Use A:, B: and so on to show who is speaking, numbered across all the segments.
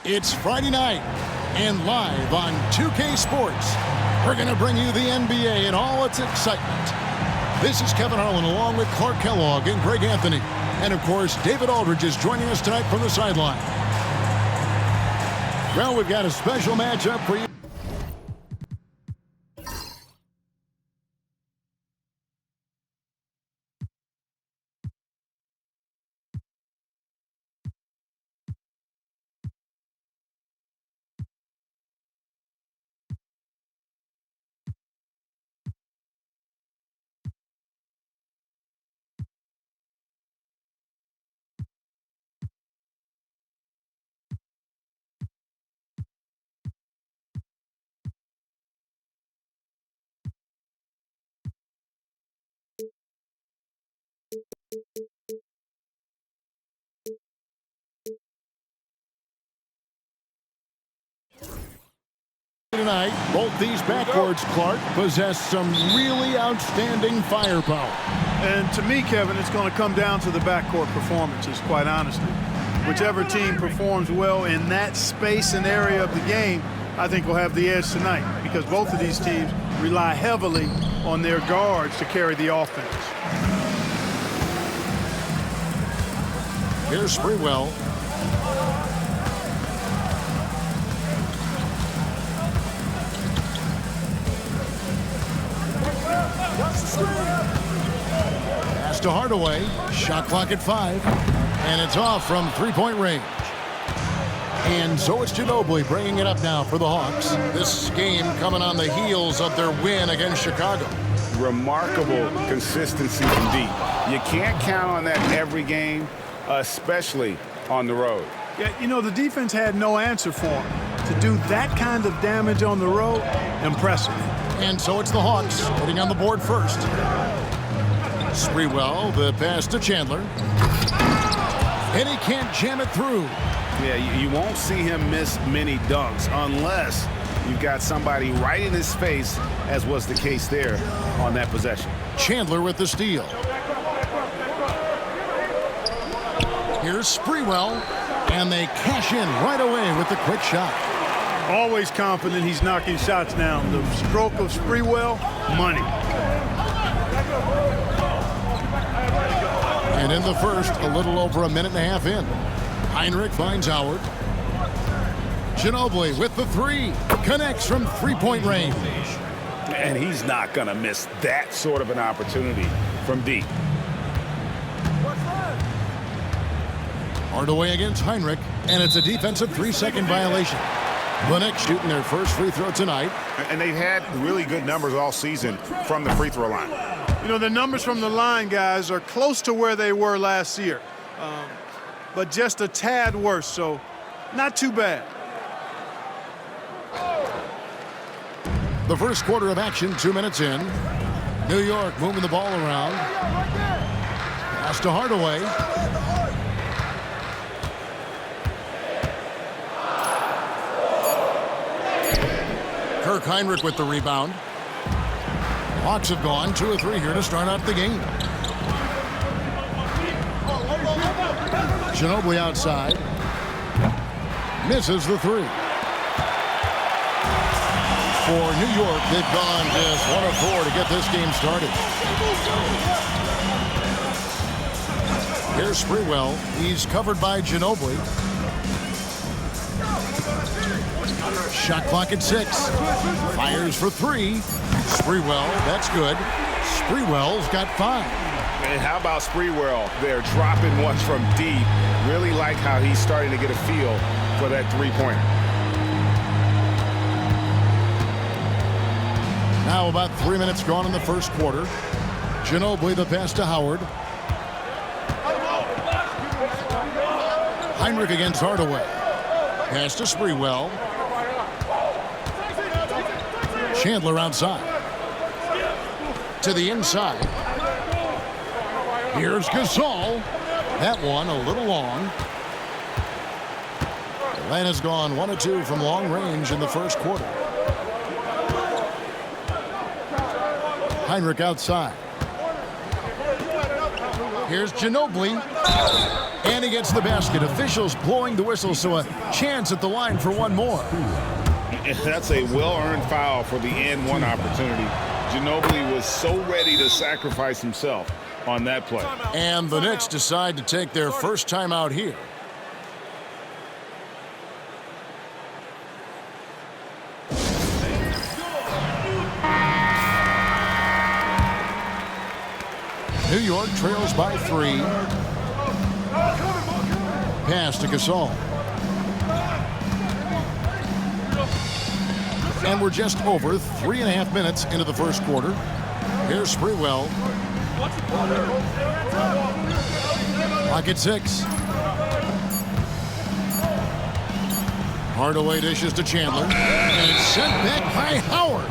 A: It's Friday night, and live on 2K Sports, we're going to bring you the NBA and all its excitement. This is Kevin Harlan along with Clark Kellogg and Greg Anthony. And, of course, David Aldridge is joining us tonight from the sideline. Well, we've got a special matchup for you. Tonight, both these backcourts, Clark, possess some really outstanding firepower.
B: And to me, Kevin, it's going to come down to the backcourt performances, quite honestly. Whichever team performs well in that space and area of the game, I think will have the edge tonight, because both of these teams rely heavily on their guards to carry the offense.
A: Here's Sprewell. Pass to Hardaway. Shot clock at 5. And it's off from three-point range. And so it's Ginobili bringing it up now for the Hawks. This game coming on the heels of their win against Chicago.
C: Remarkable consistency from deep. You can't count on that every game, especially on the road.
B: Yeah, you know, the defense had no answer for him. To do that kind of damage on the road, impressive.
A: And so it's the Hawks putting on the board first. Sprewell, the pass to Chandler. And he can't jam it through.
C: Yeah, you won't see him miss many dunks unless you've got somebody right in his face, as was the case there on that possession.
A: Chandler with the steal. Here's Sprewell, and they cash in right away with the quick shot.
B: Always confident he's knocking shots down. The stroke of Sprewell, money.
A: And in the first, a little over a minute and a half in. Heinrich finds Howard. Ginobili with the three. Connects from three-point range.
C: And he's not going to miss that sort of an opportunity from deep.
A: Hardaway against Heinrich, and it's a defensive 3-second violation. The Knicks shooting their first free throw tonight.
D: And they've had really good numbers all season from the free throw line.
B: You know, the numbers from the line, guys, are close to where they were last year. But just a tad worse, so not too bad.
A: The first quarter of action, 2 minutes in. New York moving the ball around. Pass to Hardaway. Kirk Heinrich with the rebound. Hawks have gone 2 of 3 here to start out the game. Ginobili outside. Misses the 3. For New York, they've gone just 1 of 4 to get this game started. Here's Sprewell. He's covered by Ginobili. Shot clock at 6. Fires for 3. Sprewell, that's good. Sprewell's got 5.
C: And how about Sprewell there, dropping ones from deep. Really like how he's starting to get a feel for that three-pointer.
A: Now about 3 minutes gone in the first quarter. Ginobili the pass to Howard. Heinrich against Hardaway. Pass to Sprewell. Chandler outside. To the inside. Here's Gasol. That one a little long. Atlanta's gone 1 of 2 from long range in the first quarter. Heinrich outside. Here's Ginobili. And he gets the basket. Officials blowing the whistle, so a chance at the line for one more.
C: That's a well-earned foul for the and-one opportunity. Ginobili was so ready to sacrifice himself on that play.
A: And the Knicks decide to take their first time out here. New York trails by 3. Pass to Gasol. And we're just over 3.5 minutes into the first quarter. Here's Sprewell. Clock at 6. Hardaway dishes to Chandler. And it's sent back by Howard.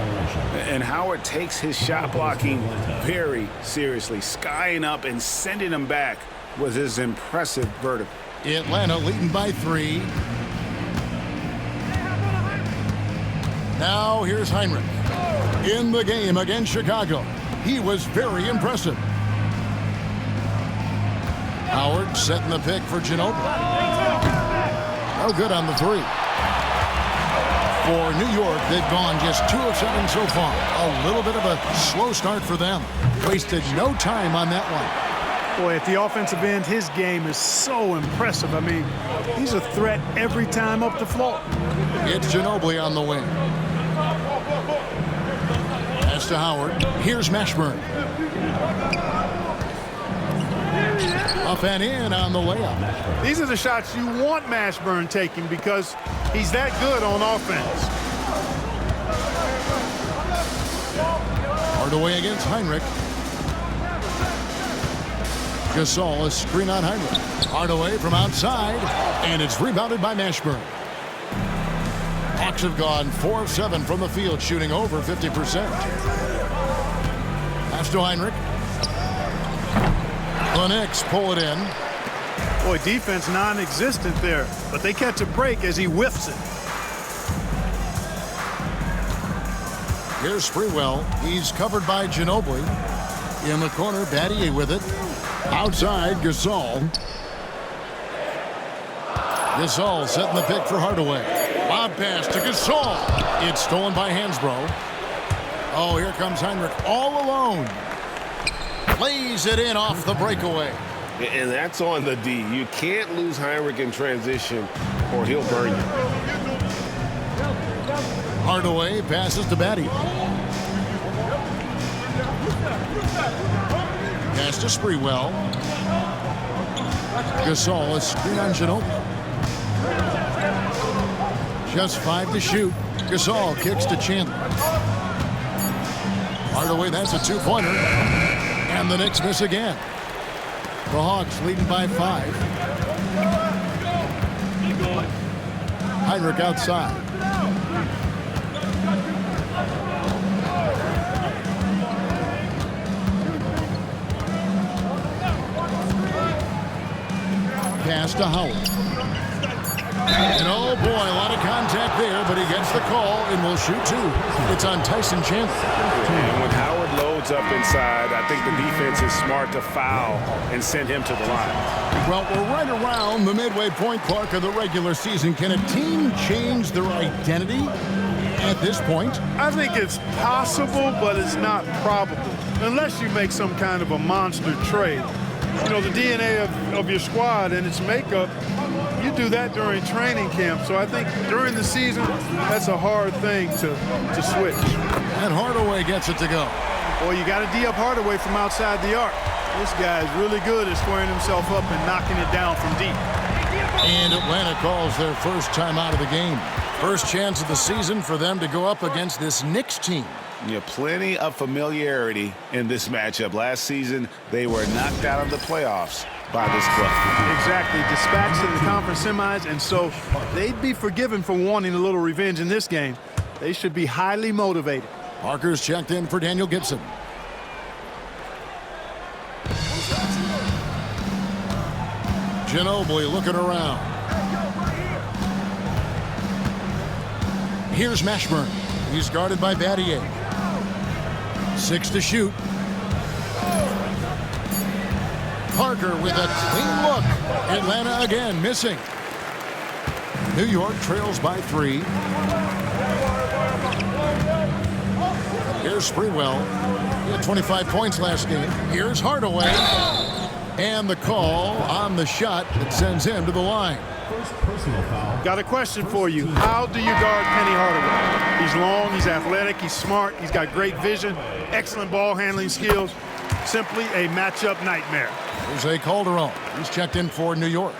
C: And Howard takes his shot blocking very seriously. Skying up and sending him back was his impressive vertical.
A: Atlanta leading by 3. Now here's Heinrich. In the game against Chicago. He was very impressive. Howard setting the pick for Ginobili. No good on the 3. For New York, they've gone just 2 of 7 so far. A little bit of a slow start for them. Wasted no time on that one.
B: Boy, at the offensive end, his game is so impressive. I mean, he's a threat every time up the floor.
A: It's Ginobili on the wing. Pass to Howard. Here's Mashburn. Up and in on the layup.
B: These are the shots you want Mashburn taking because he's that good on offense.
A: Hardaway against Heinrich. Gasol, a screen on Heinrich. Hardaway from outside, and it's rebounded by Mashburn. Hawks have gone 4 of 7 from the field, shooting over 50%. Pass to Heinrich. The Knicks pull it in.
B: Boy, defense non-existent there, but they catch a break as he whiffs it.
A: Here's Sprewell. He's covered by Ginobili. In the corner, Battier with it. Outside, Gasol. Gasol setting the pick for Hardaway. Lob pass to Gasol. It's stolen by Hansboro. Oh, here comes Heinrich all alone. Lays it in off the breakaway.
C: And that's on the D. You can't lose Heinrich in transition or he'll burn you.
A: Hardaway passes to Battier. Pass to Sprewell. Gasol, a screen on Ginobili. Just 5 to shoot. Gasol kicks to Chandler. Hardaway, that's a 2-pointer. And the Knicks miss again. The Hawks leading by 5. Heinrich outside. Pass to Howard. And oh boy, a lot of contact there, but he gets the call and will shoot 2. It's on Tyson Chandler.
C: And when Howard loads up inside, I think the defense is smart to foul and send him to the line.
A: Well, we're right around the midway point, Clark, of the regular season. Can a team change their identity at this point?
B: I think it's possible, but it's not probable, unless you make some kind of a monster trade. You know, the DNA of your squad and its makeup, you do that during training camp. So I think during the season, that's a hard thing to switch.
A: And Hardaway gets it to go.
B: Well, you got to D up Hardaway from outside the arc. This guy is really good at squaring himself up and knocking it down from deep.
A: And Atlanta calls their first time out of the game. First chance of the season for them to go up against this Knicks team.
C: Yeah, plenty of familiarity in this matchup. Last season, they were knocked out of the playoffs by this club.
B: Exactly. Dispatched in the conference semis, and so they'd be forgiven for wanting a little revenge in this game. They should be highly motivated.
A: Parker's checked in for Daniel Gibson. Ginobili looking around. Here's Mashburn. He's guarded by Battier. 6 to shoot. Parker with a clean look. Atlanta again missing. New York trails by 3. Here's Sprewell. He had 25 points last game. Here's Hardaway. And the call on the shot that sends him to the line.
E: First personal foul.
B: Got a question for you. How do you guard Penny Hardaway? He's long, he's athletic, he's smart, he's got great vision, excellent ball handling skills. Simply a matchup nightmare.
A: Jose Calderon. He's checked in for New York.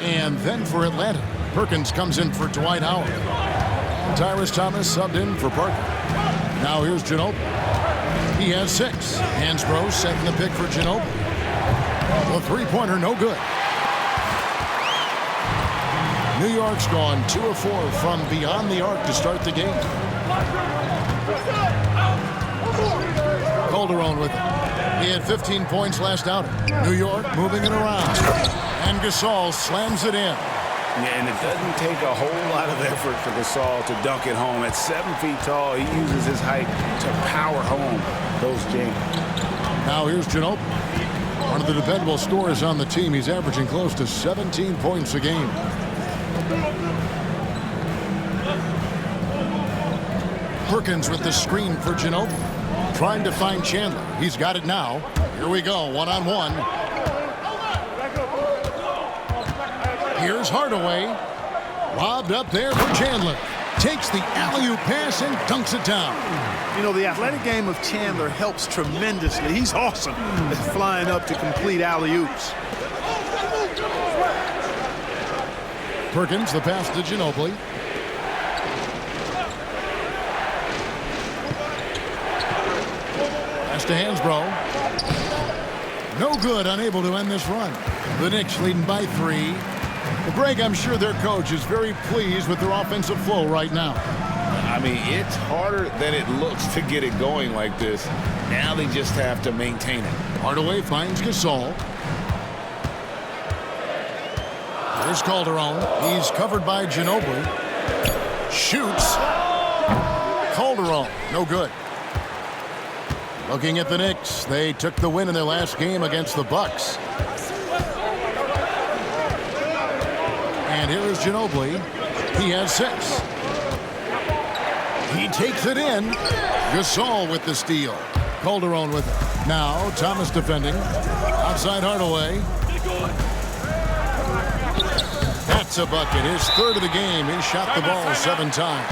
A: And then for Atlanta, Perkins comes in for Dwight Howard. And Tyrese Thomas subbed in for Parker. Now here's Ginobili. He has 6. Hansboro setting the pick for Ginobili. The three-pointer no good. New York's gone 2 of 4 from beyond the arc to start the game. Calderon with it. He had 15 points last outing. New York moving it around. And Gasol slams it in.
C: Yeah, and it doesn't take a whole lot of effort for Gasol to dunk it home. At 7 feet tall, he uses his height to power home those games.
A: Now here's Ginobili. One of the dependable scorers on the team. He's averaging close to 17 points a game. Perkins with the screen for Ginobili. Trying to find Chandler. He's got it now. Here we go, one-on-one. Here's Hardaway. Lobbed up there for Chandler. Takes the alley-oop pass and dunks it down.
B: You know, the athletic game of Chandler helps tremendously. He's awesome at flying up to complete alley-oops.
A: Perkins, the pass to Ginobili. Pass to Hansbro. No good, unable to end this run. The Knicks leading by 3. Well, Greg, I'm sure their coach is very pleased with their offensive flow right now.
C: I mean, it's harder than it looks to get it going like this. Now they just have to maintain it.
A: Hardaway finds Gasol. Here's Calderon. He's covered by Ginobili. Shoots. Calderon, no good. Looking at the Knicks, they took the win in their last game against the Bucks. And here is Ginobili. He has 6. He takes it in. Gasol with the steal. Calderon with it. Now Thomas defending. Outside Hardaway. That's a bucket. His 3rd of the game. He shot the ball 7 times.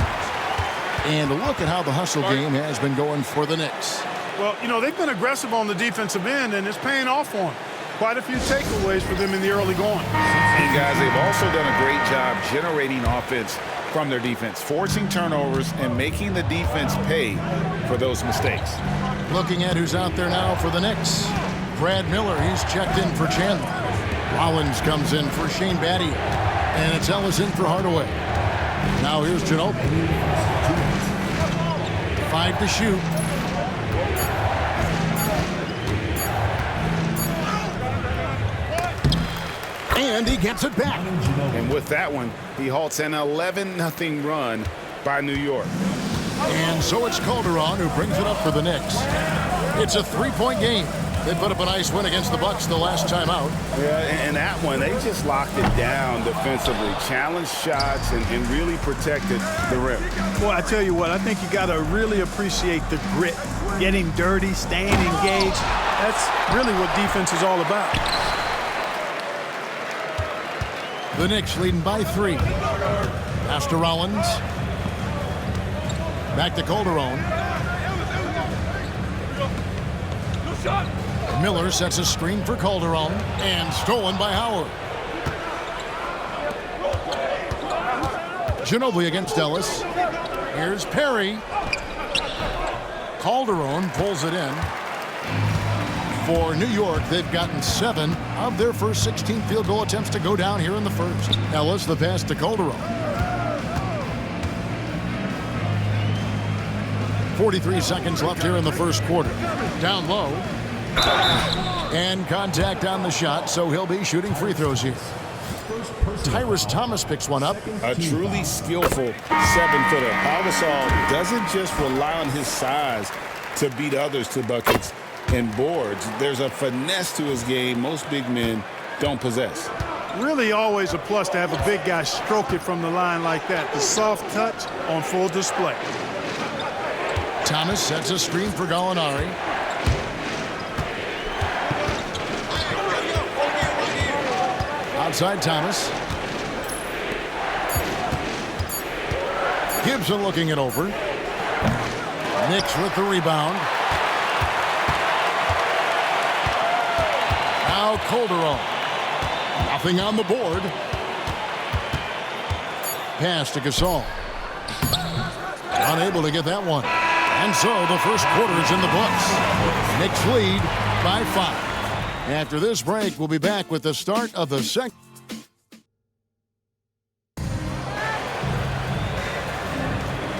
A: And look at how the hustle game has been going for the Knicks.
B: Well, you know, they've been aggressive on the defensive end, and it's paying off for them. Quite a few takeaways for them in the early going.
C: And guys, they've also done a great job generating offense from their defense, forcing turnovers and making the defense pay for those mistakes.
A: Looking at who's out there now for the Knicks. Brad Miller, he's checked in for Chandler. Rollins comes in for Shane Battier. And it's Ellis in for Hardaway. Now here's Ginobili. 5 to shoot. And he gets it back.
C: And with that one, he halts an 11-0 run by New York.
A: And so it's Calderon who brings it up for the Knicks. It's a 3-point game. They put up a nice win against the Bucks the last time out.
C: Yeah, and that one, they just locked it down defensively, challenged shots, and really protected the rim.
B: Well, I tell you what, I think you got to really appreciate the grit, getting dirty, staying engaged. That's really what defense is all about.
A: The Knicks leading by 3. Pass to Rollins. Back to Calderon. Miller sets a screen for Calderon and stolen by Howard. Ginobili against Ellis. Here's Perry. Calderon pulls it in. For New York, they've gotten 7 of their first 16 field goal attempts to go down here in the first. Ellis, the pass to Calderon. 43 seconds left here in the first quarter. Down low. And contact on the shot, so he'll be shooting free throws here. Tyrus Thomas picks one up.
C: A truly skillful 7-footer. Pau Gasol doesn't just rely on his size to beat others to buckets and boards. There's a finesse to his game most big men don't possess.
B: Really always a plus to have a big guy stroke it from the line like that. The soft touch on full display.
A: Thomas sets a screen for Gallinari. Outside Thomas. Gibson looking it over. Knicks with the rebound. Now Calderon. Nothing on the board. Pass to Gasol. Unable to get that one. And so the first quarter is in the books. Knicks lead by 5. After this break, we'll be back with the start of the second.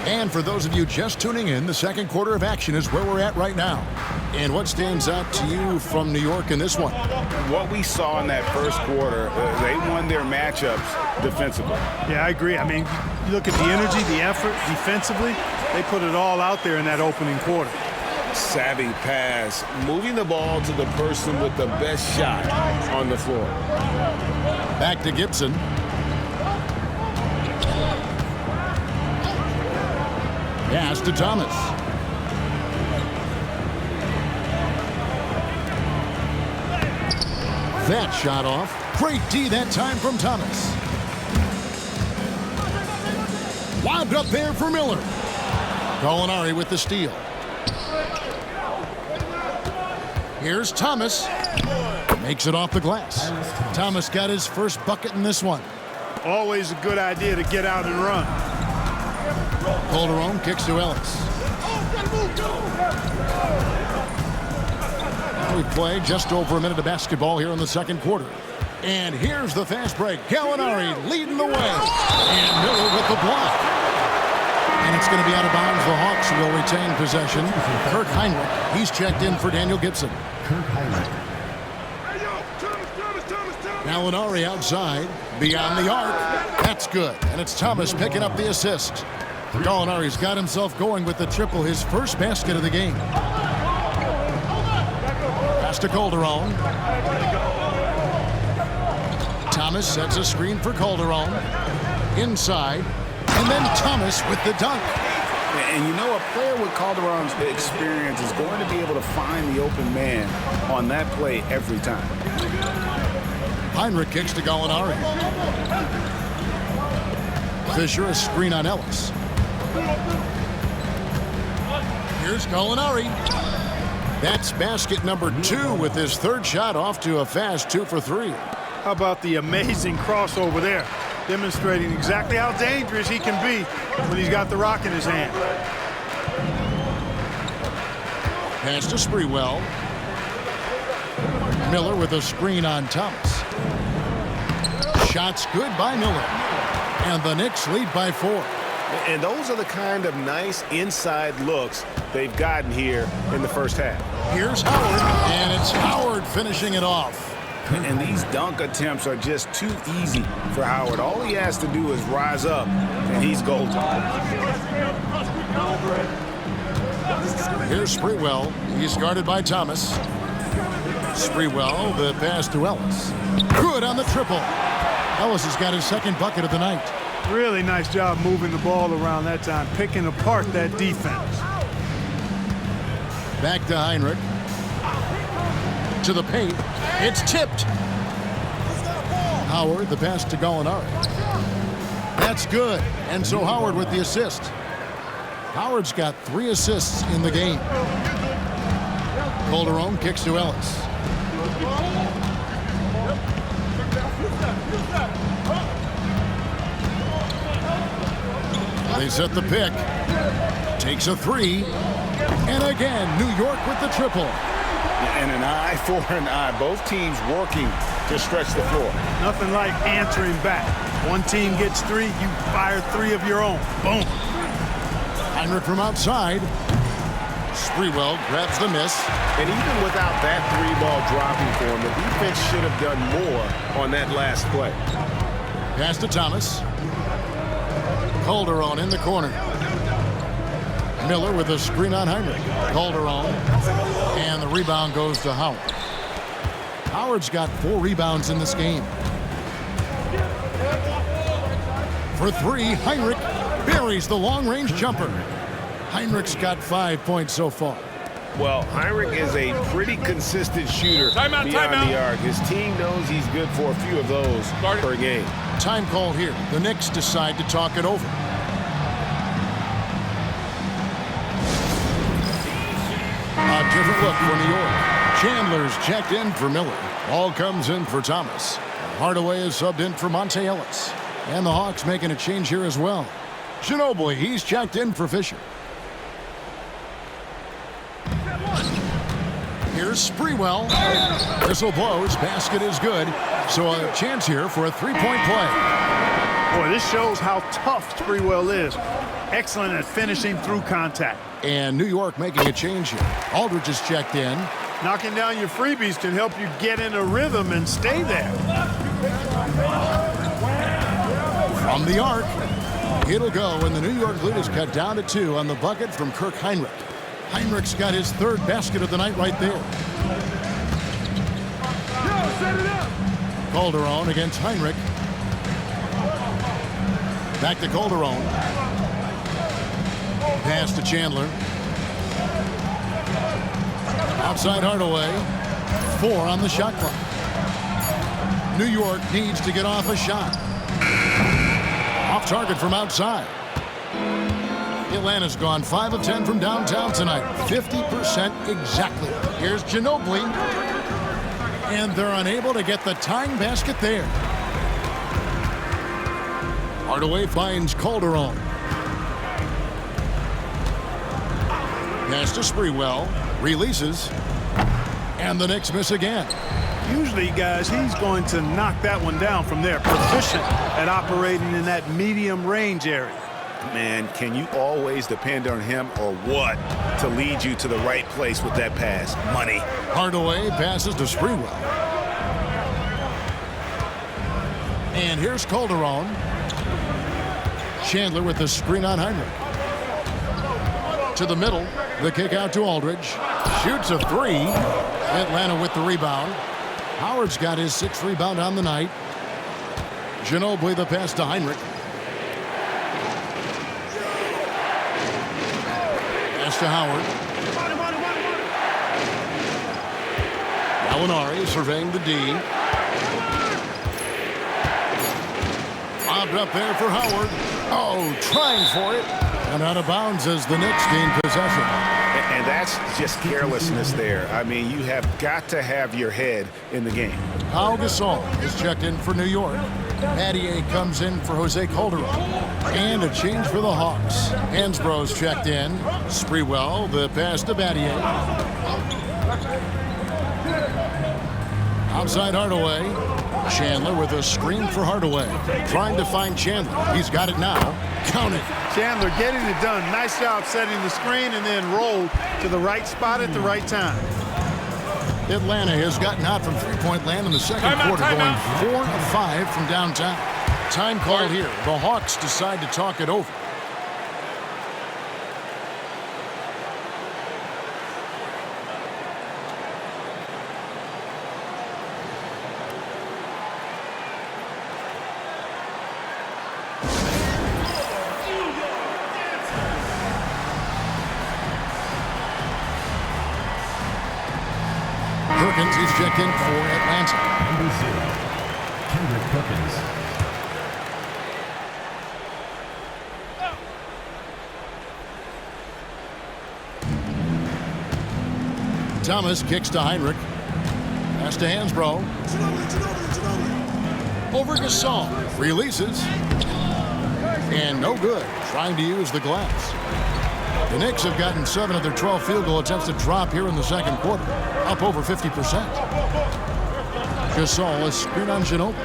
A: And for those of you just tuning in, the second quarter of action is where we're at right now. And what stands out to you from New York in this one?
C: What we saw in that first quarter, they won their matchups defensively.
B: Yeah, I agree. I mean, you look at the energy, the effort defensively, they put it all out there in that opening quarter.
C: Savvy pass, moving the ball to the person with the best shot on the floor.
A: Back to Gibson. Pass to Thomas. That shot off. Great D that time from Thomas. Lobbed up there for Miller. Gallinari with the steal. Here's Thomas. Makes it off the glass. Thomas got his first bucket in this one.
B: Always a good idea to get out and run.
A: Calderon kicks to Ellis. We play just over a minute of basketball here in the second quarter. And here's the fast break. Gallinari leading the way. And Miller with the block. And it's going to be out of bounds. The Hawks will retain possession. Kirk Heinrich, he's checked in for Daniel Gibson. Gallinari outside, beyond the arc. That's good. And it's Thomas picking up the assist. Gallinari's got himself going with the triple, his first basket of the game. Pass to Calderon. Thomas sets a screen for Calderon. Inside. And then Thomas with the dunk.
C: And you know, a player with Calderon's experience is going to be able to find the open man on that play every time.
A: Heinrich kicks to Gallinari. Fisher, a screen on Ellis. Here's Gallinari. That's basket number 2 with his third shot off to a fast 2 for 3.
B: How about the amazing crossover there? Demonstrating exactly how dangerous he can be when he's got the rock in his hand.
A: Pass to Sprewell. Miller with a screen on Thomas. Shots good by Miller. And the Knicks lead by 4.
C: And those are the kind of nice inside looks they've gotten here in the first half.
A: Here's Howard, and it's Howard finishing it off.
C: And these dunk attempts are just too easy for Howard. All he has to do is rise up, and he's golden.
A: Here's Sprewell. He's guarded by Thomas. Sprewell, the pass to Ellis. Good on the triple. Ellis has got his second bucket of the night.
B: Really nice job moving the ball around that time, picking apart that defense.
A: Back to Heinrich. To the paint. It's tipped. Howard, the pass to Gallinari. That's good. And so Howard with the assist. Howard's got 3 assists in the game. Calderon kicks to Ellis. He's at the pick. Takes a three. And again, New York with the triple.
C: And an eye for an eye. Both teams working to stretch the floor.
B: Nothing like answering back. One team gets three, you fire three of your own. Boom.
A: Heinrich from outside. Sprewell grabs the miss.
C: And even without that three-ball dropping for him, the defense should have done more on that last play.
A: Pass to Thomas. Calderon in the corner. Miller with a screen on Heinrich. Calderon. And the rebound goes to Howard. Howard's got 4 rebounds in this game. For 3, Heinrich buries the long-range jumper. Heinrich's got 5 points so far.
C: Well, Heinrich is a pretty consistent shooter beyond the arc. His team knows he's good for a few of those per game.
A: Time call here. The Knicks decide to talk it over. A different look for New York. Chandler's checked in for Miller. Ball comes in for Thomas. Hardaway is subbed in for Monte Ellis. And the Hawks making a change here as well. Ginobili, he's checked in for Fisher. Here's Sprewell. Whistle blows. Basket is good. So a chance here for a three-point play.
B: Boy, this shows how tough Sprewell is. Excellent at finishing through contact.
A: And New York making a change here. Aldridge is checked in.
B: Knocking down your freebies can help you get in a rhythm and stay there.
A: From the arc. It'll go, and the New York lead is cut down to 2 on the bucket from Kirk Heinrich. Heinrich's got his 3rd basket of the night right there. Calderon against Heinrich. Back to Calderon. Pass to Chandler. Outside Hardaway. 4 on the shot clock. New York needs to get off a shot. Off target from outside. Atlanta's gone 5 of 10 from downtown tonight. 50% exactly. Here's Ginobili. And they're unable to get the tying basket there. Hardaway finds Calderon. Pass to Sprewell. Releases. And the Knicks miss again.
B: Usually, guys, he's going to knock that one down from there. Proficient at operating in that medium range area.
C: Man, can you always depend on him or what to lead you to the right place with that pass? Money.
A: Hardaway passes to Sprewell. And here's Calderon. Chandler with the screen on Heinrich. To the middle. The kick out to Aldridge. Shoots a 3. Atlanta with the rebound. Howard's got his 6th rebound on the night. Ginobili the pass to Heinrich. Pass to Howard. Gallinari surveying the D. Lobbed up there for Howard. Oh, trying for it. And out of bounds as the Knicks gain possession.
C: And that's just carelessness there. I mean, you have got to have your head in the game.
A: Pau Gasol is checked in for New York. Mattier comes in for Jose Calderon. And a change for the Hawks. Hansboro's checked in. Sprewell, the pass to Mattier. Outside Hardaway. Chandler with a screen for Hardaway. Trying to find Chandler. He's got it now. Count it.
B: Chandler getting it done. Nice job setting the screen and then rolled to the right spot at the right time.
A: Atlanta has gotten out from three-point land in the second quarter, going 4 of 5 from downtown. Time called here. The Hawks decide to talk it over. Perkins is checked in for Atlanta.
E: Number 0, Kendrick Perkins.
A: Thomas kicks to Heinrich. Pass to Hansboro. Over Gasol. Releases. And no good, trying to use the glass. The Knicks have gotten 7 of their 12 field goal attempts to drop here in the second quarter, up over 50%. Gasol is screen on Ginobili.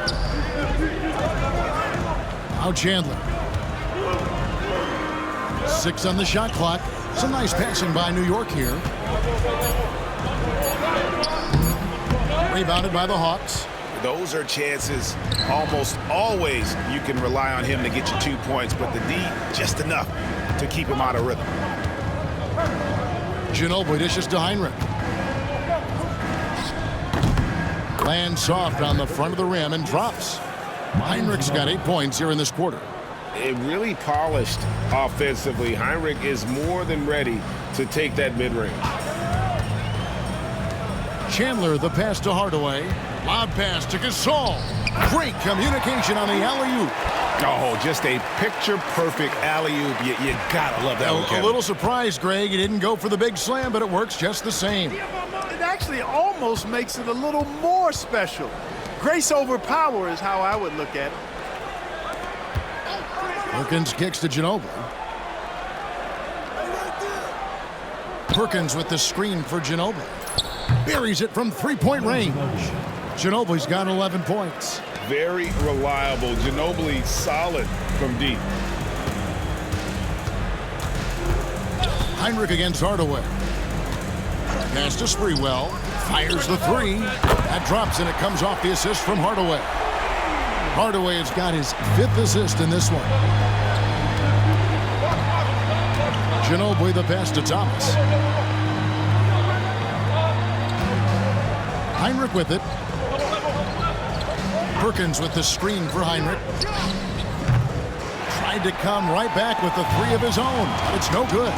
A: Now Chandler. 6 on the shot clock. Some nice passing by New York here. Rebounded by the Hawks.
D: Those are chances almost always you can rely on him to get you 2 points, but the D just enough to keep him out of rhythm.
A: Ginobili dishes to Heinrich. Lands soft on the front of the rim and drops. Heinrich's got 8 points here in this quarter.
C: It really polished offensively. Heinrich is more than ready to take that mid-range.
A: Chandler, the pass to Hardaway. Lob pass to Gasol. Great communication on the alley-oop.
D: Oh, just a picture-perfect alley-oop. You gotta love that one, Kevin.
A: A little surprised, Greg. He didn't go for the big slam, but it works just the same.
B: It actually almost makes it a little more special. Grace over power is how I would look at it.
A: Perkins kicks to Ginobili. Perkins with the screen for Ginobili. Buries it from three-point range. Ginobili's got 11 points.
C: Very reliable. Ginobili solid from deep.
A: Heinrich against Hardaway. Pass to Sprewell. Fires the three. That drops and it comes off the assist from Hardaway. Hardaway has got his 5th assist in this one. Ginobili the pass to Thomas. Heinrich with it. Perkins with the screen for Heinrich. Tried to come right back with the 3 of his own, but it's no good.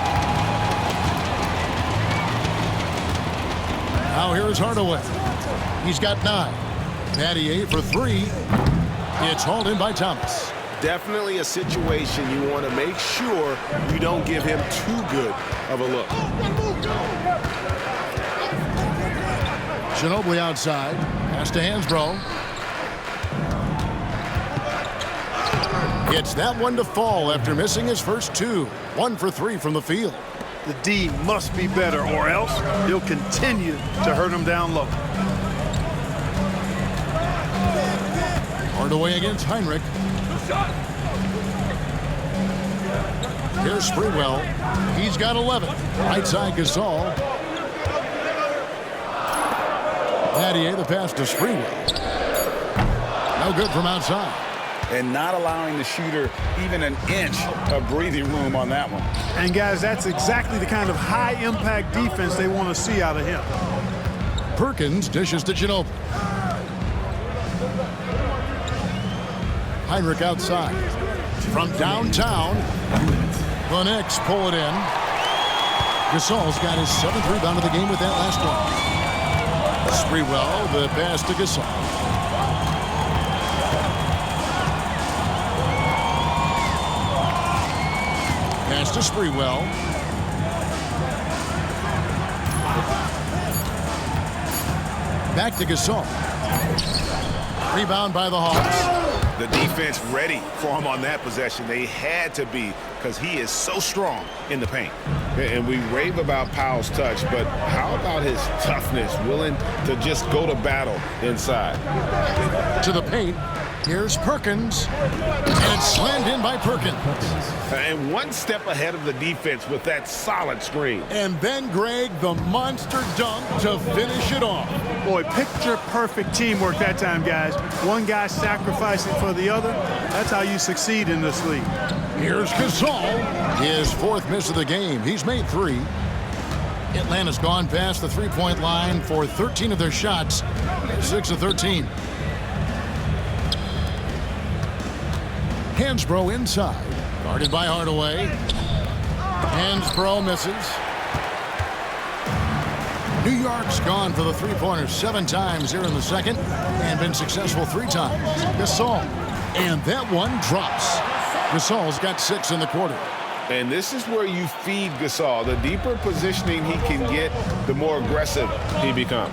A: Now here is Hardaway. He's got 9. Natty for 3. It's hauled in by Thomas.
C: Definitely a situation you want to make sure you don't give him too good of a look.
A: Ginobili outside. Pass to Hansbro. Gets that one to fall after missing his first 2. 1 for 3 from the field.
B: The D must be better, or else he'll continue to hurt him down low.
A: Hardaway against Heinrich. Here's Sprewell. He's got 11. Right side Gasol. Natty the pass to Sprewell. No good from outside.
C: And not allowing the shooter even an inch of breathing room on that one.
B: And guys, that's exactly the kind of high-impact defense they want to see out of him.
A: Perkins dishes to Ginobili. Heinrich outside. From downtown, the Knicks pull it in. Gasol's got his 7th rebound of the game with that last one. Sprewell, the pass to Gasol. Pass to Sprewell. Back to Gasol. Rebound by the Hawks.
D: The defense ready for him on that possession. They had to be, because he is so strong in the paint.
C: And we rave about Powell's touch, but how about his toughness, willing to just go to battle inside?
A: To the paint. Here's Perkins. And it's slammed in by Perkins.
C: And one step ahead of the defense with that solid screen.
A: And then, Greg, the monster dunk to finish it off.
B: Boy, picture-perfect teamwork that time, guys. One guy sacrificing for the other. That's how you succeed in this league.
A: Here's Gasol. His 4th miss of the game. He's made 3. Atlanta's gone past the three-point line for 13 of their shots. 6 of 13. Hansbro inside. Guarded by Hardaway. Hansbro misses. New York's gone for the three-pointers 7 times here in the second and been successful 3 times. Gasol. And that one drops. Gasol's got 6 in the quarter.
C: And this is where you feed Gasol. The deeper positioning he can get, the more aggressive he becomes.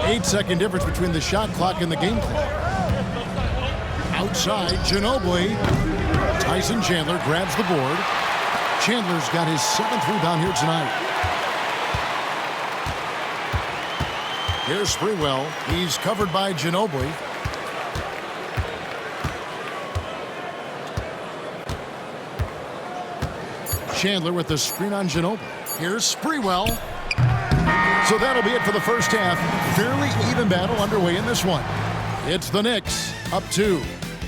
A: 8-second difference between the shot clock and the game clock. Outside, Ginobili Tyson Chandler grabs the board. Chandler's got his 7th rebound here tonight. Here's Sprewell. He's covered by Ginobili. Chandler with the screen on Ginobili. Here's Sprewell. So that'll be it for the first half. Fairly even battle underway in this one. It's the Knicks up 2.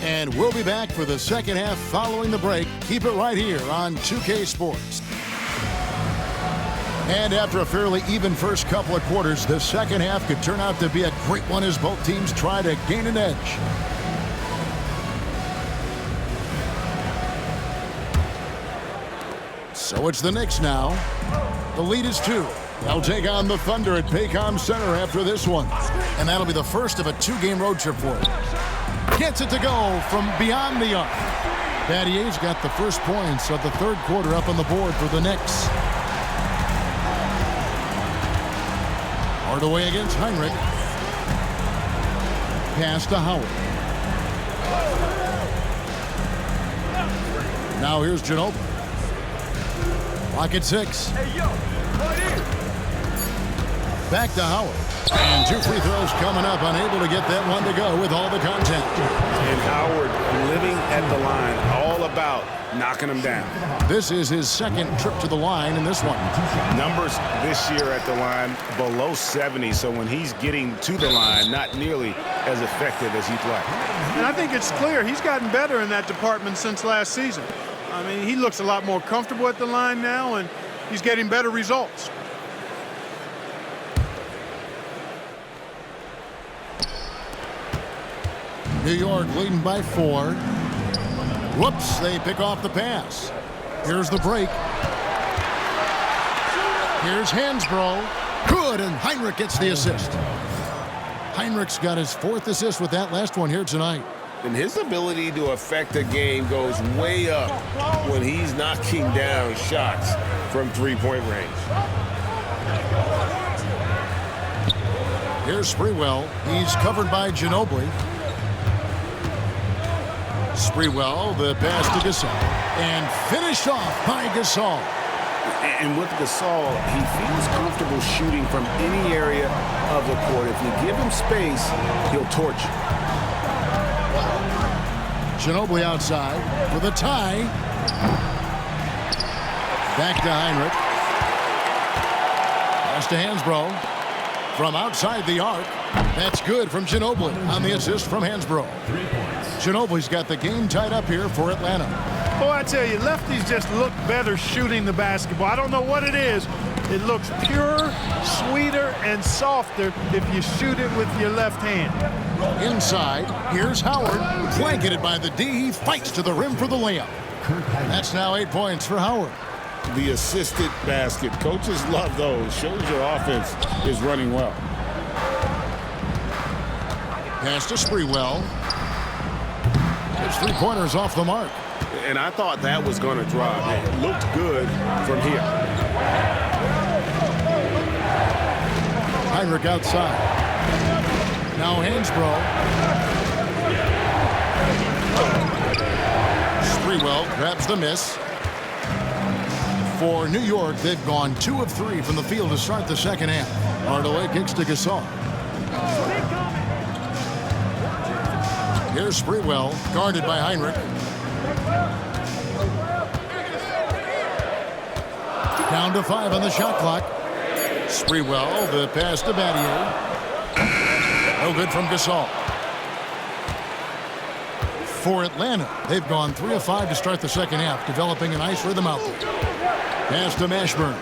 A: And we'll be back for the second half following the break. Keep it right here on 2K Sports. And after a fairly even first couple of quarters, the second half could turn out to be a great one as both teams try to gain an edge. So it's the Knicks now. The lead is 2. They'll take on the Thunder at Paycom Center after this one. And that'll be the first of a 2-game road trip for it. Gets it to go from beyond the arc. Battier's got the first points of the third quarter up on the board for the Knicks. Hardaway against Heinrich. Pass to Howard. Now here's Ginobili. Clock at 6. Back to Howard. And 2 free throws coming up. Unable to get that one to go with all the contact.
D: And Howard living at the line, all about knocking him down.
A: This is his 2nd trip to the line in this one.
D: Numbers this year at the line below 70, so when he's getting to the line, not nearly as effective as he'd like.
B: And I think it's clear he's gotten better in that department since last season. I mean, he looks a lot more comfortable at the line now, and he's getting better results.
A: New York leading by 4. Whoops, they pick off the pass. Here's the break. Here's Hansboro. Good, and Heinrich gets the assist. Heinrich's got his 4th assist with that last one here tonight.
C: And his ability to affect a game goes way up when he's knocking down shots from 3-point range.
A: Here's Sprewell. He's covered by Ginobili. Sprewell, the pass to Gasol. And finished off by Gasol.
D: And with Gasol, he feels comfortable shooting from any area of the court. If you give him space, he'll torch you.
A: Ginobili outside for the tie. Back to Heinrich. Pass to Hansboro. From outside the arc. That's good from Ginobili on the assist from Hansboro.
E: 3 points.
A: Ginobili's got the game tied up here for Atlanta.
B: Oh, I tell you, lefties just look better shooting the basketball. I don't know what it is. It looks purer, sweeter, and softer if you shoot it with your left hand.
A: Inside, here's Howard. Blanketed by the D. He fights to the rim for the layup. That's now 8 points for Howard.
C: The assisted basket. Coaches love those. Shows your offense is running well.
A: Pass to Sprewell. His 3-pointers off the mark.
D: And I thought that was going to drop. It looked good from here.
A: Heinrich outside. Now Hansboro. Sprewell grabs the miss. For New York, they've gone 2 of 3 from the field to start the second half. Hardaway kicks to Gasol. Here's Sprewell, guarded by Heinrich. Down to 5 on the shot clock. Sprewell, the pass to Battier. No good from Gasol. For Atlanta, they've gone 3 of 5 to start the second half, developing a nice rhythm out there. Pass to Mashburn.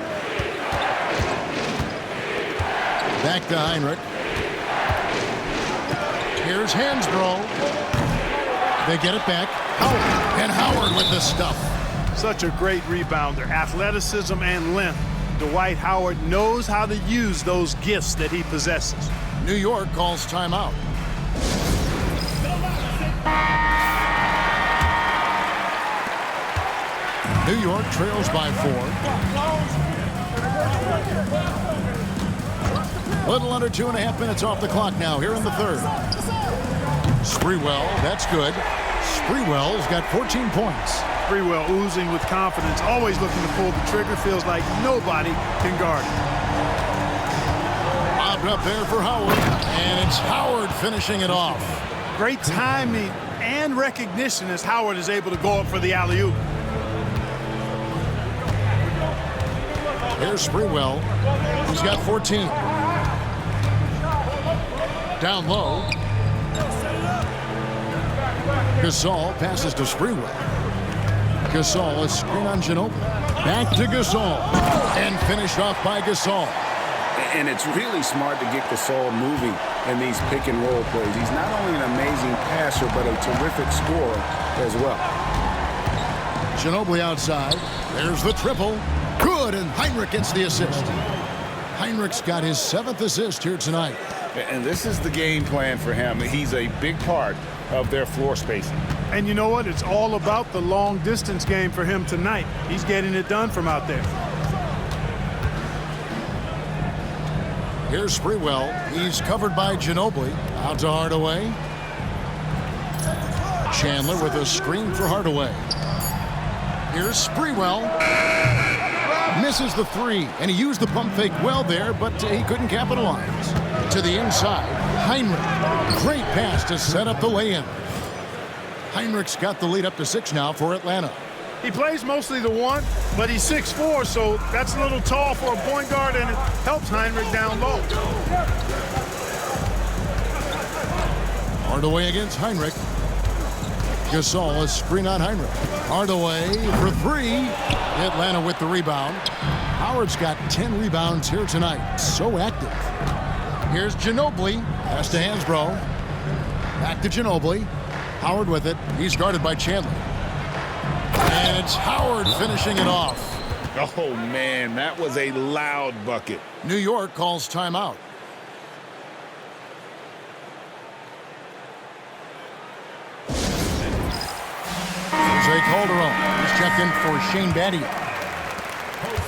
A: Back to Heinrich. Here's Hansboro. They get it back. Howard. And Howard with the stuff.
B: Such a great rebounder. Athleticism and length. Dwight Howard knows how to use those gifts that he possesses.
A: New York calls timeout. New York trails by 4. Little under 2.5 minutes off the clock now here in the third. Sprewell, that's good. Sprewell's got 14 points.
B: Sprewell oozing with confidence, always looking to pull the trigger, feels like nobody can guard him.
A: Lobbed up there for Howard, and it's Howard finishing it off.
B: Great timing and recognition as Howard is able to go up for the alley-oop.
A: Here's Sprewell. He's got 14. Down low. Gasol passes to Sprewell. Gasol, a screen on Ginobili. Back to Gasol. And finished off by Gasol.
D: And it's really smart to get Gasol moving in these pick-and-roll plays. He's not only an amazing passer, but a terrific scorer as well.
A: Ginobili outside. There's the triple. Good, and Heinrich gets the assist. Heinrich's got his 7th assist here tonight.
C: And this is the game plan for him. He's a big part of their floor spacing.
B: And you know what? It's all about the long-distance game for him tonight. He's getting it done from out there.
A: Here's Sprewell. He's covered by Ginobili. Out to Hardaway. Chandler with a screen for Hardaway. Here's Sprewell. Misses the three, and he used the pump fake well there, but he couldn't capitalize. To the inside, Heinrich. Great pass to set up the lay-in. Heinrich's got the lead up to 6 now for Atlanta.
B: He plays mostly the 1, but he's 6'4", so that's a little tall for a point guard, and it helps Heinrich down low.
A: Hardaway against Heinrich. Gasol, a screen on Heinrich. Hardaway for 3. Atlanta with the rebound. Howard's got 10 rebounds here tonight. So active. Here's Ginobili. Pass to Hansboro. Back to Ginobili. Howard with it. He's guarded by Chandler. And it's Howard finishing it off.
C: Oh, man, that was a loud bucket.
A: New York calls timeout. Jose Calderon. He's checked in for Shane Battier.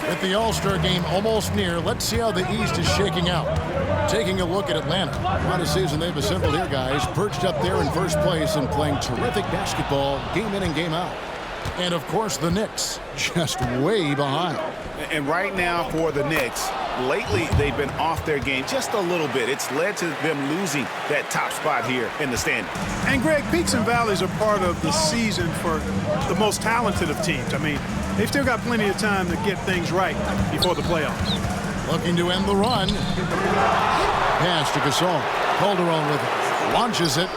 A: With the All-Star game almost near, let's see how the East is shaking out. Taking a look at Atlanta. What a season they've assembled here, guys. Perched up there in first place and playing terrific basketball game in and game out. And, of course, the Knicks just way behind.
D: And right now for the Knicks, lately they've been off their game just a little bit. It's led to them losing that top spot here in the standings.
B: And, Greg, peaks and valleys are part of the season for the most talented of teams. I mean, they've still got plenty of time to get things right before the playoffs.
A: Looking to end the run. Pass to Gasol. Calderon with it. Launches it.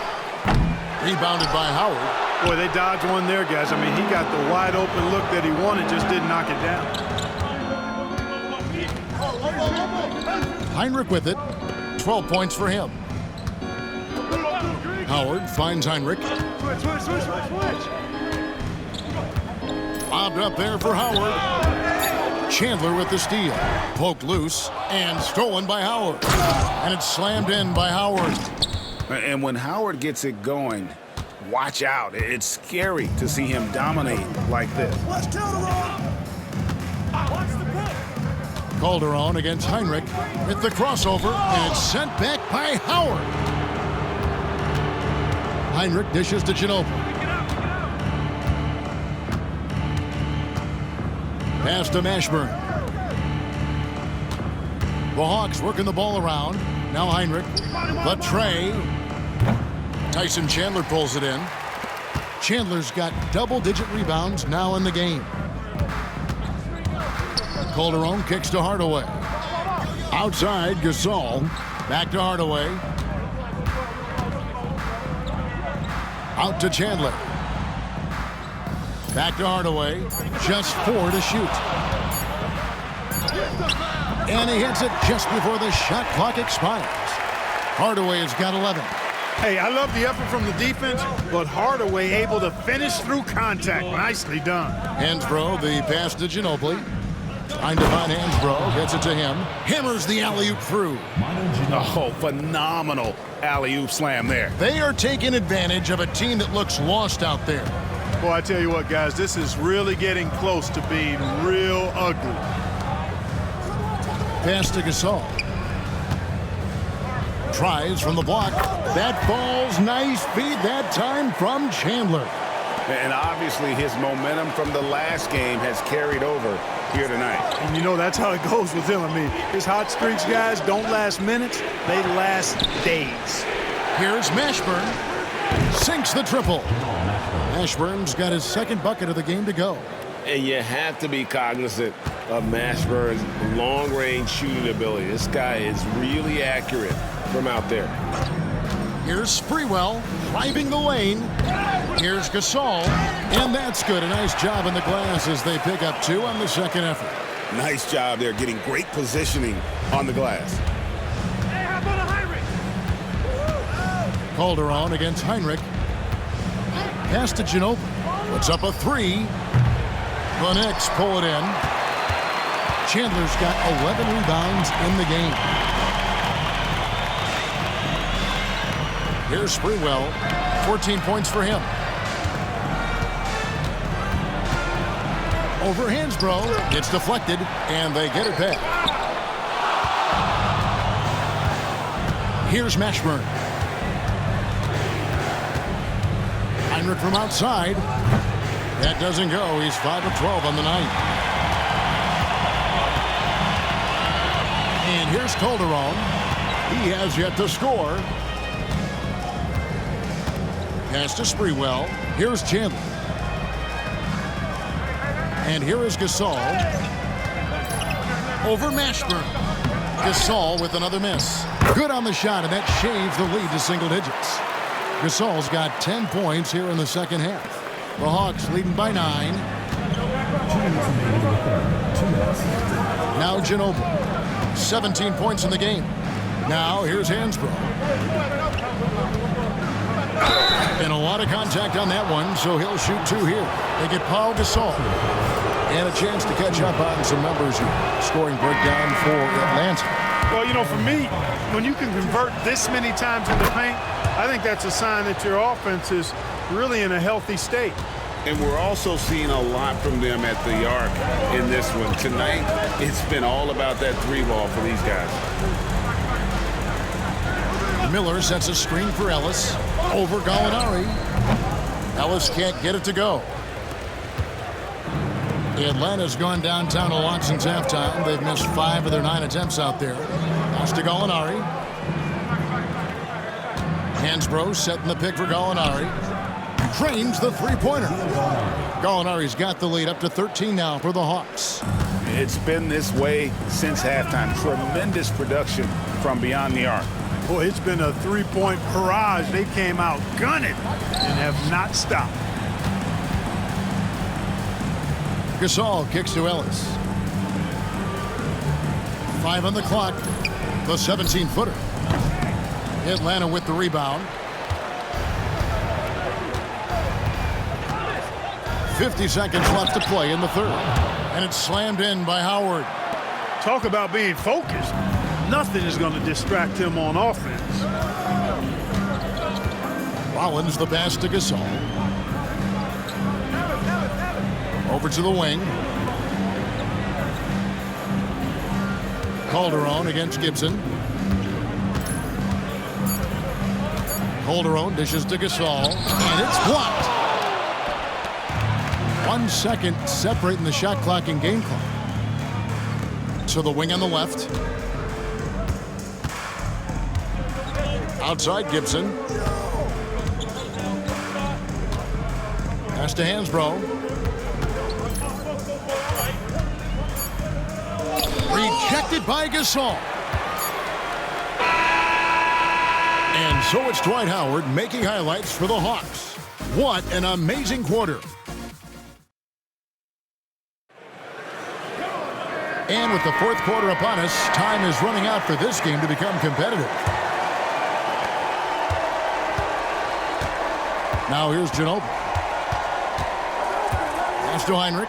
A: Rebounded by Howard.
B: Boy, they dodged one there, guys. I mean, he got the wide open look that he wanted, just didn't knock it down.
A: Heinrich with it. 12 points for him. Howard finds Heinrich. Lobbed up there for Howard. Chandler with the steal. Poked loose and stolen by Howard. And it's slammed in by Howard.
D: And when Howard gets it going, watch out. It's scary to see him dominate like this.
A: Calderon against Heinrich with the crossover, and it's sent back by Howard. Heinrich dishes to Ginobili. Pass to Mashburn. The Hawks working the ball around. Now Heinrich. The tray. Tyson Chandler pulls it in. Chandler's got double-digit rebounds now in the game. Calderon kicks to Hardaway. Outside, Gasol. Back to Hardaway. Out to Chandler. Back to Hardaway. Just 4 to shoot. And he hits it just before the shot clock expires. Hardaway has got 11.
B: Hey, I love the effort from the defense, but Hardaway able to finish through contact. Nicely done.
A: Hansboro, the pass to Ginobili. Trying to find Hansboro. Gets it to him. Hammers the alley-oop through.
D: Oh, phenomenal alley-oop slam there.
A: They are taking advantage of a team that looks lost out there.
B: Boy, I tell you what, guys, this is really getting close to being real ugly.
A: Pass to Gasol. Tries from the block. That falls. Nice feed that time from Chandler.
D: And obviously his momentum from the last game has carried over here tonight.
B: And you know that's how it goes with him. I mean, his hot streaks, guys, don't last minutes. They last days.
A: Here's Mashburn. Sinks the triple. Mashburn's got his second bucket of the game to go.
F: And you have to be cognizant of Mashburn's long-range shooting ability. This guy is really accurate from out there.
A: Here's Sprewell driving the lane. Here's Gasol, and that's good. A nice job in the glass as they pick up 2 on the second effort.
C: Nice job there, getting great positioning on the glass.
A: Calderon against Heinrich. Pass to Ginobili. Puts up a 3. The Knicks pull it in. Chandler's got 11 rebounds in the game. Here's Sprewell. 14 points for him. Over Hansboro. It's deflected, and they get it back. Here's Mashburn. Heinrich from outside. That doesn't go. He's 5 of 12 on the night. And here's Calderon. He has yet to score. Pass to Sprewell. Here's Chandler. And here is Gasol. Over Mashburn. Gasol with another miss. Good on the shot, and that shaves the lead to single digits. Gasol's got 10 points here in the second half. The Hawks leading by 9. Now Ginobili. 17 points in the game. Now here's Hansboro. And a lot of contact on that one, so he'll shoot 2 here. They get Paul Gasol. And a chance to catch up on some numbers here. Scoring breakdown for Atlanta.
B: Well, you know, for me, when you can convert this many times in the paint, I think that's a sign that your offense is really in a healthy state.
C: And we're also seeing a lot from them at the arc in this one. Tonight, it's been all about that 3-ball for these guys.
A: Miller sets a screen for Ellis. Over Gallinari. Ellis can't get it to go. Atlanta's gone downtown a lot since halftime. They've missed 5 of their 9 attempts out there. Pass to Gallinari. Hansboro setting the pick for Gallinari. Trains the 3-pointer. Gallinari's got the lead up to 13 now for the Hawks.
D: It's been this way since halftime. Tremendous production from beyond the arc.
B: Boy, it's been a 3-point barrage. They came out gunning and have not stopped.
A: Gasol kicks to Ellis. 5 on the clock. The 17-footer. Atlanta with the rebound. 50 seconds left to play in the third. And it's slammed in by Howard.
B: Talk about being focused. Nothing is going to distract him on offense.
A: Rollins the pass to Gasol. Over to the wing. Calderon against Gibson. Calderon dishes to Gasol, and it's blocked. 1 second separating the shot clock and game clock. To the wing on the left. Outside Gibson. Pass to Hansboro. Rejected by Gasol. And so it's Dwight Howard making highlights for the Hawks. What an amazing quarter. And with the fourth quarter upon us, time is running out for this game to become competitive. Now here's Ginobili. Pass to Heinrich.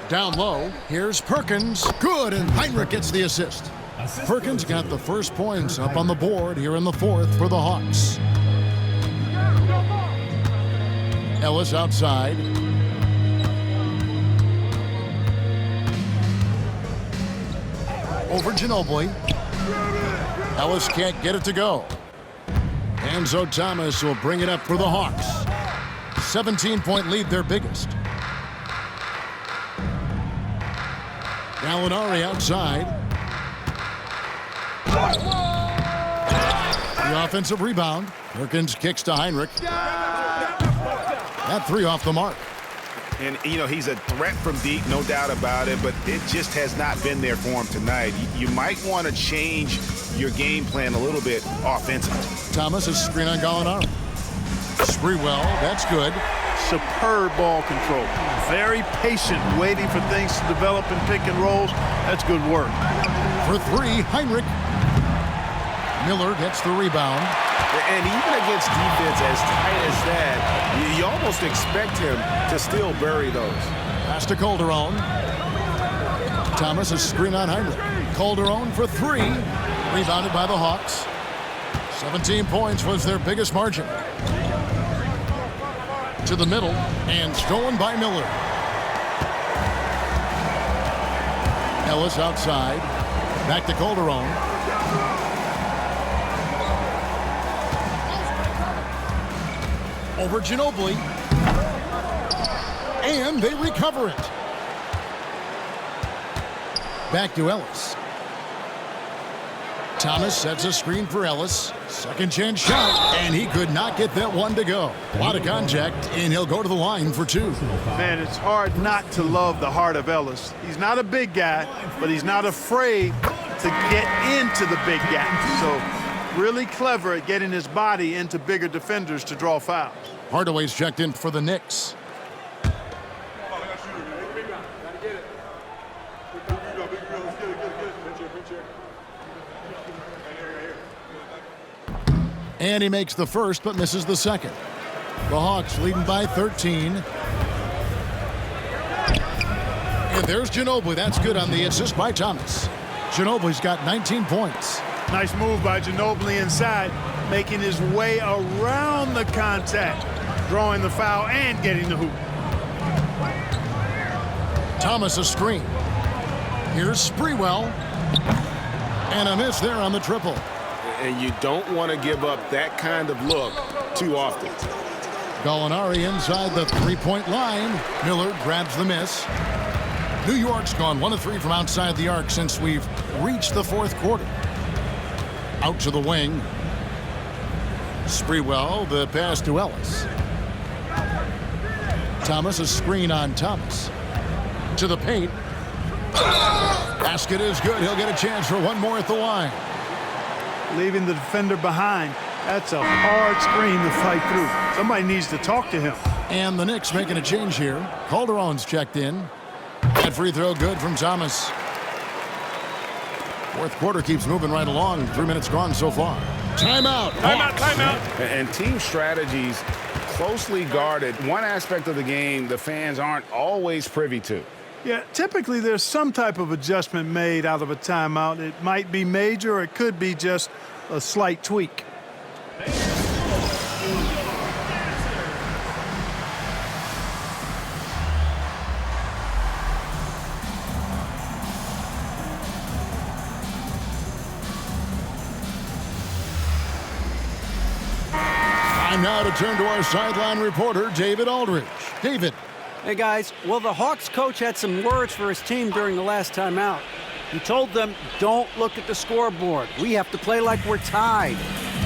A: Down low, here's Perkins. Good, and Heinrich gets the assist. Perkins got the first points up on the board here in the fourth for the Hawks. Ellis outside. Over Ginobili. Ellis can't get it to go. And so Thomas will bring it up for the Hawks. 17-point lead, their biggest. Gallinari outside. The offensive rebound. Perkins kicks to Heinrich. That three off the mark.
D: And, you know, he's a threat from deep, no doubt about it, but it just has not been there for him tonight. You might want to change your game plan a little bit offensively.
A: Thomas is screen on Gallinari. Sprewell, that's good.
B: Superb ball control. Very patient, waiting for things to develop in pick and rolls. That's good work.
A: For three, Heinrich. Miller gets the rebound.
D: And even against defense as tight as that, you almost expect him to still bury those.
A: Pass to Calderon. Thomas is screen on Heinrich. Calderon for three. Rebounded by the Hawks. 17 points was their biggest margin. To the middle and stolen by Miller. Ellis outside. Back to Calderon. Over Ginobili. And they recover it. Back to Ellis. Thomas sets a screen for Ellis. Second chance shot, and he could not get that one to go. A lot of contact, and he'll go to the line for two.
B: Man, it's hard not to love the heart of Ellis. He's not a big guy, but he's not afraid to get into the big guy. So really clever at getting his body into bigger defenders to draw fouls.
A: Hardaway's checked in for the Knicks. And he makes the first, but misses the second. The Hawks leading by 13. And there's Ginobili. That's good on the assist by Thomas. Ginobili's got 19 points.
B: Nice move by Ginobili inside, making his way around the contact, drawing the foul and getting the hoop.
A: Thomas a screen. Here's Sprewell. And a miss there on the triple.
D: And you don't want to give up that kind of look too often.
A: Gallinari inside the three-point line. Miller grabs the miss. New York's gone 1 of 3 from outside the arc since we've reached the fourth quarter. Out to the wing. Sprewell, the pass to Ellis. Thomas, a screen on Thomas. To the paint. Basket is good. He'll get a chance for one more at the line.
B: Leaving the defender behind. That's a hard screen to fight through. Somebody needs to talk to him.
A: And the Knicks making a change here. Calderon's checked in. That free throw good from Thomas. Fourth quarter keeps moving right along. 3 minutes gone so far. Timeout.
B: Timeout.
D: And team strategies closely guarded. One aspect of the game the fans aren't always privy to.
B: Yeah, typically there's some type of adjustment made out of a timeout. It might be major or it could be just a slight tweak.
A: Time now to turn to our sideline reporter, David Aldridge. David.
G: Hey, guys. Well, the Hawks coach had some words for his team during the last timeout. He told them, don't look at the scoreboard. We have to play like we're tied.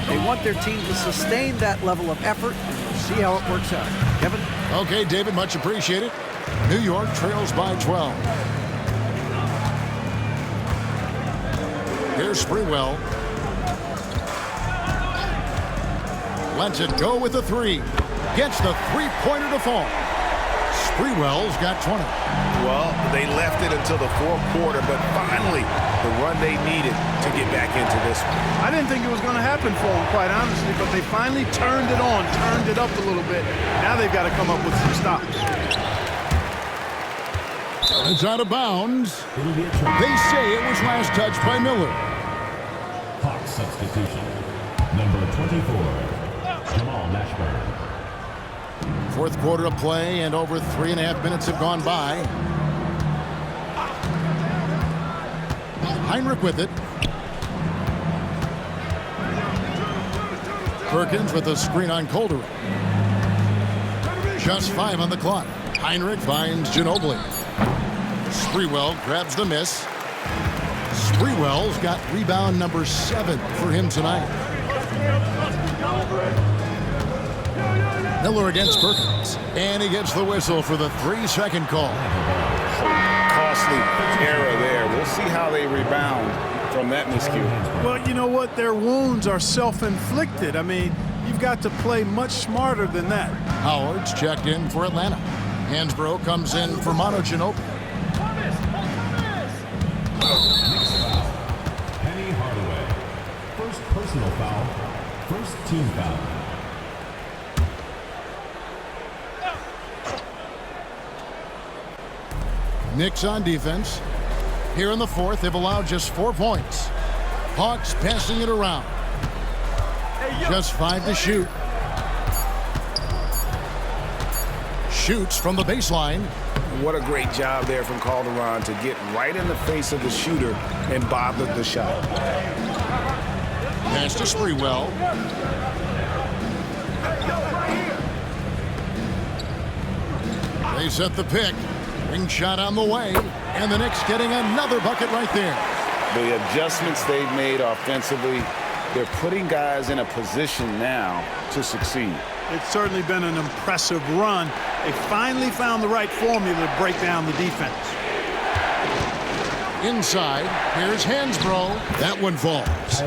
G: They want their team to sustain that level of effort, and we'll see how it works out. Kevin?
A: Okay, David, much appreciated. New York trails by 12. Here's Sprewell. Lets it go with the three. Gets the three-pointer to fall. Sprewell's got 20.
D: Well, they left it until the fourth quarter, but finally the run they needed to get back into this one.
B: I didn't think it was going to happen for them, quite honestly, but they finally turned it on, turned it up a little bit. Now they've got to come up with some stops.
A: It's out of bounds. They say it was last touched by Miller.
E: Hawks substitution. Number 24. Jamal Mashburn.
A: Fourth quarter of play, and over 3.5 minutes have gone by. Heinrich with it. Perkins with a screen on Calderon. Just 5 on the clock. Heinrich finds Ginobili. Sprewell grabs the miss. Sprewell's got rebound number 7 for him tonight. Miller against Perkins. And he gets the whistle for the 3-second call.
C: Costly error there. We'll see how they rebound from that miscue.
B: Well, you know what? Their wounds are self-inflicted. I mean, you've got to play much smarter than that.
A: Howard's checked in for Atlanta. Hansboro comes in for Mono Ginobili.
E: Penny Hardaway. First personal foul. First team foul.
A: Knicks on defense. Here in the fourth, they've allowed just 4 points. Hawks passing it around. Just 5 to shoot. Shoots from the baseline.
D: What a great job there from Calderon to get right in the face of the shooter and bother the shot.
A: Pass to Sprewell. They set the pick. Ring shot on the way. And the Knicks getting another bucket right there.
C: The adjustments they've made offensively, they're putting guys in a position now to succeed.
B: It's certainly been an impressive run. They finally found the right formula to break down the defense.
A: Inside, here's Hansboro. That one falls.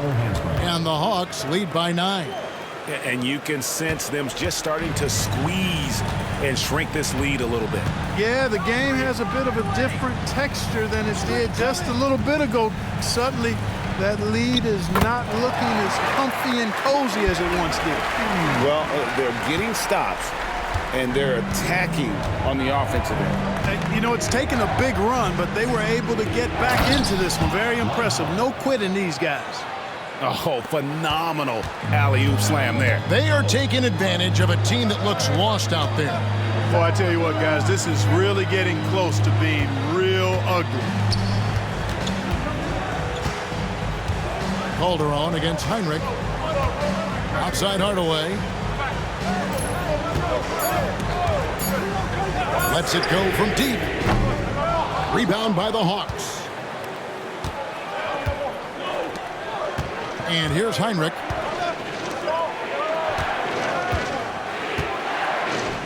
A: And the Hawks lead by 9.
D: And you can sense them just starting to squeeze and shrink this lead a little bit.
B: Yeah, the game has a bit of a different texture than it did just a little bit ago. Suddenly, that lead is not looking as comfy and cozy as it once did.
C: Well, they're getting stops, and they're attacking on the offensive end.
B: You know, it's taken a big run, but they were able to get back into this one. Very impressive. No quitting these guys.
D: Oh, phenomenal alley-oop slam there.
A: They are taking advantage of a team that looks lost out there.
B: Boy, I tell you what, guys, this is really getting close to being real ugly.
A: Calderon against Heinrich. Outside Hardaway. Lets it go from deep. Rebound by the Hawks. And here's Heinrich.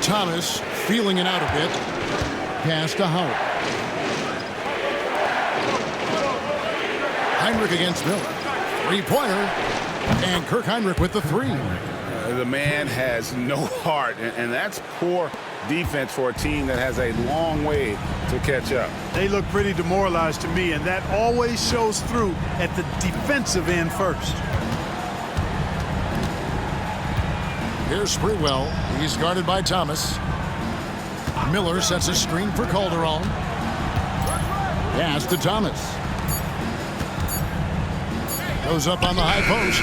A: Thomas feeling it out a bit. Pass to Howard. Heinrich against Miller. 3-pointer. And Kirk Heinrich with the 3.
C: The man has no heart, and that's poor defense for a team that has a long way to catch up.
B: They look pretty demoralized to me, and that always shows through at the defensive end first.
A: Here's Sprewell. He's guarded by Thomas. Miller sets a screen for Calderon. Pass to Thomas. Goes up on the high post.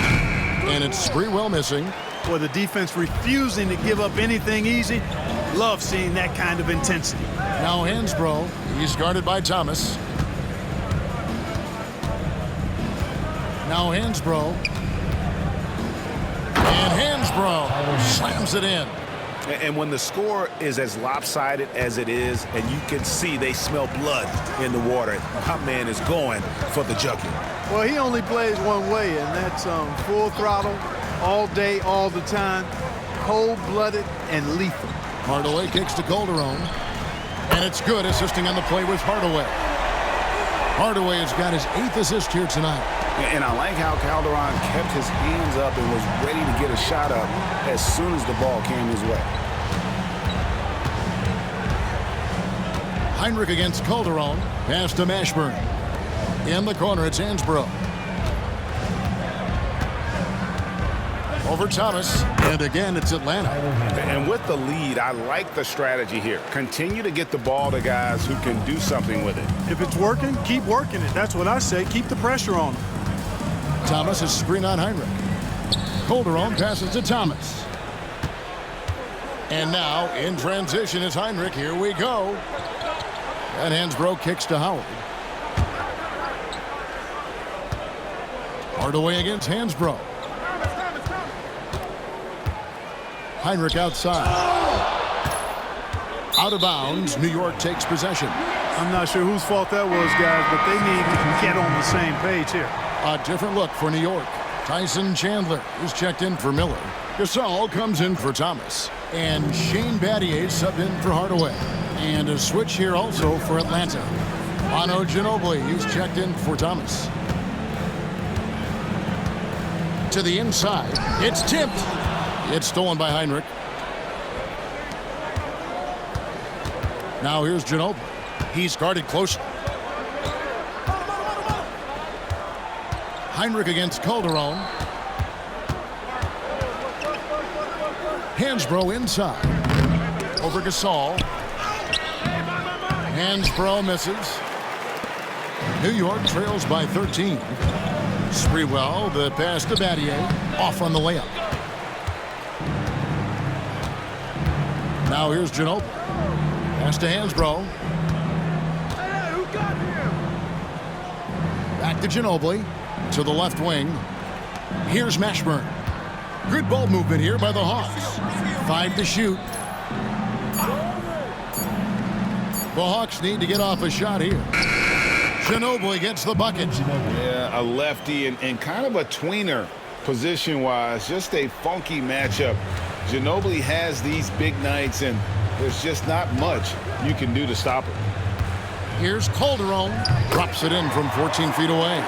A: And it's Sprewell missing.
B: Boy, the defense refusing to give up anything easy. Love seeing that kind of intensity.
A: Now Hansboro. He's guarded by Thomas. Now Hansboro. And Hansboro slams it in.
D: And when the score is as lopsided as it is, and you can see they smell blood in the water, my man is going for the jugular.
B: Well, he only plays one way, and that's full throttle, all day, all the time, cold-blooded and lethal.
A: Hardaway kicks to Calderon. And it's good, assisting on the play with Hardaway. Hardaway has got his 8th assist here tonight.
C: And I like how Calderon kept his hands up and was ready to get a shot up as soon as the ball came his way.
A: Heinrich against Calderon. Pass to Mashburn. In the corner, it's Hansboro. Over Thomas. And again, it's Atlanta.
C: And with the lead, I like the strategy here. Continue to get the ball to guys who can do something with it.
B: If it's working, keep working it. That's what I say. Keep the pressure on him.
A: Thomas is screen on Heinrich. Calderon passes to Thomas. And now, in transition is Heinrich. Here we go. And Hansboro kicks to Howard. Hardaway against Hansboro. Heinrich outside. Out of bounds. New York takes possession.
B: I'm not sure whose fault that was, guys, but they need to get on the same page here.
A: A different look for New York. Tyson Chandler is checked in for Miller. Gasol comes in for Thomas. And Shane Battier subbed in for Hardaway. And a switch here also for Atlanta. Manu Ginobili is checked in for Thomas. To the inside. It's tipped. It's stolen by Heinrich. Now here's Ginobili. He's guarded closely. Heinrich against Calderon. Hansboro inside. Over Gasol. Hansboro misses. New York trails by 13. Sprewell, the pass to Battier. Off on the layup. Now here's Ginobili. Pass to Hansboro. Back to Ginobili. To the left wing. Here's Mashburn. Good ball movement here by the Hawks. 5 to shoot. The Hawks need to get off a shot here. Ginobili gets the bucket.
C: Yeah, a lefty and kind of a tweener position-wise. Just a funky matchup. Ginobili has these big nights, and there's just not much you can do to stop him.
A: Here's Calderon. Drops it in from 14 feet away.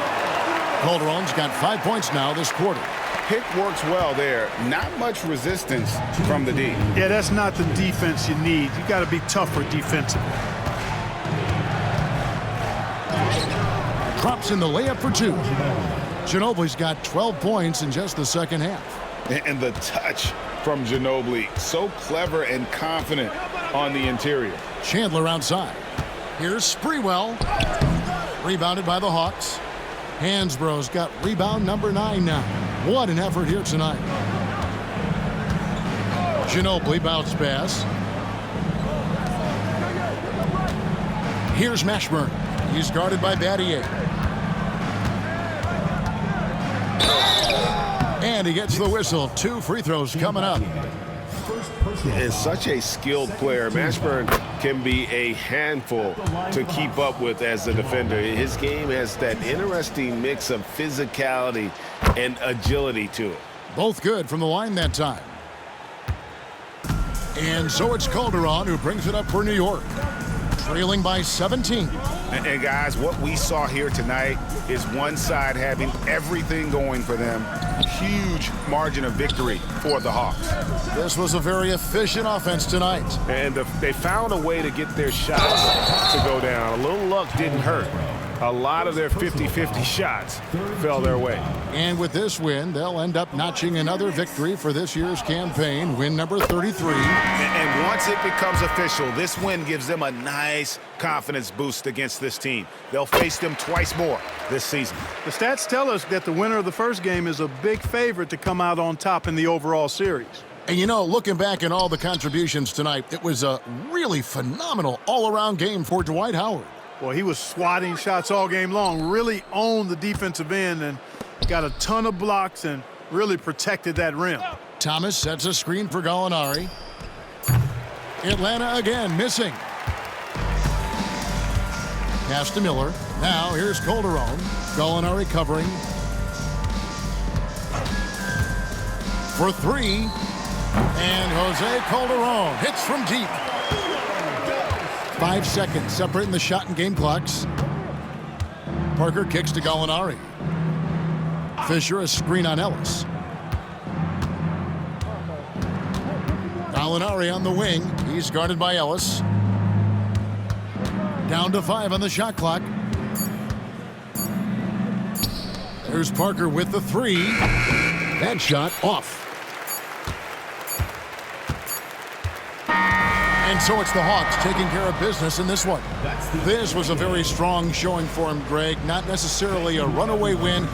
A: Calderon's got 5 points now this quarter.
C: Pick works well there. Not much resistance from the D.
B: Yeah, that's not the defense you need. You got to be tougher defensively.
A: Drops in the layup for 2. Ginobili's got 12 points in just the second half.
C: And the touch from Ginobili. So clever and confident on the interior.
A: Chandler outside. Here's Sprewell. Rebounded by the Hawks. Hansboro's got rebound number 9 now. What an effort here tonight. Ginobili bounce pass. Here's Mashburn. He's guarded by Battier. And he gets the whistle. 2 free throws coming up.
F: Is such a skilled player. Mashburn can be a handful to keep up with as a defender. His game has that interesting mix of physicality and agility to it.
A: Both good from the line that time. And so it's Calderon who brings it up for New York. Trailing by 17.
D: And guys, what we saw here tonight is one side having everything going for them. Huge margin of victory for the Hawks.
A: This was a very efficient offense tonight.
F: And they found a way to get their shots to go down. A little luck didn't hurt. A lot of their 50-50 shots fell their way.
A: And with this win, they'll end up notching another victory for this year's campaign, win number 33.
D: And once it becomes official, this win gives them a nice confidence boost against this team. They'll face them twice more this season.
B: The stats tell us that the winner of the first game is a big favorite to come out on top in the overall series.
A: And you know, looking back at all the contributions tonight, it was a really phenomenal all-around game for Dwight Howard.
B: Well, he was swatting shots all game long, really owned the defensive end and got a ton of blocks and really protected that rim.
A: Thomas sets a screen for Gallinari. Atlanta again missing. Pass to Miller. Now here's Calderon. Gallinari covering. For 3. And Jose Calderon hits from deep. 5 seconds separating the shot and game clocks. Parker kicks to Gallinari. Fisher a screen on Ellis. Gallinari on the wing. He's guarded by Ellis. Down to 5 on the shot clock. There's Parker with the 3. That shot off. And so it's the Hawks taking care of business in this one. This was a very strong showing for him, Greg. Not necessarily a runaway win.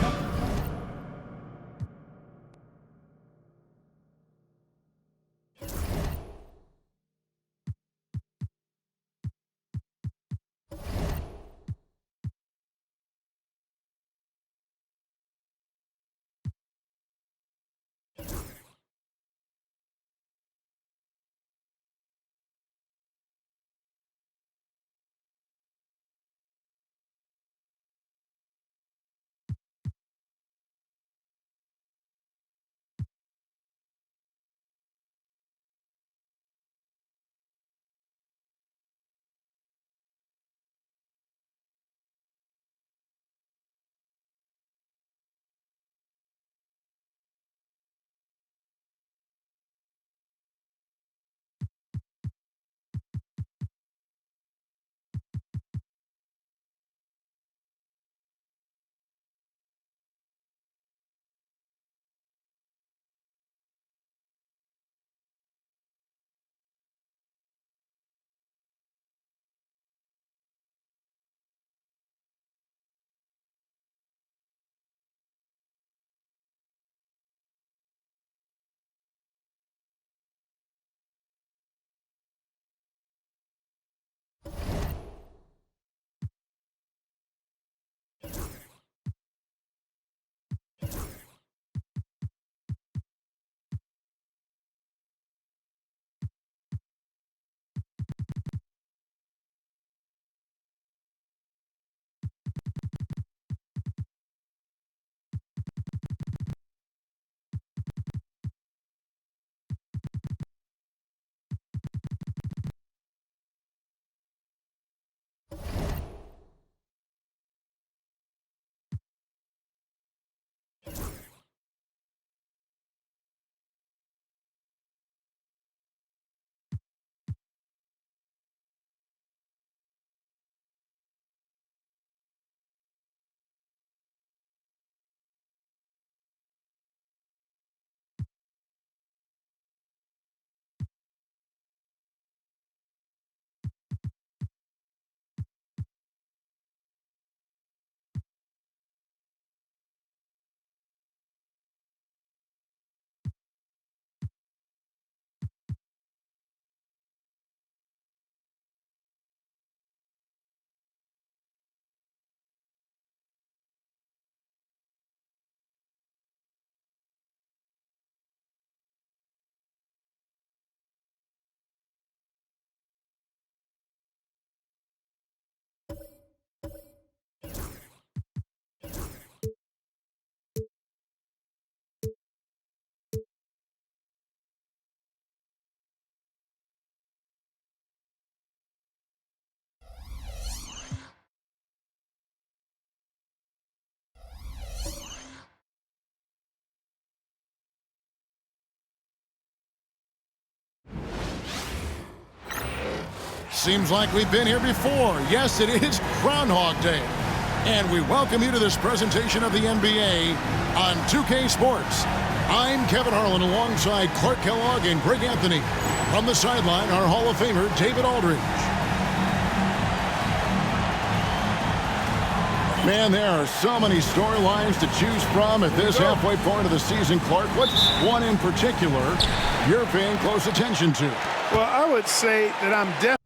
A: Seems like we've been here before. Yes, it is Groundhog Day. And we welcome you to this presentation of the NBA on 2K Sports. I'm Kevin Harlan alongside Clark Kellogg and Greg Anthony. From the sideline, our Hall of Famer, David Aldridge. Man, there are so many storylines to choose from at this halfway point of the season, Clark. What's one in particular you're paying close attention to?
B: Well, I would say that I'm definitely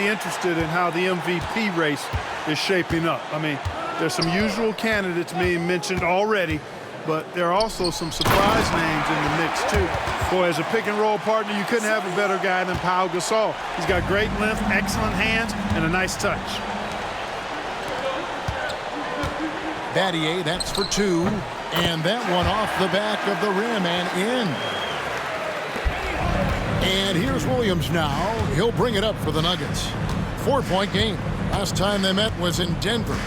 B: interested in how the MVP race is shaping up. I mean, there's some usual candidates being mentioned already, but there are also some surprise names in the mix, too. Boy, as a pick-and-roll partner, you couldn't have a better guy than Pau Gasol. He's got great length, excellent hands, and a nice touch.
A: Battier, that's for two. And that one off the back of the rim and in. And here's Williams now. He'll bring it up for the Nuggets. 4-point game. Last time they met was in Denver.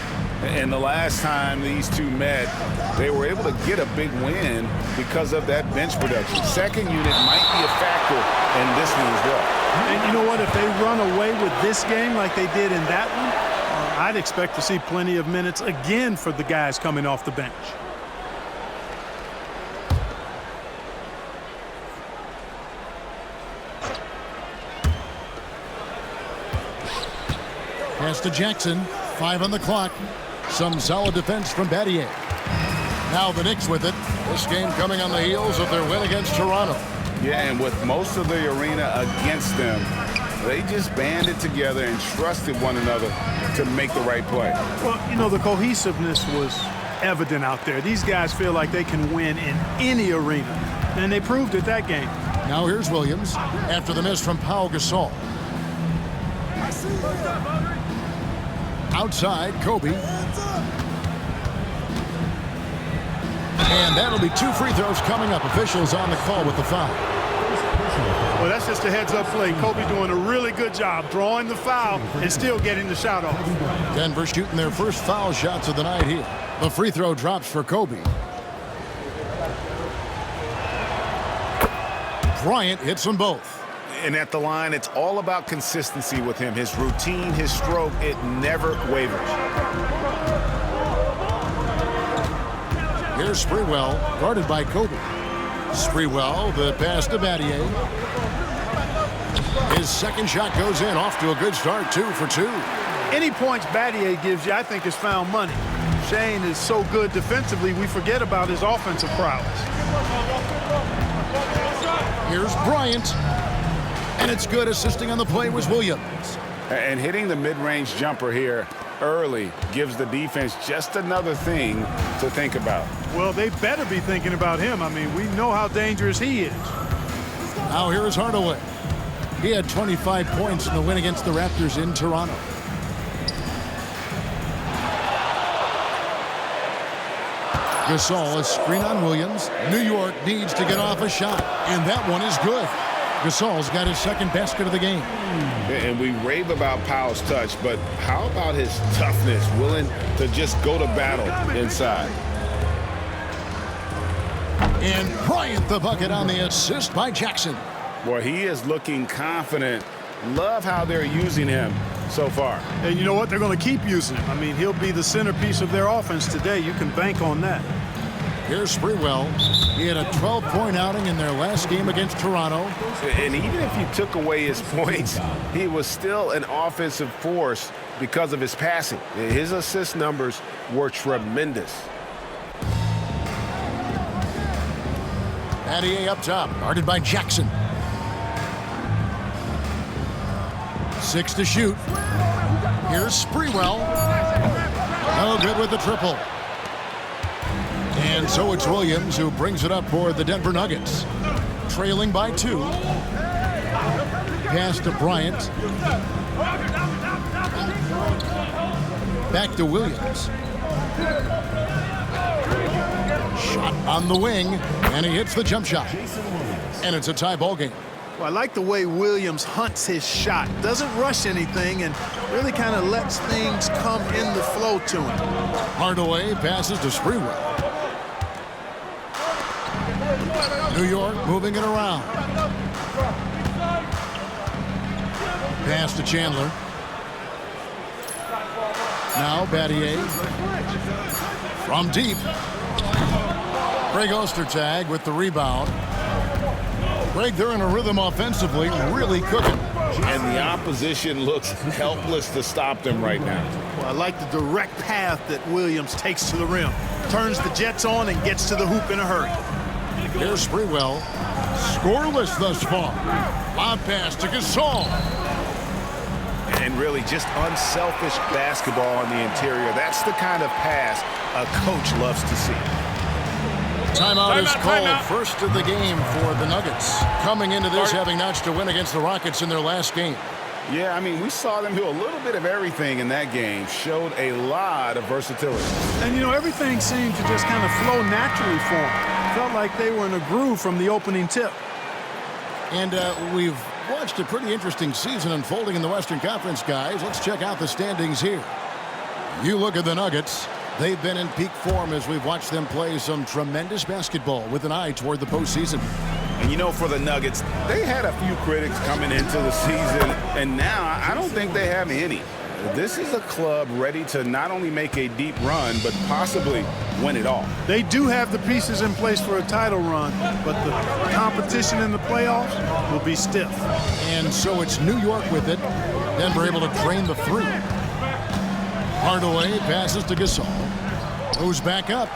C: And the last time these two met, they were able to get a big win because of that bench production. Second unit might be a factor in this one as well.
B: And you know what? If they run away with this game like they did in that one, I'd expect to see plenty of minutes again for the guys coming off the bench.
A: Pass to Jackson. 5 on the clock. Some solid defense from Battier. Now the Knicks with it. This game coming on the heels of their win against Toronto.
C: Yeah, and with most of the arena against them, they just banded together and trusted one another to make the right play.
B: Well, you know, the cohesiveness was evident out there. These guys feel like they can win in any arena, and they proved it that game.
A: Now here's Williams after the miss from Pau Gasol. Outside, Kobe. And that'll be 2 free throws coming up. Officials on the call with the foul.
B: Well, that's just a heads-up play. Kobe doing a really good job drawing the foul and still getting the shot off.
A: Denver shooting their first foul shots of the night here. The free throw drops for Kobe. Bryant hits them both.
D: And at the line, it's all about consistency with him. His routine, his stroke, it never wavers.
A: Here's Sprewell, guarded by Kobe. Sprewell, the pass to Battier. His second shot goes in, off to a good start, 2 for 2.
B: Any points Battier gives you, I think, is found money. Shane is so good defensively, we forget about his offensive prowess.
A: Here's Bryant. And it's good. Assisting on the play was Williams.
C: And hitting the mid-range jumper here early gives the defense just another thing to think about.
B: Well, they better be thinking about him. I mean, we know how dangerous he is.
A: Now here is Hardaway. He had 25 points in the win against the Raptors in Toronto. Gasol, a screen on Williams. New York needs to get off a shot, and that one is good. Gasol's got his second basket of the game.
C: And we rave about Pau's touch, but how about his toughness, willing to just go to battle inside?
A: And Bryant the bucket on the assist by Jackson.
C: Boy, he is looking confident. Love how they're using him so far.
B: And you know what? They're going to keep using him. I mean, he'll be the centerpiece of their offense today. You can bank on that.
A: Here's Sprewell. He had a 12-point outing in their last game against Toronto.
C: And even if you took away his points, he was still an offensive force because of his passing. His assist numbers were tremendous.
A: Battier up top, guarded by Jackson. 6 to shoot. Here's Sprewell. No good with the triple. And so it's Williams who brings it up for the Denver Nuggets. Trailing by 2. Pass to Bryant. Back to Williams. Shot on the wing, and he hits the jump shot. And it's a tie ball game.
B: Well, I like the way Williams hunts his shot. Doesn't rush anything and really kind of lets things come in the flow to him.
A: Hardaway passes to Sprewell. New York moving it around. Pass to Chandler. Now Battier. From deep. Greg Ostertag with the rebound. Greg, they're in a rhythm offensively, really cooking.
C: And the opposition looks helpless to stop them right now.
B: Well, I like the direct path that Williams takes to the rim. Turns the Jets on and gets to the hoop in a hurry.
A: Here's Sprewell. Scoreless thus far. Lob pass to Gasol.
D: And really just unselfish basketball on the interior. That's the kind of pass a coach loves to see.
A: Timeout is called. First of the game for the Nuggets. Coming into this having notched a win against the Rockets in their last game.
C: Yeah, I mean, we saw them do a little bit of everything in that game. Showed a lot of versatility.
B: And, you know, everything seemed to just kind of flow naturally for them. Felt like they were in a groove from the opening tip.
A: And we've watched a pretty interesting season unfolding in the Western Conference, guys. Let's check out the standings here. You look at the Nuggets. They've been in peak form as we've watched them play some tremendous basketball with an eye toward the postseason.
C: And you know, for the Nuggets, they had a few critics coming into the season, and now I don't think they have any. This is a club ready to not only make a deep run, but possibly win it all.
B: They do have the pieces in place for a title run, but the competition in the playoffs will be stiff.
A: And so it's New York with it. Denver able to drain the three. Hardaway passes to Gasol. Goes back up.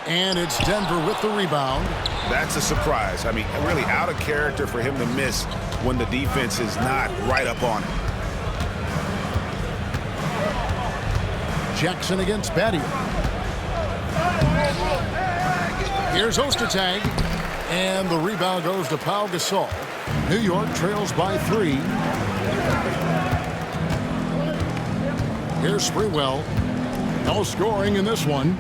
A: And it's Denver with the rebound.
D: That's a surprise. I mean, really out of character for him to miss when the defense is not right up on him.
A: Jackson against Battier. Here's Ostertag. And the rebound goes to Pau Gasol. New York trails by 3. Here's Sprewell. No scoring in this one.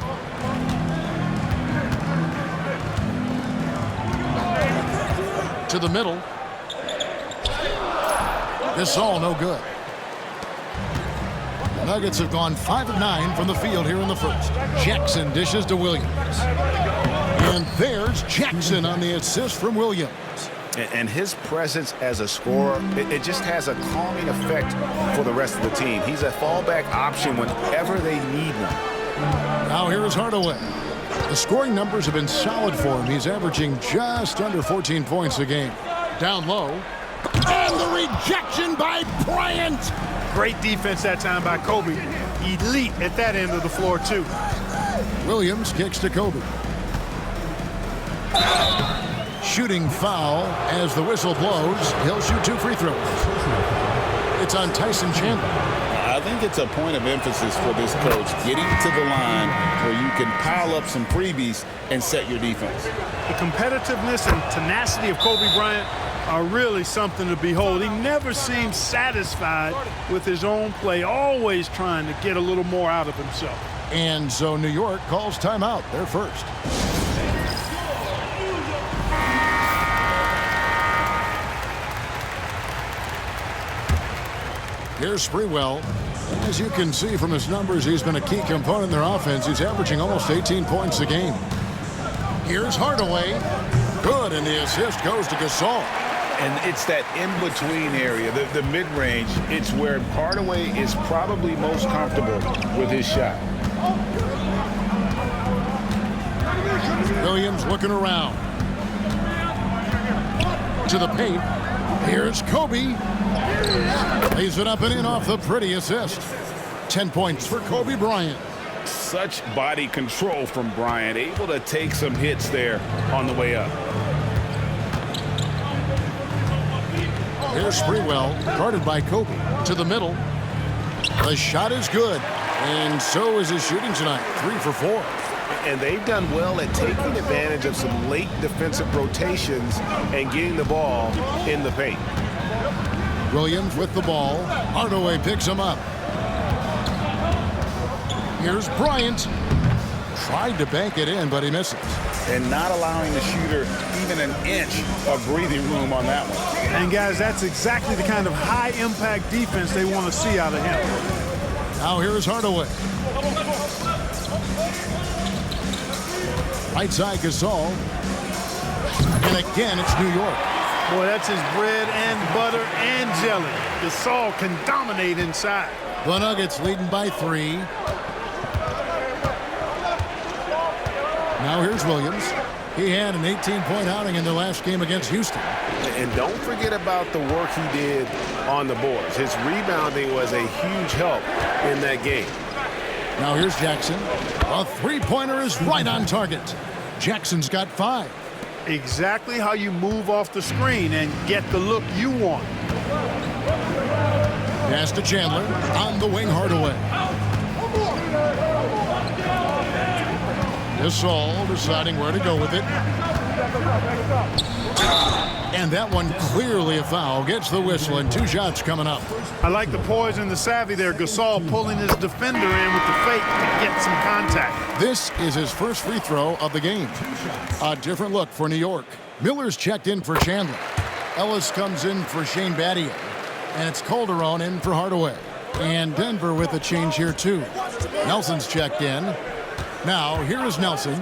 A: To the middle. Gasol no good. The Nuggets have gone 5 of 9 from the field here in the first. Jackson dishes to Williams. And there's Jackson on the assist from Williams.
D: And his presence as a scorer, it just has a calming effect for the rest of the team. He's a fallback option whenever they need one.
A: Now here is Hardaway. The scoring numbers have been solid for him. He's averaging just under 14 points a game. Down low. And the rejection by Bryant.
B: Great defense that time by Kobe. Elite at that end of the floor, too.
A: Williams kicks to Kobe. Shooting foul as the whistle blows. He'll shoot 2 free throws. It's on Tyson Chandler.
C: I think it's a point of emphasis for this coach, getting to the line where you can pile up some freebies and set your defense.
B: The competitiveness and tenacity of Kobe Bryant are really something to behold. He never seems satisfied with his own play, always trying to get a little more out of himself.
A: And so New York calls timeout. They're first. Here's Sprewell. As you can see from his numbers, he's been a key component in their offense. He's averaging almost 18 points a game. Here's Hardaway. Good, and the assist goes to Gasol.
D: And it's that in-between area, the mid-range. It's where Hardaway is probably most comfortable with his shot.
A: Williams looking around. To the paint. Here's Kobe. Lays it up and in off the pretty assist. 10 points for Kobe Bryant.
C: Such body control from Bryant, able to take some hits there on the way up.
A: Here's Sprewell, guarded by Kobe. To the middle. The shot is good. And so is his shooting tonight. 3 for 4.
D: And they've done well at taking advantage of some late defensive rotations and getting the ball in the paint.
A: Williams with the ball. Hardaway picks him up. Here's Bryant. Tried to bank it in, but he misses.
C: And not allowing the shooter even an inch of breathing room on that one.
B: And, guys, that's exactly the kind of high-impact defense they want to see out of him.
A: Now here's Hardaway. Right side Gasol. And again, it's New York.
B: Boy, that's his bread and butter and jelly. Gasol can dominate inside.
A: The Nuggets leading by 3. Now here's Williams. He had an 18-point outing in their last game against Houston.
F: And don't forget about the work he did on the boards. His rebounding was a huge help in that game.
A: Now here's Jackson. A three-pointer is right on target. Jackson's got 5.
B: Exactly how you move off the screen and get the look you want.
A: Pass to Chandler. On the wing, Hardaway. Gasol deciding where to go with it. And that one clearly a foul. Gets the whistle and 2 shots coming up.
B: I like the poise and the savvy there. Gasol pulling his defender in with the fake to get some contact.
A: This is his first free throw of the game. A different look for New York. Miller's checked in for Chandler. Ellis comes in for Shane Battier. And it's Calderon in for Hardaway. And Denver with a change here too. Nelson's checked in. Now, here is Nelson.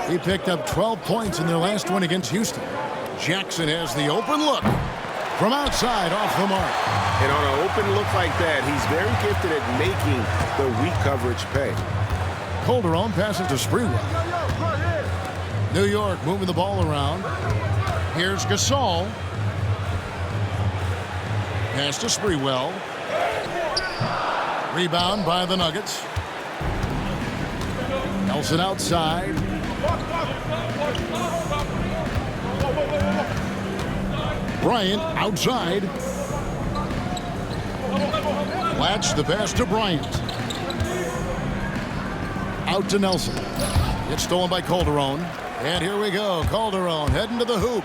A: He picked up 12 points in their last one against Houston. Jackson has the open look from outside off the mark.
F: And on an open look like that, he's very gifted at making the weak coverage pay.
A: Calderon passes to Sprewell. New York moving the ball around. Here's Gasol. Pass to Sprewell. Rebound by the Nuggets. Nelson outside. Bryant outside. Latch the pass to Bryant. Out to Nelson. It's stolen by Calderon. And here we go. Calderon heading to the hoop.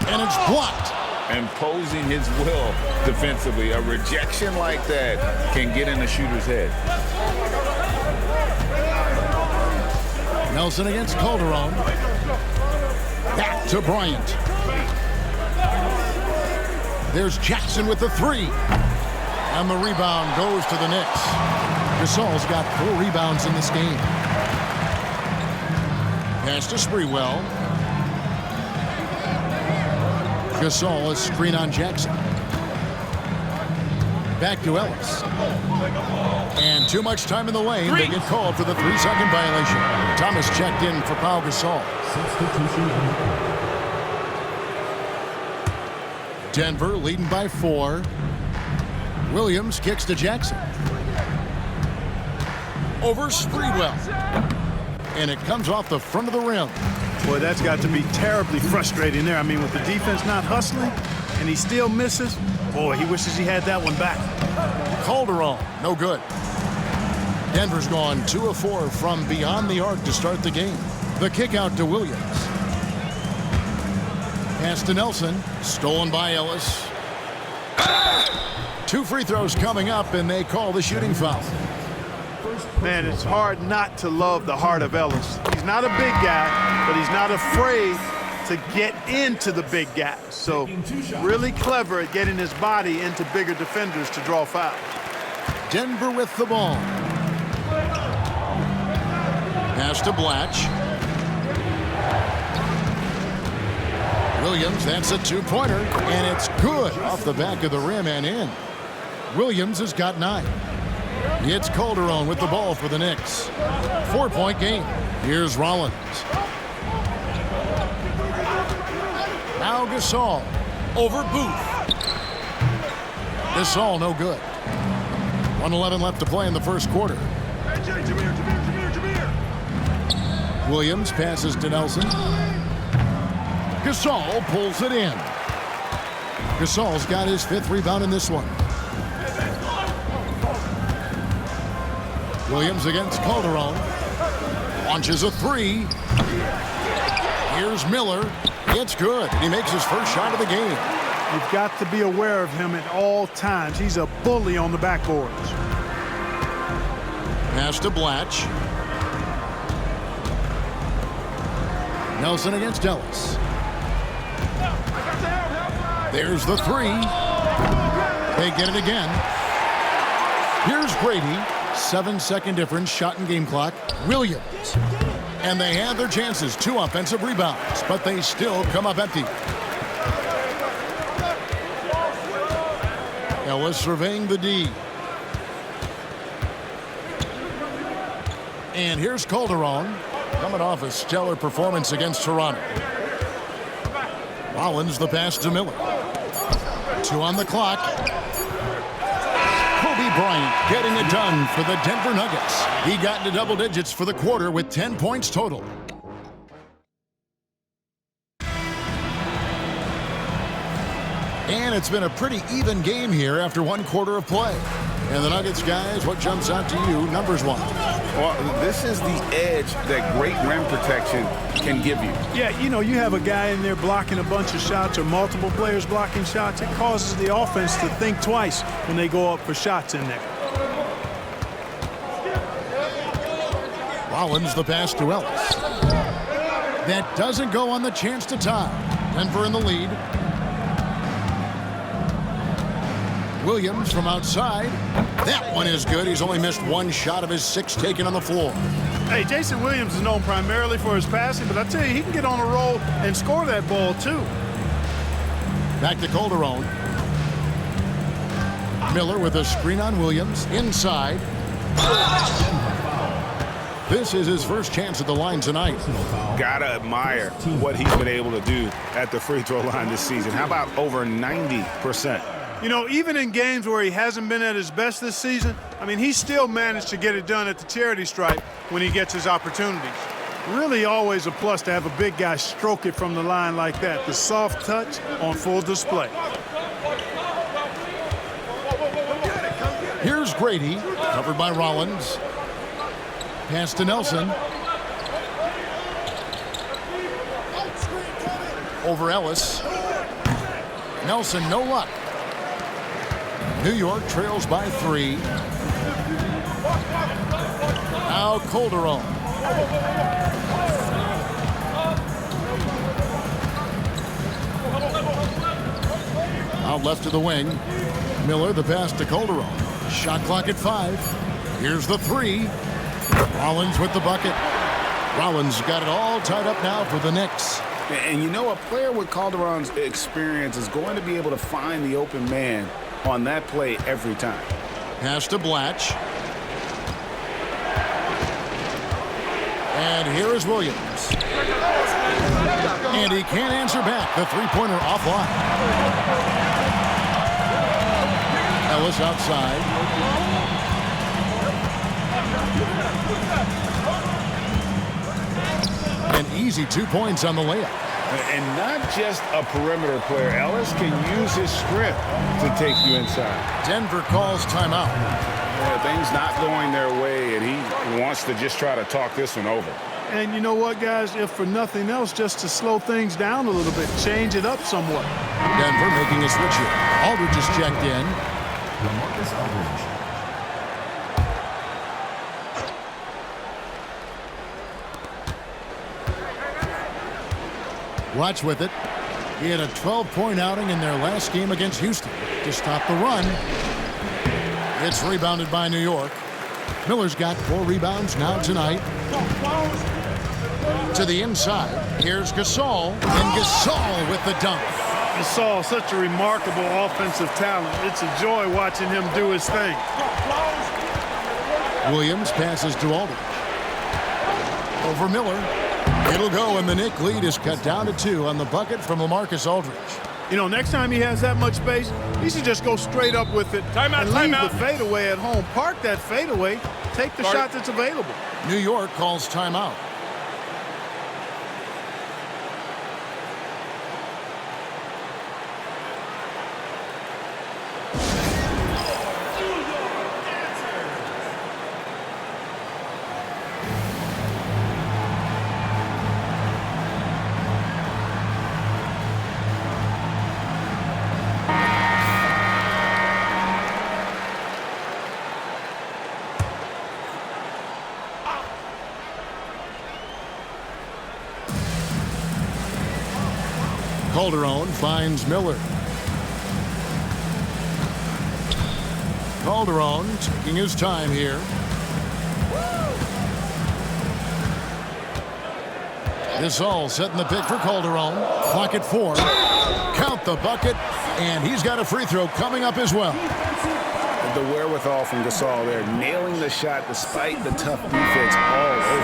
A: And it's blocked.
C: Imposing his will defensively. A rejection like that can get in the shooter's head.
A: Nelson against Calderon. Back to Bryant. There's Jackson with the 3. And the rebound goes to the Knicks. Gasol's got 4 rebounds in this game. Pass to Sprewell. Gasol is screen on Jackson. Back to Ellis. And too much time in the lane. They get called for the 3-second violation. Thomas checked in for Pau Gasol. Denver leading by 4. Williams kicks to Jackson. Over Sprewell. And it comes off the front of the rim.
B: Boy, that's got to be terribly frustrating there. I mean, with the defense not hustling and he still misses, boy, he wishes he had that one back.
A: Calderon, no good. Denver's gone 2 of 4 from beyond the arc to start the game. The kick out to Williams. Pass to Nelson, stolen by Ellis. 2 free throws coming up, and they call the shooting foul.
B: Man, it's hard not to love the heart of Ellis. He's not a big guy, but he's not afraid to get into the big guys. So really clever at getting his body into bigger defenders to draw fouls.
A: Denver with the ball. Pass to Blatch. Williams, that's a 2-pointer, and it's good off the back of the rim and in. Williams has got 9. It's Calderon with the ball for the Knicks. 4-point game. Here's Rollins. Now Gasol over Booth. Gasol no good. 1:11 left to play in the first quarter. Williams passes to Nelson. Gasol pulls it in. Gasol's got his 5th rebound in this one. Williams against Calderon. Launches a 3. Here's Miller. It's good. He makes his first shot of the game.
B: You've got to be aware of him at all times. He's a bully on the backboards.
A: Pass to Blatch. Nelson against Ellis. There's the 3. They get it again. Here's Grady. 7-second difference, shot and game clock. Williams. And they have their chances. 2 offensive rebounds, but they still come up empty. Ellis surveying the D. And here's Calderon, coming off a stellar performance against Toronto. Rollins the pass to Miller. 2 on the clock. Kobe Bryant getting it done for the Denver Nuggets. He got into double digits for the quarter with 10 points total. And it's been a pretty even game here after 1 quarter of play. And the Nuggets, guys, what jumps out to you numbers-wise?
C: Well, this is the edge that great rim protection can give you.
B: Yeah, you know, you have a guy in there blocking a bunch of shots or multiple players blocking shots. It causes the offense to think twice when they go up for shots in there.
A: Rollins the pass to Ellis. That doesn't go on the chance to tie. Denver in the lead. Williams from outside. That one is good. He's only missed 1 shot of his 6 taken on the floor.
B: Hey, Jason Williams is known primarily for his passing, but I tell you, he can get on a roll and score that ball, too.
A: Back to Calderon. Miller with a screen on Williams. Inside. This is his first chance at the line tonight.
D: Gotta admire what he's been able to do at the free throw line this season. How about over 90%?
B: You know, even in games where he hasn't been at his best this season, I mean, he's still managed to get it done at the charity stripe when he gets his opportunities. Really always a plus to have a big guy stroke it from the line like that. The soft touch on full display.
A: Here's Grady, covered by Rollins. Pass to Nelson. Over Ellis. Nelson, no luck. New York trails by 3. Now Calderon. Out left to the wing. Miller the pass to Calderon. Shot clock at 5. Here's the 3. Rollins with the bucket. Rollins got it all tied up now for the Knicks.
C: And you know, a player with Calderon's experience is going to be able to find the open man on that play every time.
A: Pass to Blatch. And here is Williams. And he can't answer back. The 3-pointer offline. Ellis outside. An easy 2 points on the layup.
C: And not just a perimeter player. Ellis can use his strength to take you inside.
A: Denver calls timeout.
C: Yeah, things not going their way, and he wants to just try to talk this one over.
B: And you know what, guys? If for nothing else, just to slow things down a little bit, change it up somewhat.
A: Denver making a switch here. Aldridge is checked in.
E: LaMarcus Aldridge.
A: Watch with it. He had a 12-point outing in their last game against Houston to stop the run. It's rebounded by New York. Miller's got 4 rebounds now tonight. To the inside. Here's Gasol. And Gasol with the dunk.
B: Gasol, such a remarkable offensive talent. It's a joy watching him do his thing.
A: Williams passes to Aldridge. Over Miller. It'll go, and the Knicks lead is cut down to 2 on the bucket from LaMarcus Aldridge.
B: You know, next time he has that much space, he should just go straight up with it and leave the fadeaway at home. Park that fadeaway, take the shot that's available.
A: New York calls timeout. Calderon finds Miller. Calderon taking his time here. Gasol setting the pick for Calderon. Clock at 4. Count the bucket, and he's got a free throw coming up as well.
C: The wherewithal from Gasol there, nailing the shot despite the tough defense all over.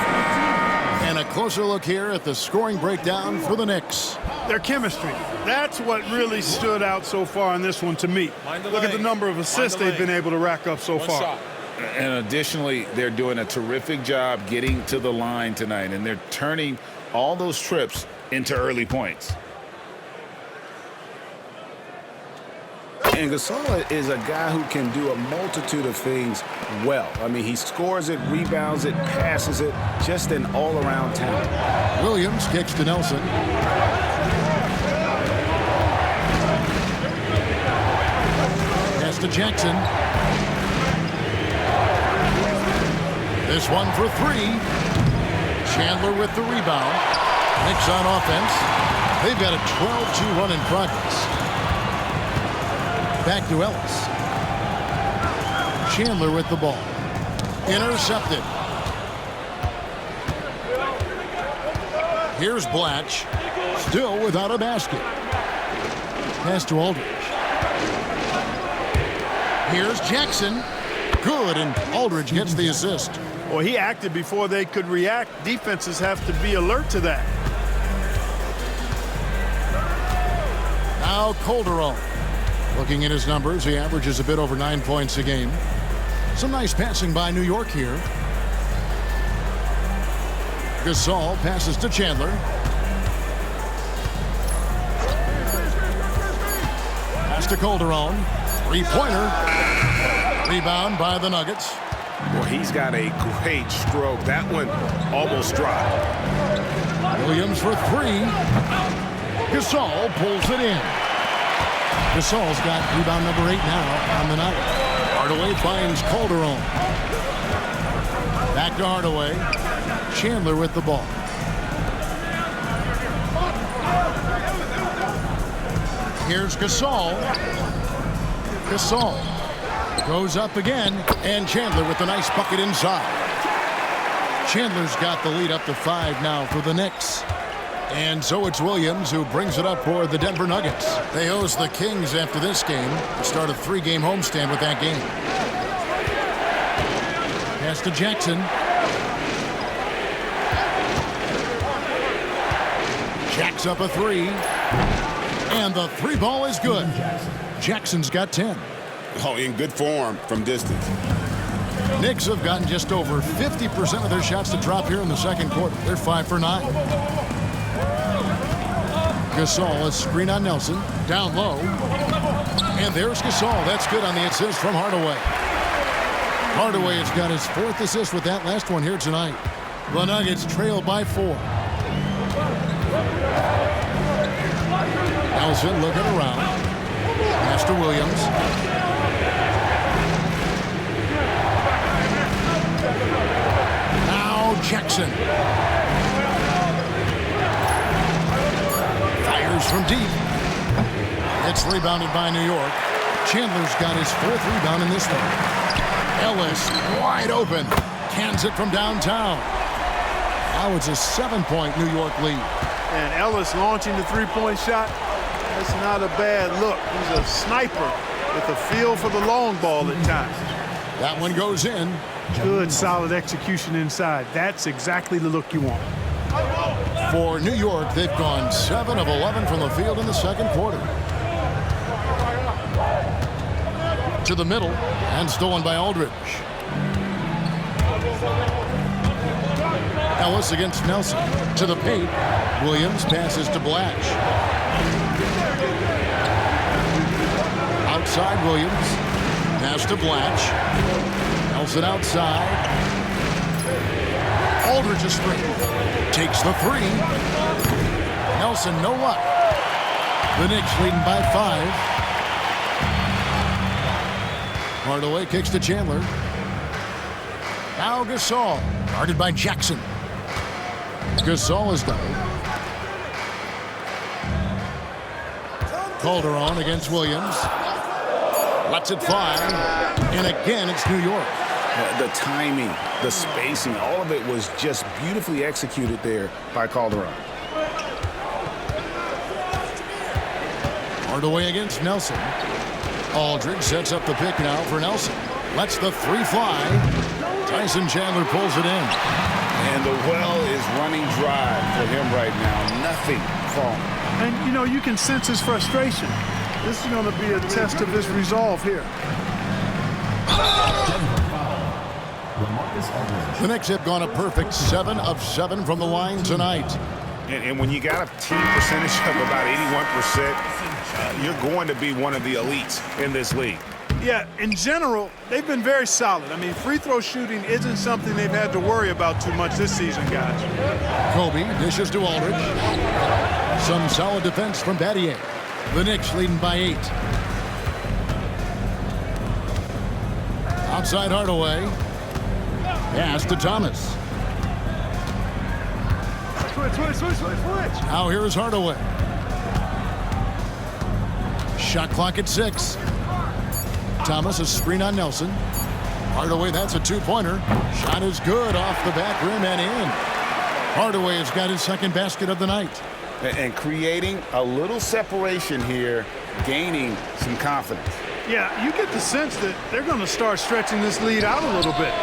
A: And a closer look here at the scoring breakdown for the Knicks.
B: Their chemistry. That's what really stood out so far in this one to me. Look at the number of assists they've been able to rack up so far.
C: And additionally, they're doing a terrific job getting to the line tonight, and they're turning all those trips into early points. And Gasol is a guy who can do a multitude of things well. I mean, he scores it, rebounds it, passes it, just an all-around talent.
A: Williams kicks to Nelson. Pass to Jackson. This one for 3. Chandler with the rebound. Knicks on offense. They've got a 12-2 run in progress. Back to Ellis. Chandler with the ball. Intercepted. Here's Blatch. Still without a basket. Pass to Aldridge. Here's Jackson. Good, and Aldridge gets the assist.
B: Well, he acted before they could react. Defenses have to be alert to that.
A: Now Calderon. Looking at his numbers, he averages a bit over 9 points a game. Some nice passing by New York here. Gasol passes to Chandler. Pass to Calderon. 3-pointer. Rebound by the Nuggets.
F: Well, he's got a great stroke. That one almost dropped.
A: Williams for 3. Gasol pulls it in. Gasol's got rebound number 8 now on the night. Hardaway finds Calderon. Back to Hardaway. Chandler with the ball. Here's Gasol. Gasol goes up again, and Chandler with a nice bucket inside. Chandler's got the lead up to 5 now for the Knicks. And so it's Williams who brings it up for the Denver Nuggets. They host the Kings after this game. Start a 3-game homestand with that game. Pass to Jackson. Jacks up a 3. And the 3 ball is good. Jackson's got 10.
F: Oh, in good form from distance.
A: Knicks have gotten just over 50% of their shots to drop here in the second quarter. They're 5 for 9. Gasol, a screen on Nelson. Down low. And there's Gasol. That's good on the assist from Hardaway. Hardaway has got his 4th assist with that last one here tonight. The Nuggets trail by 4. Nelson looking around. Pass to Williams. Now Jackson. Fires from deep. It's rebounded by New York. Chandler's got his 4th rebound in this one. Ellis wide open. Cans it from downtown. Now it's a 7-point New York lead.
B: And Ellis launching the 3-point shot. That's not a bad look. He's a sniper with a feel for the long ball at times.
A: That one goes in.
B: Good, solid execution inside. That's exactly the look you want.
A: For New York, they've gone 7 of 11 from the field in the second quarter. To the middle, and stolen by Aldridge. Ellis against Nelson. To the paint. Williams passes to Blatch. Outside Williams. Pass to Blatch. Nelson outside. Aldridge is straight. Takes the 3. Nelson, no luck. The Knicks leading by 5. Hardaway kicks to Chandler. Now Gasol, guarded by Jackson. Gasol is done. Calderon against Williams. Lets it fly. And again, it's New York.
C: The timing, the spacing, all of it was just beautifully executed there by Calderon.
A: Hardaway against Nelson. Aldridge sets up the pick now for Nelson. Lets the three fly. Tyson Chandler pulls it in.
C: And the well is running dry for him right now. Nothing falling.
B: And, you know, you can sense his frustration. This is going to be a test of his resolve here.
A: The Knicks have gone a perfect 7 of 7 from the line tonight.
D: And when you got a team percentage of about 81%, you're going to be one of the elites in this league.
B: Yeah, in general, they've been very solid. I mean, free throw shooting isn't something they've had to worry about too much this season, guys.
A: Kobe dishes to Aldridge. Some solid defense from Battier. The Knicks leading by 8. Outside Hardaway. Pass to Thomas.
B: Switch.
A: Now here is Hardaway. Shot clock at 6. Thomas, a screen on Nelson. Hardaway, that's a two-pointer. Shot is good off the back rim and in. Hardaway has got his second basket of the night.
C: And creating a little separation here, gaining some confidence.
B: Yeah, you get the sense that they're going to start stretching this lead out a little bit.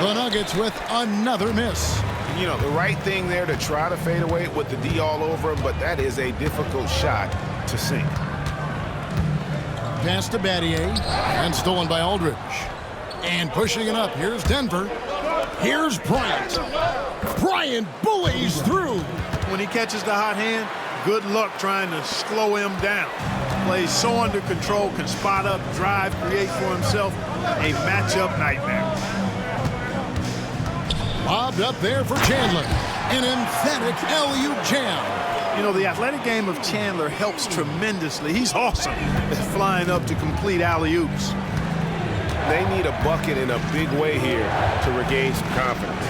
A: The Nuggets with another miss.
D: You know, the right thing there to try to fade away with the D all over him, but that is a difficult shot to sink.
A: Pass to Battier and stolen by Aldridge. And pushing it up, here's Denver. Here's Bryant. Bryant bullies through.
B: When he catches the hot hand, good luck trying to slow him down. Plays so under control, can spot up, drive, create for himself a matchup nightmare.
A: Lobbed up there for Chandler. An emphatic LU jam.
B: You know, the athletic game of Chandler helps tremendously. He's awesome at flying up to complete alley-oops.
F: They need a bucket in a big way here to regain some confidence.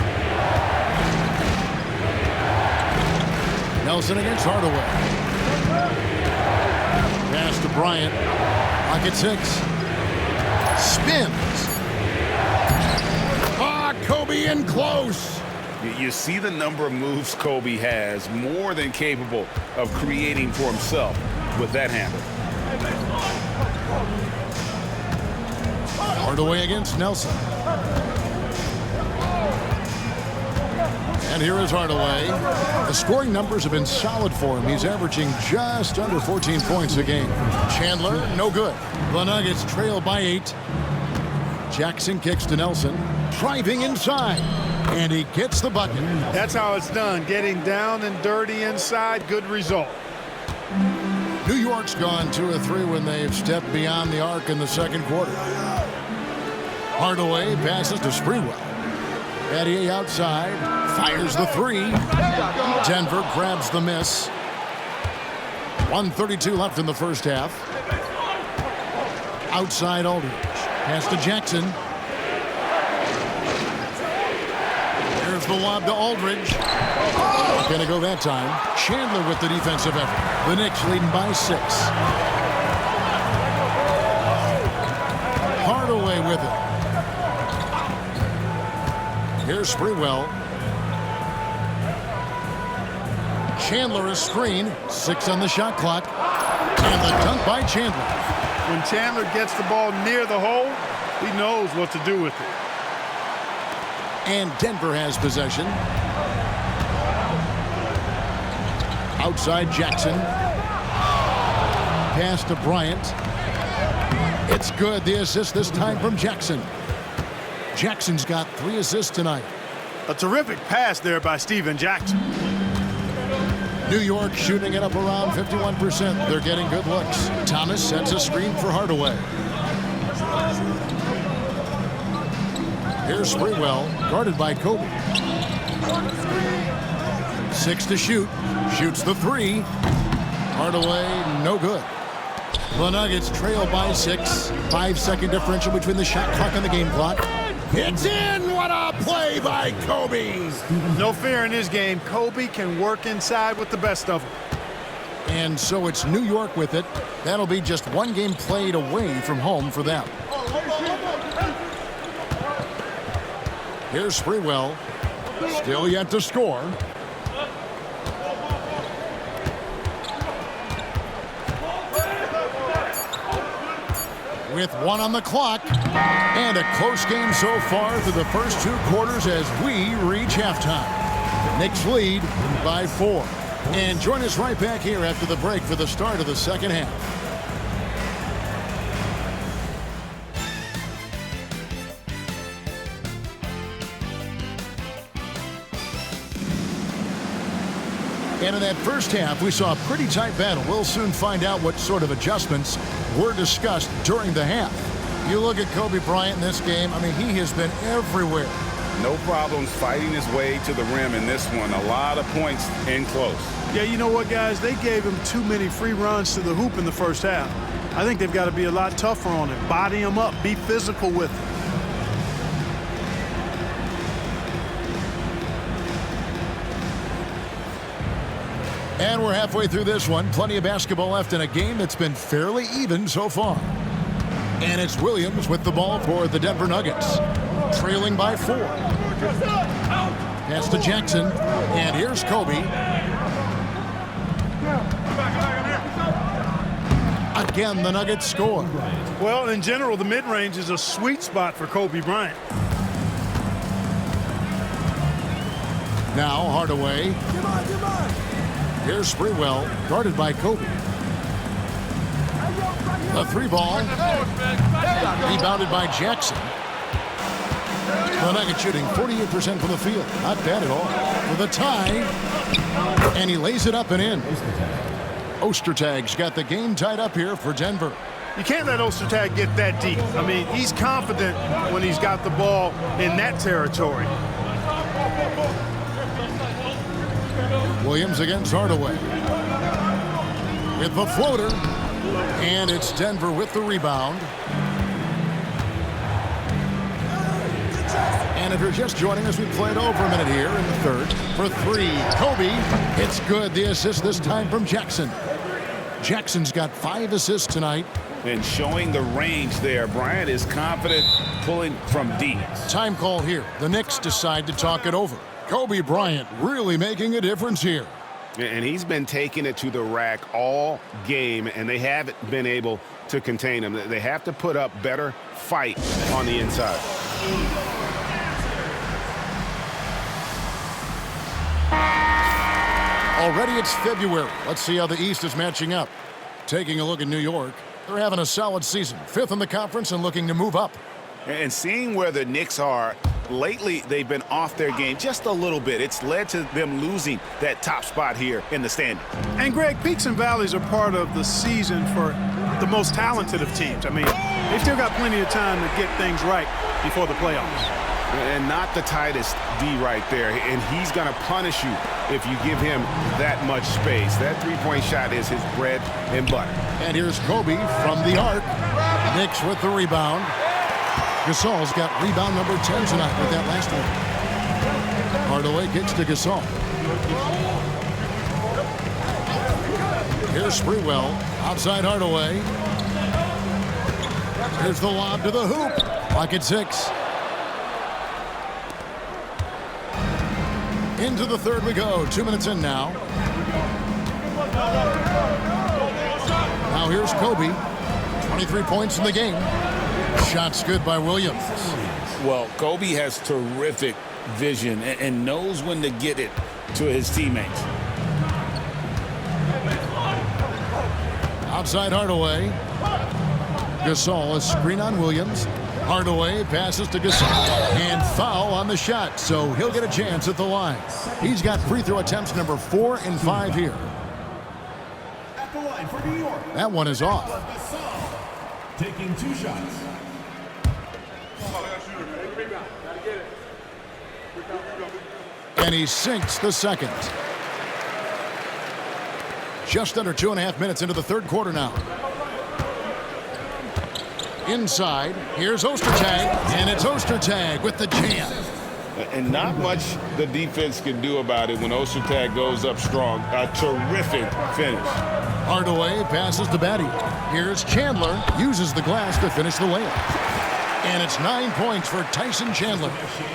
A: Nelson against Hardaway. Pass to Bryant. Pocket 6. Spins. Kobe in close.
C: You see the number of moves Kobe has, more than capable of creating for himself with that handle.
A: Hardaway against Nelson. And here is Hardaway. The scoring numbers have been solid for him. He's averaging just under 14 points a game. Chandler, no good. The Nuggets trail by 8. Jackson kicks to Nelson. Driving inside. And he gets the bucket.
B: That's how it's done. Getting down and dirty inside. Good result.
A: New York's gone 2 of 3 when they've stepped beyond the arc in the second quarter. Hardaway passes to Sprewell. Battier outside. Fires the 3. Denver grabs the miss. 1:32 left in the first half. Outside Aldridge. Pass to Jackson. Here's the lob to Aldridge. Not going to go that time. Chandler with the defensive effort. The Knicks leading by 6. Hardaway with it. Here's Sprewell. Chandler a screen. 6 on the shot clock. And the dunk by Chandler.
B: When Chandler gets the ball near the hole, he knows what to do with it.
A: And Denver has possession. Outside Jackson. Pass to Bryant. It's good. The assist this time from Jackson. Jackson's got 3 assists tonight.
B: A terrific pass there by Steven Jackson.
A: New York shooting it up around 51%. They're getting good looks. Thomas sets a screen for Hardaway. Here's Sprewell, guarded by Kobe. 6 to shoot. Shoots the 3. Hardaway, no good. The Nuggets trail by 6. 5-second differential between the shot clock and the game clock. It's in! What a play by Kobe!
B: No fear in this game. Kobe can work inside with the best of them.
A: And so it's New York with it. That'll be just 1 game played away from home for them. Here's Sprewell. Still yet to score. With 1 on the clock. And a close game so far through the first 2 quarters as we reach halftime. Knicks lead by 4. And join us right back here after the break for the start of the second half. And in that first half, we saw a pretty tight battle. We'll soon find out what sort of adjustments were discussed during the half. You look at Kobe Bryant in this game, I mean, he has been everywhere.
C: No problems fighting his way to the rim in this one. A lot of points in close.
B: Yeah, you know what, guys? They gave him too many free runs to the hoop in the first half. I think they've got to be a lot tougher on him. Body him up. Be physical with him.
A: And we're halfway through this one. Plenty of basketball left in a game that's been fairly even so far. And it's Williams with the ball for the Denver Nuggets. Trailing by 4. Pass to Jackson. And here's Kobe. Again, the Nuggets score.
B: Well, in general, the mid-range is a sweet spot for Kobe Bryant.
A: Now Hardaway. Here's Sprewell, guarded by Kobe. The 3-ball. Rebounded by Jackson. The Nuggets shooting 48% from the field. Not bad at all. With a tie. And he lays it up and in. Ostertag's got the game tied up here for Denver.
B: You can't let Ostertag get that deep. I mean, he's confident when he's got the ball in that territory.
A: Williams against Hardaway. With the floater. And it's Denver with the rebound. And if you're just joining us, we played over a minute here in the third. For 3, Kobe. It's good. The assist this time from Jackson. Jackson's got 5 assists tonight.
C: And showing the range there. Bryant is confident pulling from deep.
A: Time call here. The Knicks decide to talk it over. Kobe Bryant really making a difference here.
D: And he's been taking it to the rack all game, and they haven't been able to contain him. They have to put up better fight on the inside.
A: Already it's February. Let's see how the East is matching up. Taking a look at New York. They're having a solid season. 5th in the conference and looking to move up.
D: And seeing where the Knicks are, lately they've been off their game just a little bit. It's led to them losing that top spot here in the standing.
B: And, Greg, peaks and valleys are part of the season for the most talented of teams. I mean, they've still got plenty of time to get things right before the playoffs.
D: And not the tightest D right there. And he's going to punish you if you give him that much space. That three-point shot is his bread and butter.
A: And here's Kobe from the arc. Knicks with the rebound. Gasol's got rebound number 10 tonight with that last one. Hardaway kicks to Gasol. Here's Sprewell. Outside Hardaway. Here's the lob to the hoop. Clock at 6. Into the third we go. 2 minutes in now. Now here's Kobe. 23 points in the game. Shots good by Williams.
C: Well, Kobe has terrific vision and knows when to get it to his teammates.
A: Outside Hardaway. Gasol, a screen on Williams. Hardaway passes to Gasol. And foul on the shot, so he'll get a chance at the line. He's got free throw attempts number 4 and 5 here.
E: At the line for New York.
A: That one is off.
E: Taking 2 shots.
A: And he sinks the second. Just under 2.5 minutes into the third quarter now. Inside, here's Ostertag, and it's Ostertag with the jam.
C: And not much the defense can do about it when Ostertag goes up strong. A terrific finish.
A: Hardaway passes to Batty. Here's Chandler, uses the glass to finish the layup. And it's 9 points for Tyson Chandler.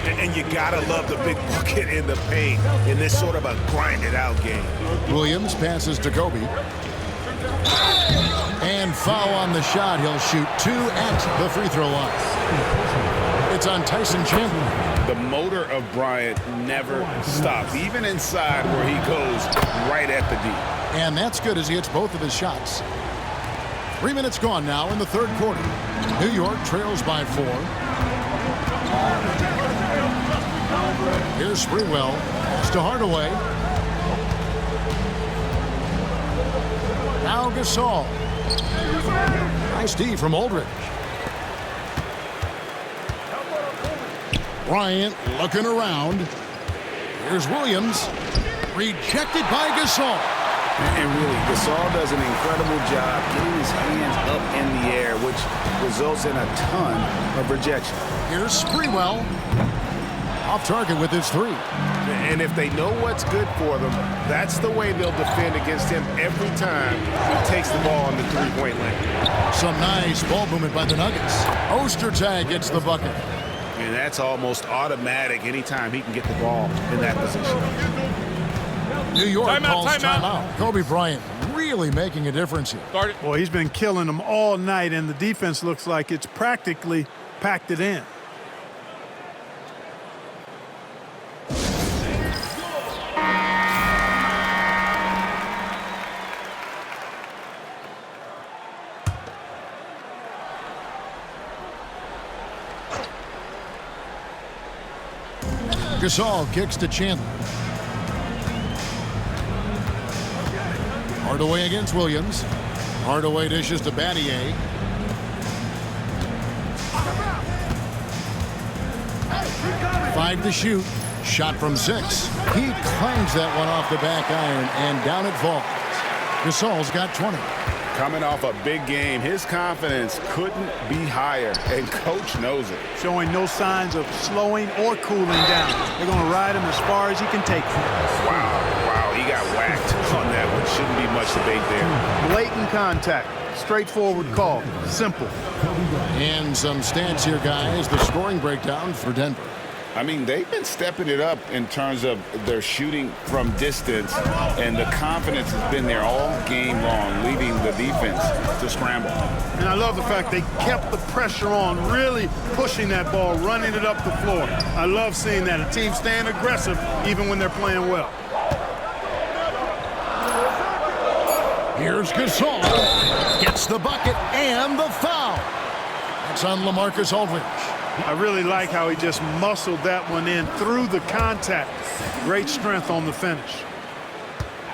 D: And you gotta love the big bucket in the paint in this sort of a grinded-out game.
A: Williams passes to Kobe. And foul on the shot. He'll shoot 2 at the free throw line. It's on Tyson Chandler.
C: The motor of Bryant never stops, even inside where he goes right at the D.
A: And that's good as he hits both of his shots. 3 minutes gone now in the third quarter. New York trails by 4. Here's Sprewell. Pass to Hardaway. Now Gasol. Nice D from Aldridge. Bryant looking around. Here's Williams. Rejected by Gasol.
C: And really, Gasol does an incredible job getting his hands up in the air, which results in a ton of rejection.
A: Here's Sprewell. Off target with his 3.
D: And if they know what's good for them, that's the way they'll defend against him every time he takes the ball on the three-point line.
A: Some nice ball movement by the Nuggets. Ostertag gets the bucket.
D: And that's almost automatic anytime he can get the ball in that position.
A: New York calls
E: timeout.
A: timeout. Kobe Bryant really making a difference here.
B: Well, he's been killing them all night, and the defense looks like it's practically packed it in.
A: Gasol kicks to Chandler. Hardaway against Williams. Hardaway dishes to Battier. Five to shoot. Shot from 6. He clangs that one off the back iron, and down it falls. Gasol's got 20.
C: Coming off a big game, his confidence couldn't be higher, and coach knows it.
B: Showing no signs of slowing or cooling down. They're going to ride him as far as he can take him.
D: Wow, he got whacked on that one. Shouldn't be much debate there.
B: Blatant contact. Straightforward call. Simple.
A: And some stats here, guys. The scoring breakdown for Denver.
C: I mean, they've been stepping it up in terms of their shooting from distance, and the confidence has been there all game long, leaving the defense to scramble.
B: And I love the fact they kept the pressure on, really pushing that ball, running it up the floor. I love seeing that. A team staying aggressive even when they're playing well.
A: Here's Gasol. Gets the bucket and the foul. That's on LaMarcus Aldridge.
B: I really like how he just muscled that one in through the contact. Great strength on the finish.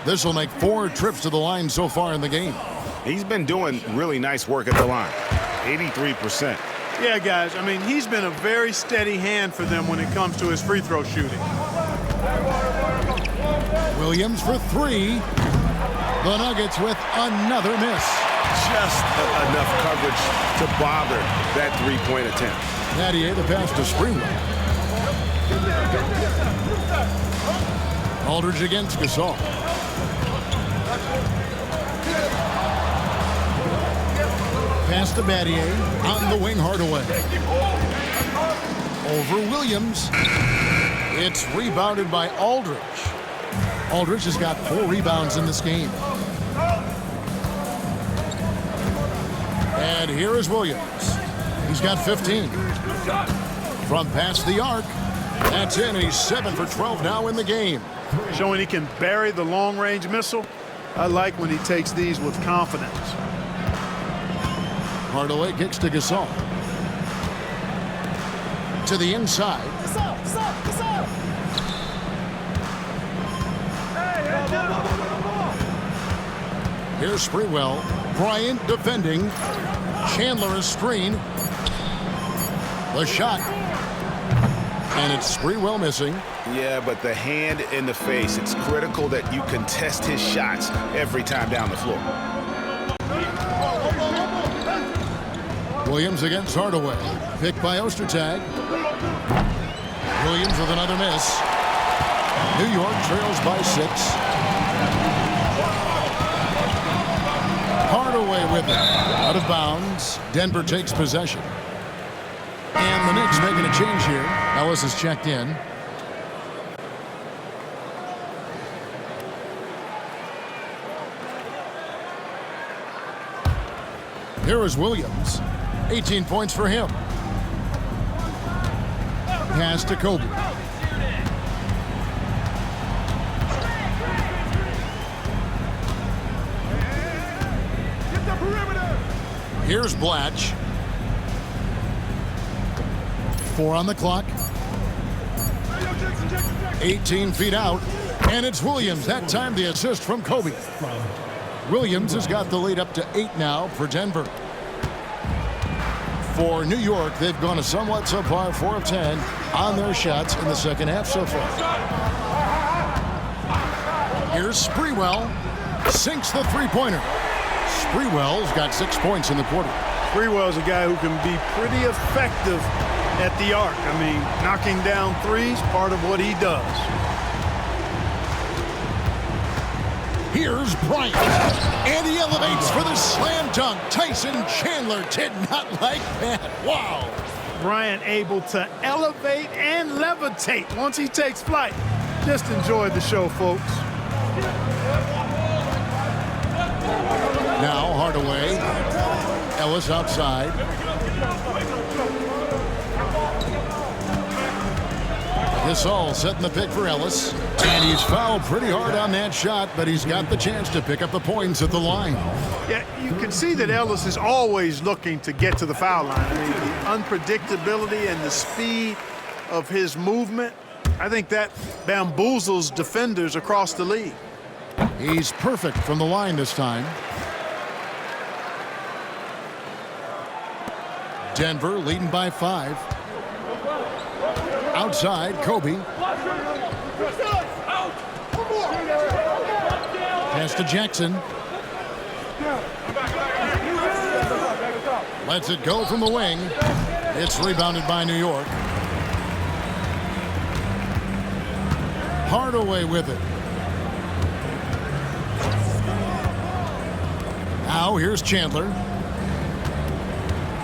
A: This will make 4 trips to the line so far in the game.
D: He's been doing really nice work at the line. 83%.
B: Yeah, guys, I mean, he's been a very steady hand for them when it comes to his free throw shooting.
A: Williams for 3. The Nuggets with another miss.
D: Just enough coverage to bother that three-point attempt.
A: Battier the pass to Sprewell. Aldridge against Gasol. Pass to Battier. On the wing, Hardaway. Over Williams. It's rebounded by Aldridge. Aldridge has got 4 rebounds in this game. And here is Williams. He's got 15. From past the arc. That's in. He's 7 for 12 now in the game.
B: Showing he can bury the long-range missile. I like when he takes these with confidence.
A: Hardaway kicks to Gasol. To the inside. Here's Sprewell. Bryant defending. Chandler a screen. The shot. And it's Sprewell missing.
D: Yeah, but the hand in the face, it's critical that you contest his shots every time down the floor.
A: Williams against Hardaway. Picked by Ostertag. Williams with another miss. New York trails by 6. Hardaway with it. Out of bounds. Denver takes possession. And the Knicks making a change here. Ellis is checked in. Here is Williams. 18 points for him. Pass to Kobe. Here's Blatch. 4 on the clock. 18 feet out. And it's Williams. That time the assist from Kobe. Williams has got the lead up to 8 now for Denver. For New York, they've gone a somewhat subpar 4 of 10 on their shots in the second half so far. Here's Sprewell. Sinks the three-pointer. Sprewell's got 6 points in the quarter.
B: Sprewell's a guy who can be pretty effective at the arc. I mean, knocking down threes, part of what he does.
A: Here's Bryant, and he elevates for the slam dunk. Tyson Chandler did not like that. Wow.
B: Bryant able to elevate and levitate once he takes flight. Just enjoy the show, folks.
A: Now Hardaway. Ellis outside. Gasol setting the pick for Ellis. And he's fouled pretty hard on that shot, but he's got the chance to pick up the points at the line.
B: Yeah, you can see that Ellis is always looking to get to the foul line. I mean, the unpredictability and the speed of his movement, I think that bamboozles defenders across the league.
A: He's perfect from the line this time. Denver leading by 5. Outside, Kobe. Pass to Jackson. Lets it go from the wing. It's rebounded by New York. Hardaway with it. Now here's Chandler.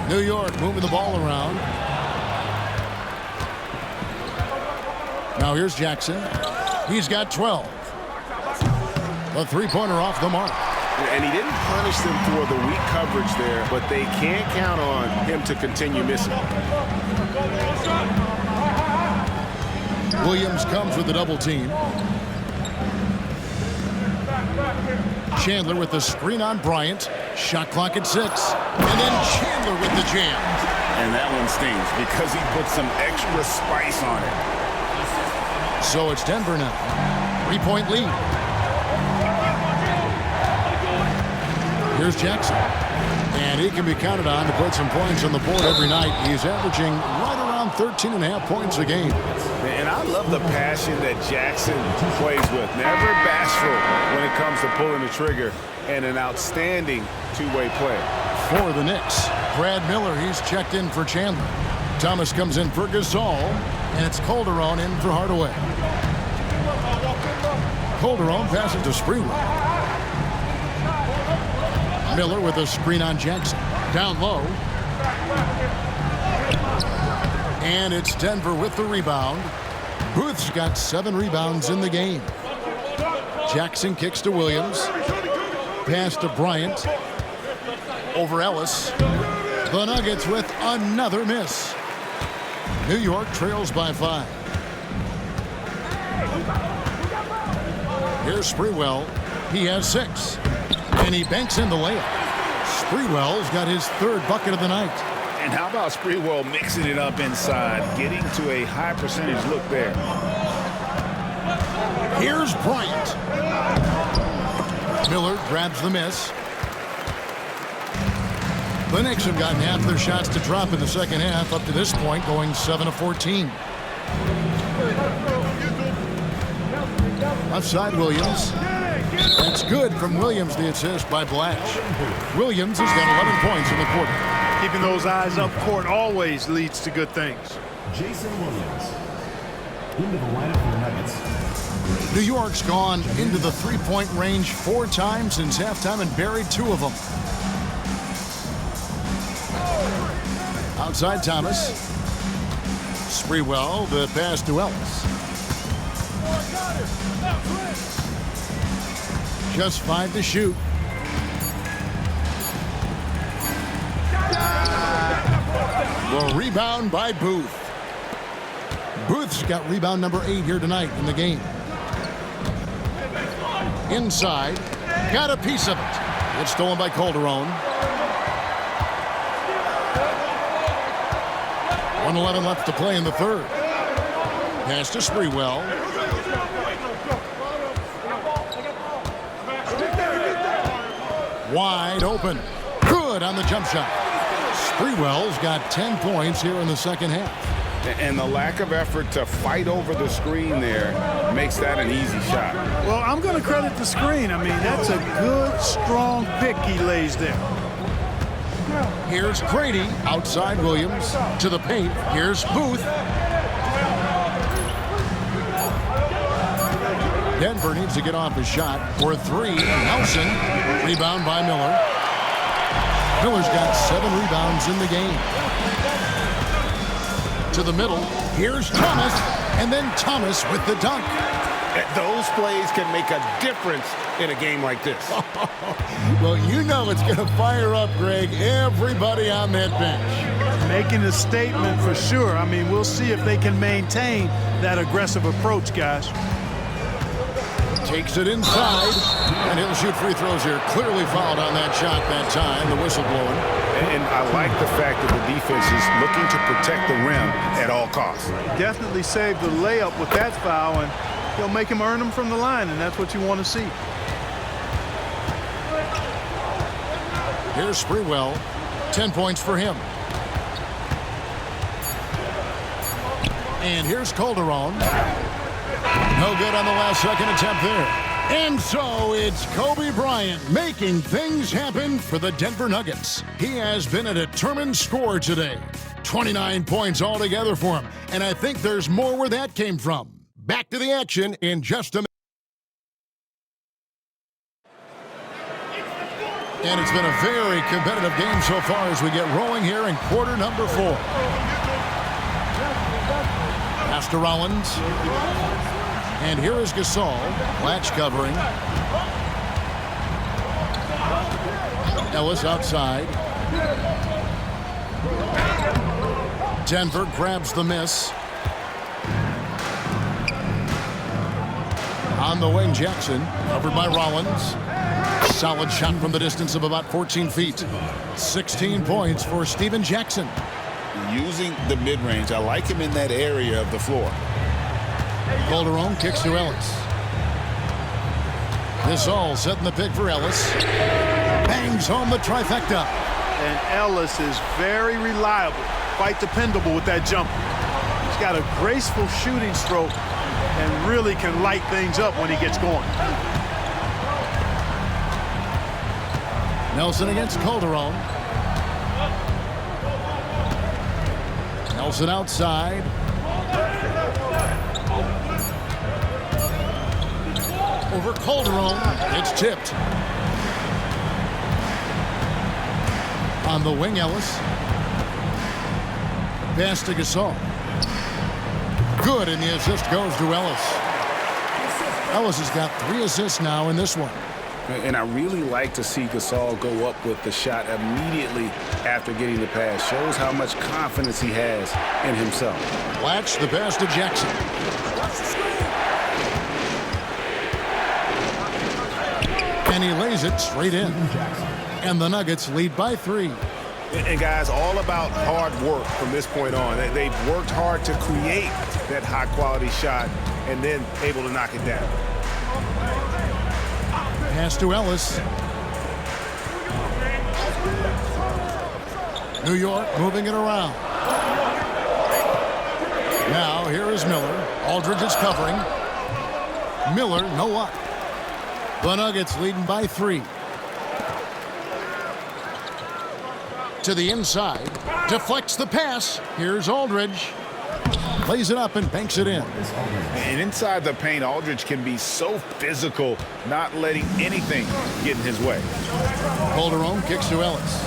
A: New York moving the ball around. Now here's Jackson. He's got 12. The three-pointer off the mark.
F: And he didn't punish them for the weak coverage there, but they can't count on him to continue missing.
A: Williams comes with the double team. Chandler with the screen on Bryant. Shot clock at 6. And then Chandler with the jam.
C: And that one stings because he put some extra spice on it.
A: So it's Denver now. 3-point lead. Here's Jackson. And he can be counted on to put some points on the board every night. He's averaging right around 13.5 points a game.
F: And I love the passion that Jackson plays with. Never bashful when it comes to pulling the trigger, and an outstanding two-way player.
A: For the Knicks, Brad Miller, he's checked in for Chandler. Thomas comes in for Gasol, and it's Calderon in for Hardaway. Calderon passes to Sprewell. Miller with a screen on Jackson. Down low. And it's Denver with the rebound. Booth's got 7 rebounds in the game. Jackson kicks to Williams. Pass to Bryant. Over Ellis. The Nuggets with another miss. New York trails by 5. Here's Sprewell. He has 6. And he banks in the layup. Sprewell's got his 3rd bucket of the night.
D: And how about Sprewell mixing it up inside, getting to a high percentage look there.
A: Here's Bryant. Miller grabs the miss. The Knicks have gotten half their shots to drop in the second half up to this point, going 7 of 14. Left side, Williams. That's good from Williams, the assist by Blatch. Williams has got 11 points in the quarter.
B: Keeping those eyes up court always leads to good things.
E: Jason Williams into the lineup for the Nuggets.
A: New York's gone into the three-point range 4 times since halftime and buried 2 of them. outside Thomas. Sprewell, the pass to Ellis. Just 5 to shoot. The rebound by Booth. Booth's got rebound number 8 here tonight in the game. Inside, got a piece of it. It's stolen by Calderon. 1:11 left to play in the third. Pass to Sprewell. Wide open. Good on the jump shot. Sprewell's got 10 points here in the second half.
C: And the lack of effort to fight over the screen there makes that an easy shot.
B: Well, I'm going to credit the screen. I mean, that's a good, strong pick he lays there.
A: Here's Grady outside Williams to the paint. Here's Booth. Denver needs to get off his shot for 3. Nelson. Rebound by Miller. Miller's got 7 rebounds in the game. To the middle. Here's Thomas. And then Thomas with the dunk.
C: Those plays can make a difference in a game like this.
A: Well, you know it's going to fire up, Greg, everybody on that bench.
B: Making a statement for sure. I mean, we'll see if they can maintain that aggressive approach, guys.
A: Takes it inside, and he'll shoot free throws here. Clearly fouled on that shot that time, the whistle blowing.
D: And I like the fact that the defense is looking to protect the rim at all costs.
B: Definitely saved the layup with that foul, and he'll make him earn them from the line, and that's what you want to see.
A: Here's Sprewell. 10 points for him. And here's Calderon. No good on the last second attempt there. And so it's Kobe Bryant making things happen for the Denver Nuggets. He has been a determined scorer today. 29 points altogether for him. And I think there's more where that came from. Back to the action in just a minute. And it's been a very competitive game so far as we get rolling here in quarter number 4. Pass to Rollins. And here is Gasol. Latch covering. Ellis outside. Denver grabs the miss. On the wing, Jackson. Covered by Rollins. Solid shot from the distance of about 14 feet. 16 points for Steven Jackson.
C: Using the mid-range, I like him in that area of the floor.
A: Calderon kicks to Ellis. This all setting the pick for Ellis. Bangs home the trifecta.
B: And Ellis is very reliable, quite dependable with that jumper. He's got a graceful shooting stroke and really can light things up when he gets going.
A: Nelson against Calderon. Nelson outside. Over Calderon. It's tipped. On the wing, Ellis. Pass to Gasol. Good, and the assist goes to Ellis. Ellis has got 3 assists now in this one.
C: And I really like to see Gasol go up with the shot immediately after getting the pass. Shows how much confidence he has in himself.
A: Latch the pass to Jackson. And he lays it straight in. And the Nuggets lead by 3.
D: And guys, all about hard work from this point on. They've worked hard to create that high-quality shot and then able to knock it down.
A: Pass to Ellis. New York moving it around. Now here is Miller. Aldridge is covering. Miller, no luck. The Nuggets leading by 3. To the inside. Deflects the pass. Here's Aldridge. Lays it up and banks it in.
D: And inside the paint, Aldridge can be so physical, not letting anything get in his way.
A: Calderon kicks to Ellis.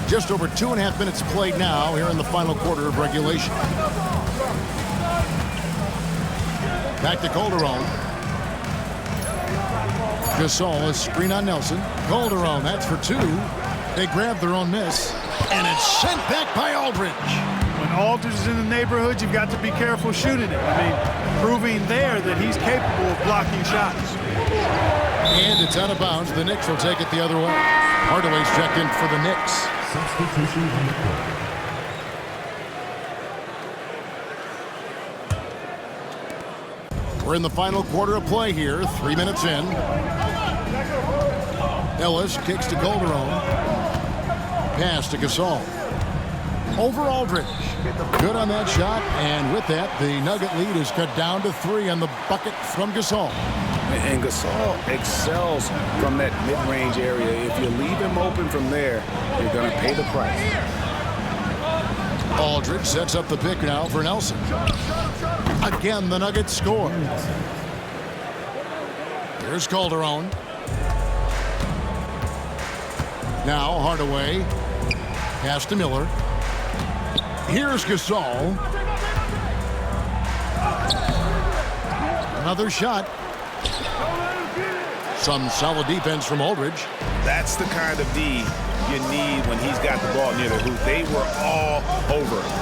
A: Just over 2.5 minutes played now here in the final quarter of regulation. Back to Calderon. Gasol, a screen on Nelson. Calderon, that's for two. They grab their own miss, and it's sent back by Aldridge.
B: When Aldridge is in the neighborhood, you've got to be careful shooting it. I mean, proving there that he's capable of blocking shots.
A: And it's out of bounds. The Knicks will take it the other way. Hardaway's checked in for the Knicks.
E: Substitution on the court.
A: We're in the final quarter of play here. 3 minutes in. Ellis kicks to Calderon. Pass to Gasol. Over Aldridge. Good on that shot. And with that, the Nugget lead is cut down to 3 on the bucket from Gasol.
C: And Gasol excels from that mid-range area. If you leave him open from there, you're going to pay the price.
A: Aldridge sets up the pick now for Nelson. Again, the Nuggets score. Here's Calderon. Now Hardaway. Pass to Miller. Here's Gasol. Another shot. Some solid defense from Aldridge.
D: That's the kind of D you need when he's got the ball near the hoop. They were all over it.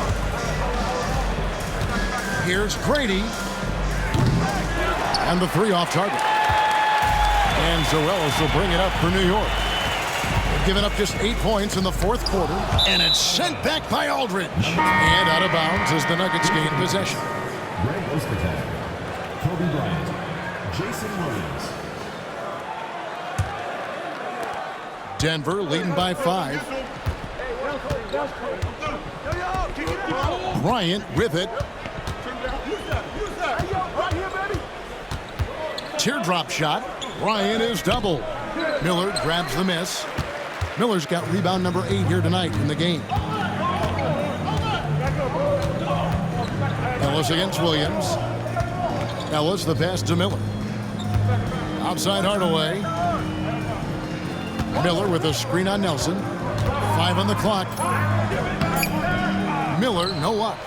A: Here's Grady. And the 3 off target. And Zoelis will bring it up for New York. They've given up just 8 points in the fourth quarter. And it's sent back by Aldridge. And out of bounds as the Nuggets gain possession.
E: Greg Ostertag, Kobe Bryant, Jason Williams.
A: Denver leading by 5. Bryant with it. Teardrop shot. Bryant is double. Miller grabs the miss. Miller's got rebound number 8 here tonight in the game. Ellis against Williams. Ellis the pass to Miller. Outside Hardaway. Miller with a screen on Nelson. 5 on the clock. Miller, no luck.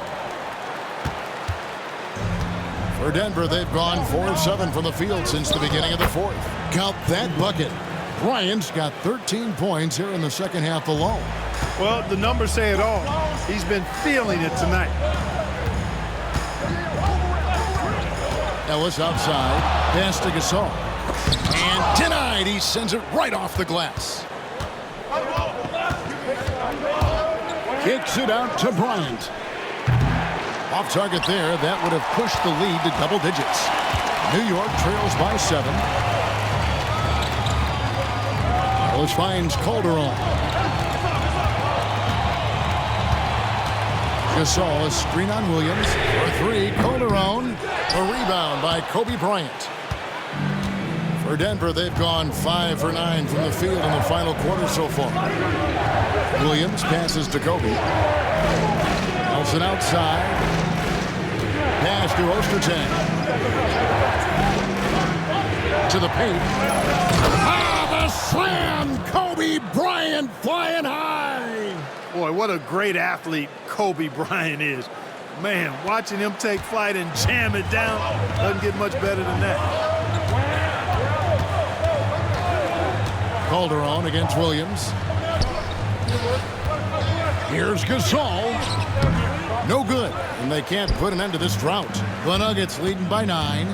A: For Denver, they've gone 4-7 from the field since the beginning of the fourth. Count that bucket. Bryant's got 13 points here in the second half alone.
B: Well, the numbers say it all. He's been feeling it tonight.
A: Ellis outside. Pass to Gasol. And denied. He sends it right off the glass. Kicks it out to Bryant. Off target there. That would have pushed the lead to double digits. New York trails by 7. Ellis finds Calderon. Gasol, a screen on Williams. For 3, Calderon. A rebound by Kobe Bryant. For Denver, they've gone 5 for 9 from the field in the final quarter so far. Williams passes to Kobe. Nelson outside. Pass to Ostertag. To the paint. Ah, the slam! Kobe Bryant flying high!
B: Boy, what a great athlete Kobe Bryant is. Man, watching him take flight and jam it down doesn't get much better than that.
A: Calderon against Williams. Here's Gasol. No good, and they can't put an end to this drought. The Nuggets leading by 9.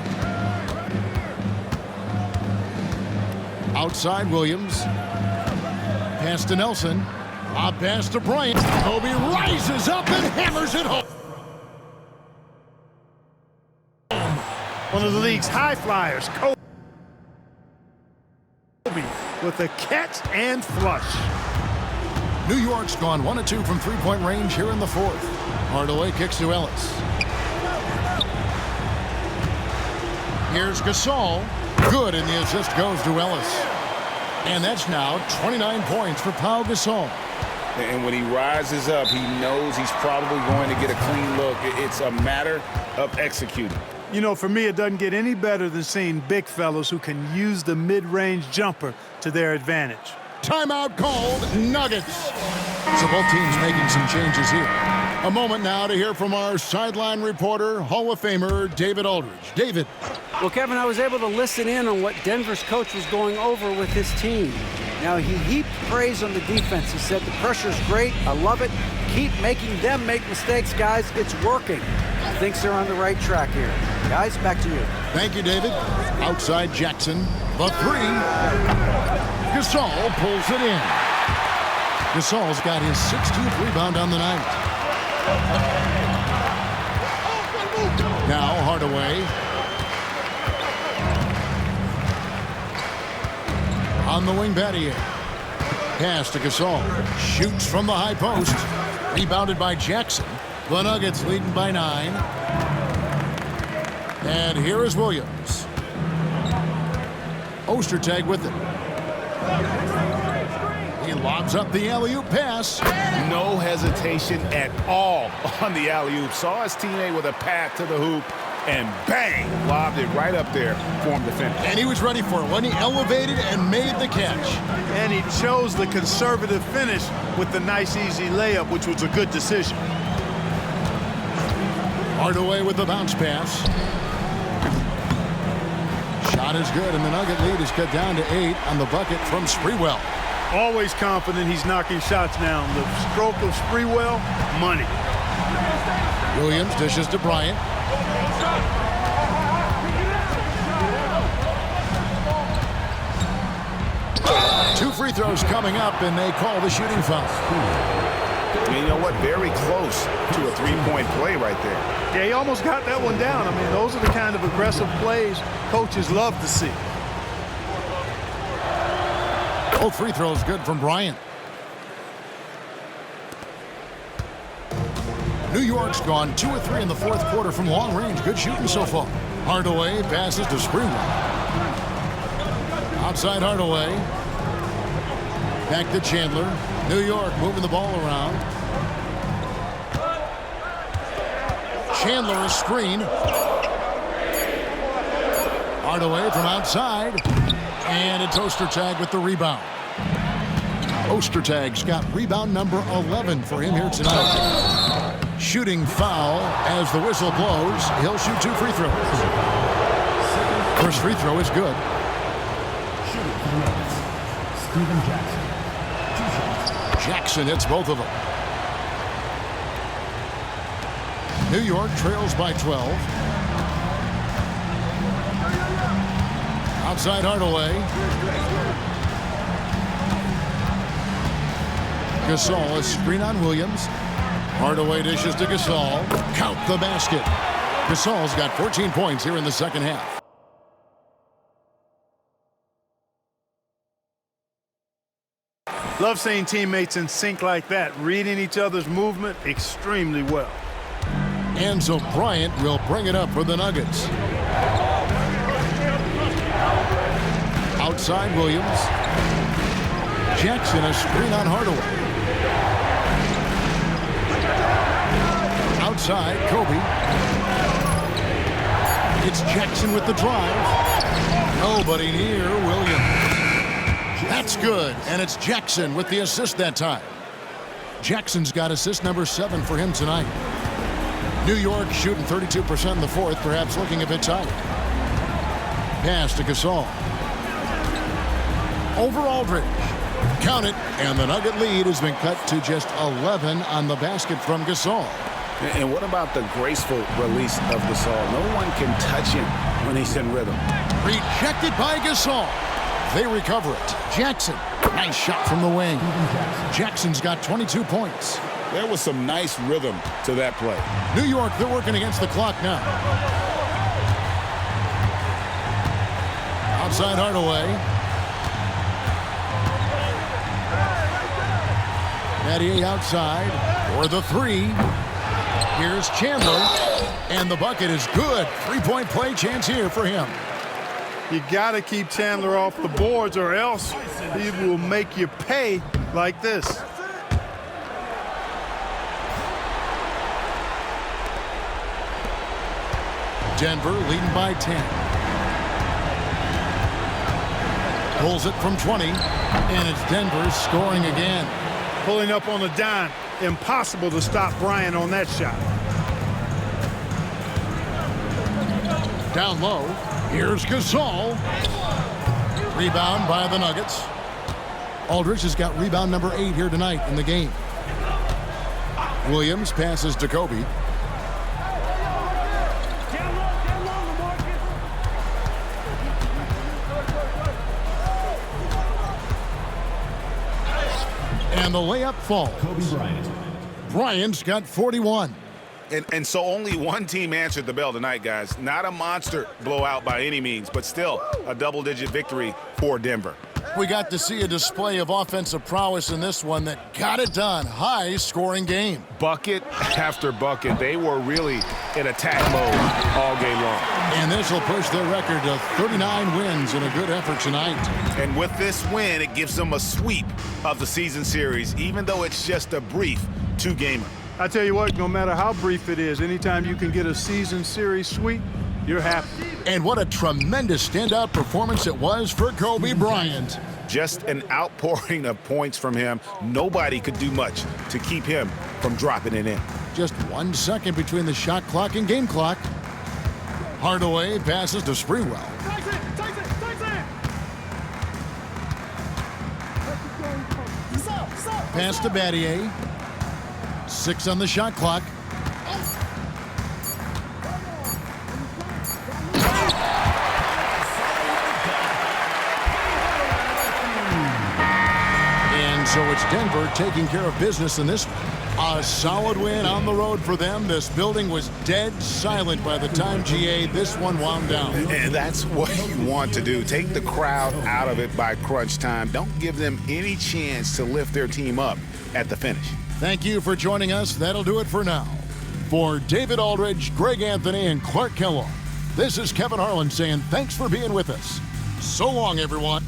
A: Outside Williams. Pass to Nelson. A pass to Bryant. Kobe rises up and hammers it home.
B: One of the league's high flyers, Kobe, with a catch and flush.
A: New York's gone 1 of 2 from three-point range here in the fourth. Hardaway kicks to Ellis. Here's Gasol. Good, and the assist goes to Ellis. And that's now 29 points for Pau Gasol.
C: And when he rises up, he knows he's probably going to get a clean look. It's a matter of executing.
B: You know, for me, it doesn't get any better than seeing big fellas who can use the mid-range jumper to their advantage.
A: Timeout called, Nuggets. So both teams making some changes here. A moment now to hear from our sideline reporter, Hall of Famer David Aldridge. David.
G: Well, Kevin, I was able to listen in on what Denver's coach was going over with his team. Now, he heaped praise on the defense. He said the pressure's great. I love it. Keep making them make mistakes, guys. It's working. He thinks they're on the right track here. Guys, back to you.
A: Thank you, David. Outside Jackson. The three. Gasol pulls it in. Gasol's got his 16th rebound on the night. Now Hardaway. On the wing, Battier. Pass to Gasol. Shoots from the high post. Rebounded by Jackson. The Nuggets leading by 9. And here is Williams. Ostertag with it. He lobs up the alley-oop pass.
D: No hesitation at all on the alley-oop. Saw his teammate with a path to the hoop, and bang, lobbed it right up there for him to finish.
A: And he was ready for it when he elevated and made the catch.
B: And he chose the conservative finish with the nice, easy layup, which was a good decision.
A: Hardaway with the bounce pass. Shot is good, and the Nugget lead is cut down to 8 on the bucket from Sprewell.
B: Always confident he's knocking shots down. The stroke of Sprewell, money.
A: Williams dishes to Bryant. Two free throws coming up, and they call the shooting foul.
D: And you know what? Very close to a three-point play right there.
B: Yeah, he almost got that one down. I mean, those are the kind of aggressive plays coaches love to see.
A: Both free throws good from Bryant. New York's gone 2 of 3 in the fourth quarter from long range. Good shooting so far. Hardaway passes to Sprewell. Outside Hardaway. Back to Chandler. New York moving the ball around. Chandler a screen. Hardaway from outside. And it's Ostertag with the rebound. Ostertag's got rebound number 11 for him here tonight. Shooting foul as the whistle blows. He'll shoot 2 free throws. First free throw is good.
E: Steven Jackson.
A: Jackson hits both of them. New York trails by 12. Outside Hardaway. Gasol, a screen on Williams. Hardaway dishes to Gasol. Count the basket. Gasol's got 14 points here in the second half.
B: Love seeing teammates in sync like that, reading each other's movement extremely well.
A: And so Bryant will bring it up for the Nuggets. Outside Williams. Jackson a screen on Hardaway. Outside Kobe. It's Jackson with the drive. Nobody near Williams. That's good, and it's Jackson with the assist that time. Jackson's got assist number 7 for him tonight. New York shooting 32% in the fourth, perhaps looking a bit tight. Pass to Gasol. Over Aldridge. Count it, and the Nugget lead has been cut to just 11 on the basket from Gasol.
C: And what about the graceful release of Gasol? No one can touch him when he's in rhythm.
A: Rejected by Gasol. They recover it. Jackson, nice shot from the wing. Jackson's got 22 points.
C: There was some nice rhythm to that play.
A: New York, they're working against the clock now. Outside Hardaway. Battier outside for the 3. Here's Chandler, and the bucket is good. 3-point play chance here for him.
B: You got to keep Chandler off the boards or else he will make you pay like this. Denver leading by 10.
A: Pulls it from 20, and it's Denver scoring again.
B: Pulling up on the dime. Impossible to stop Bryant on that shot.
A: Down low, here's Gasol. Rebound by the Nuggets. Aldridge has got rebound number 8 here tonight in the game. Williams passes to Kobe. And the layup falls.
E: Kobe Bryant.
A: Bryant's got 41.
D: And so only one team answered the bell tonight, guys. Not a monster blowout by any means, but still a double-digit victory for Denver.
A: We got to see a display of offensive prowess in this one that got it done. High-scoring game.
D: Bucket after bucket. They were really in attack mode all game long.
A: And this will push their record to 39 wins in a good effort tonight.
D: And with this win, it gives them a sweep of the season series, even though it's just a brief two-gamer.
B: I tell you what, no matter how brief it is, anytime you can get a season series sweep, you're happy.
A: And what a tremendous standout performance it was for Kobe Bryant.
D: Just an outpouring of points from him. Nobody could do much to keep him from dropping it in.
A: Just 1 second between the shot clock and game clock. Hardaway passes to Sprewell. Pass to Battier. 6 on the shot clock. And so it's Denver taking care of business in this one. A solid win on the road for them. This building was dead silent by the time, GA, this one wound down.
D: And that's what you want to do. Take the crowd out of it by crunch time. Don't give them any chance to lift their team up at the finish.
A: Thank you for joining us. That'll do it for now. For David Aldridge, Greg Anthony, and Clark Kellogg, this is Kevin Harlan saying thanks for being with us. So long, everyone.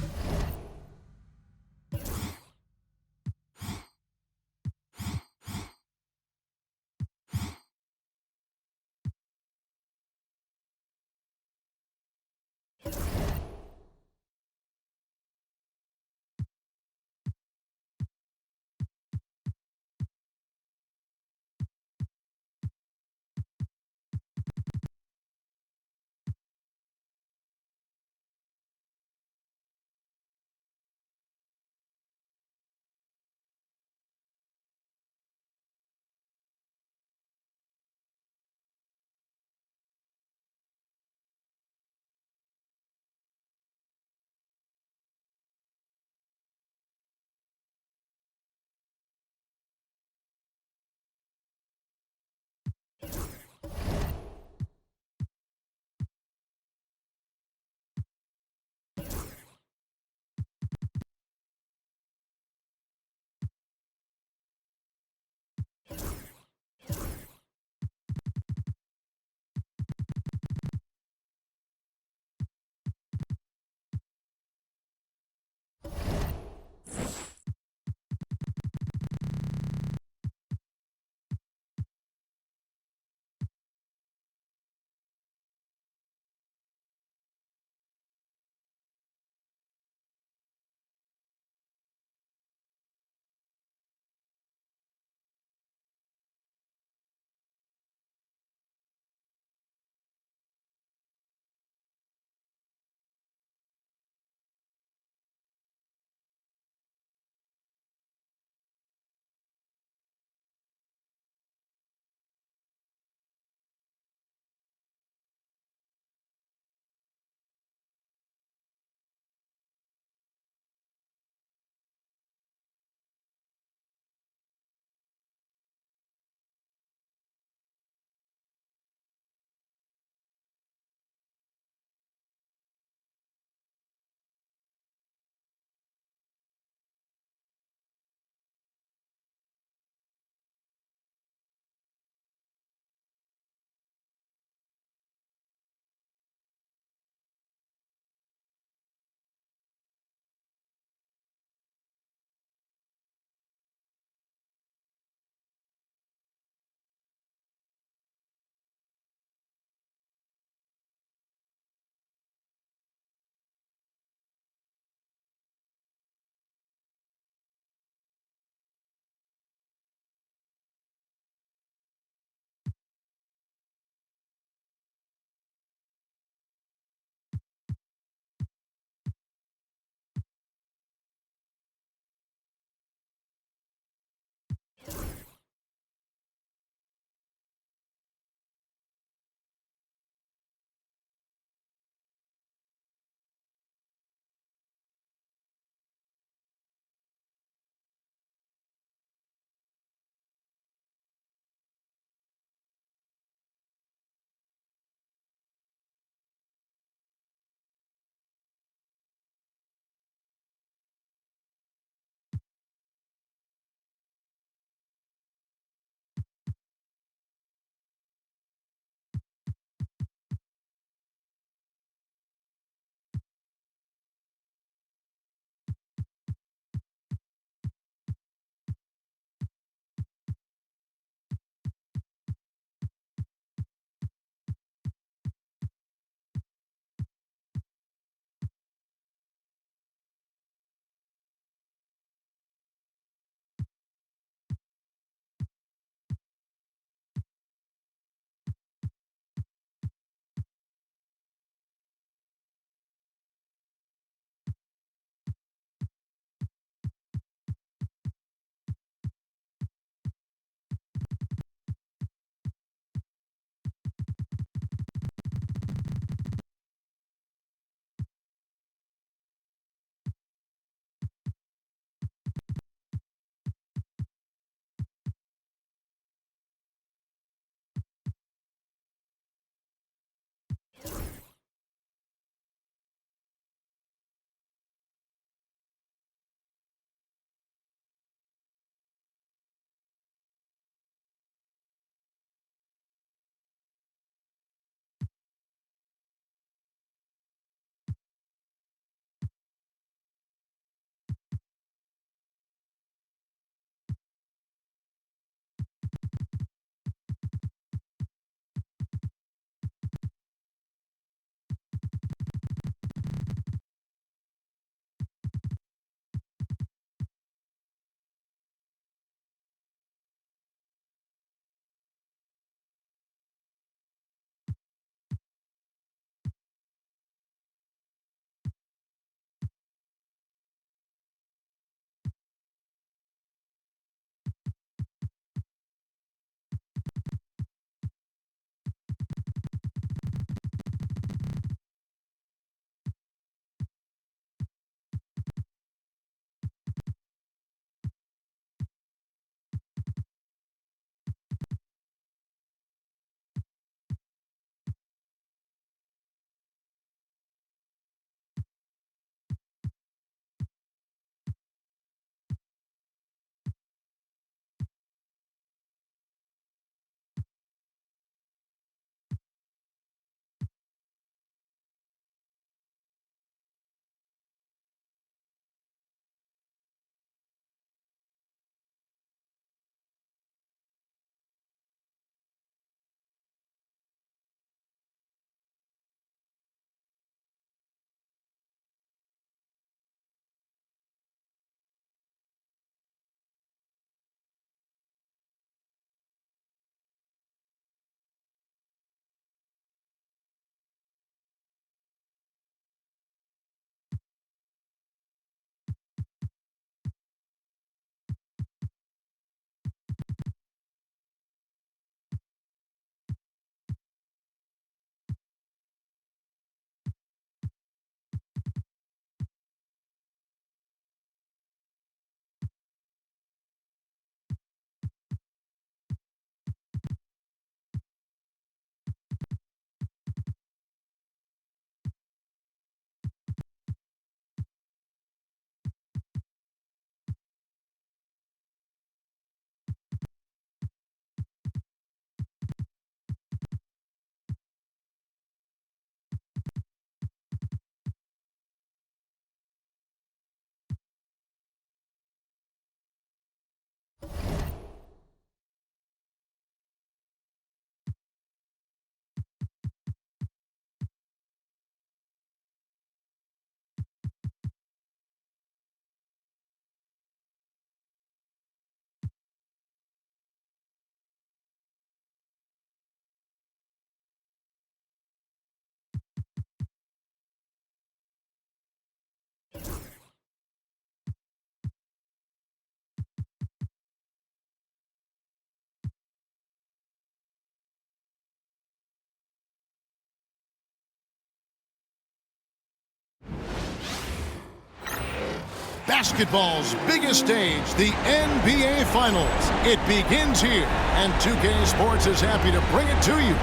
A: Basketball's biggest stage, the NBA Finals. It begins here, and 2K Sports is happy to bring it to you.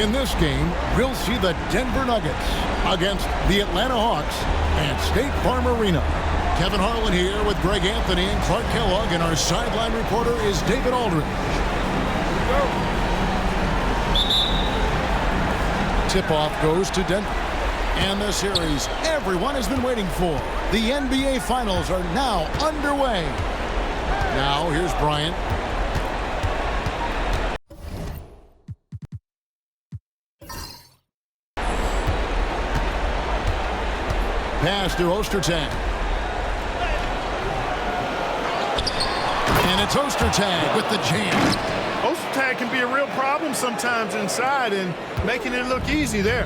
A: In this game, we'll see the Denver Nuggets against the Atlanta Hawks at State Farm Arena. Kevin Harlan here with Greg Anthony and Clark Kellogg, and our sideline reporter is David Aldridge. Tip-off goes to Denver. And the series everyone has been waiting for. The NBA Finals are now underway. Now, here's Bryant. Pass to Ostertag. And it's Ostertag with the jam.
B: Ostertag can be a real problem sometimes inside and making it look easy there.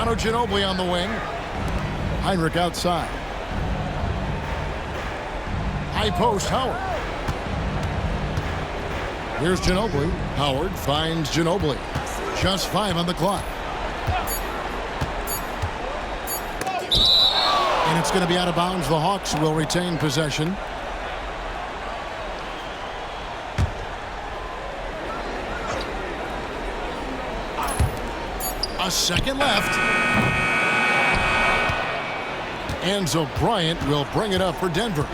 A: Ginobili on the wing. Heinrich outside. High post, Howard. Here's Ginobili. Howard finds Ginobili. Just 5 on the clock. And it's going to be out of bounds. The Hawks will retain possession. A second left. Enzo Bryant will bring it up for Denver.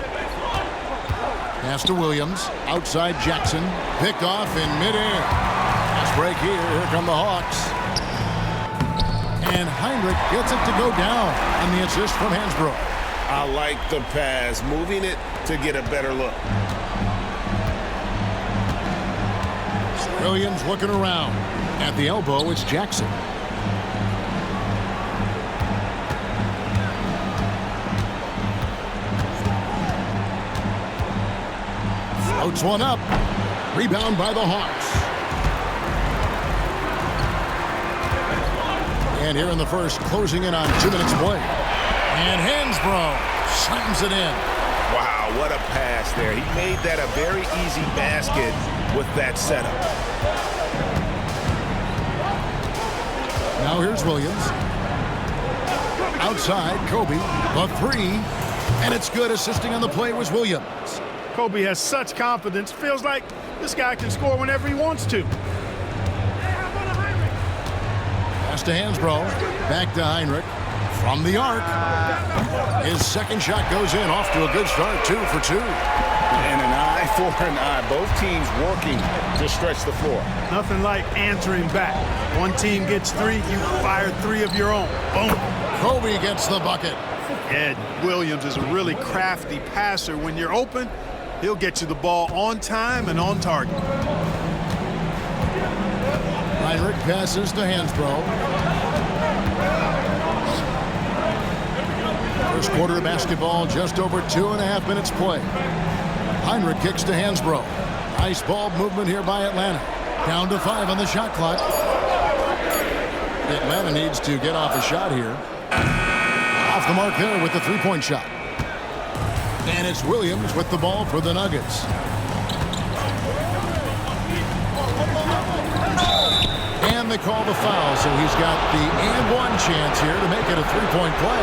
A: Pass to Williams. Outside Jackson. Picked off in midair. Fast break here. Here come the Hawks. And Heinrich gets it to go down on the assist from Hansboro.
F: I like the pass. Moving it to get a better look.
A: Williams looking around. At the elbow, it's Jackson. Floats one up. Rebound by the Hawks. And here in the first, closing in on 2 minutes play. And Hansboro slams it in.
D: Wow, what a pass there. He made that a very easy basket with that setup.
A: Now here's Williams. Outside, Kobe. The 3. And it's good. Assisting on the play was Williams.
B: Kobe has such confidence. Feels like this guy can score whenever he wants to.
A: Pass to Hansboro. Back to Heinrich. From the arc. His second shot goes in. Off to a good start. 2 for 2.
C: And an eye for an eye. Both teams working to stretch the floor.
B: Nothing like answering back. One team gets 3, you fire 3 of your own. Boom.
A: Kobe gets the bucket.
B: Ed Williams is a really crafty passer. When you're open, he'll get you the ball on time and on target.
A: Heinrich passes to Hansboro. First quarter of basketball, just over 2.5 minutes play. Heinrich kicks to Hansboro. Nice ball movement here by Atlanta. Down to 5 on the shot clock. Atlanta needs to get off a shot here. Off the mark there with the 3-point shot. And it's Williams with the ball for the Nuggets. And they call the foul, so he's got the and-one chance here to make it a 3-point play.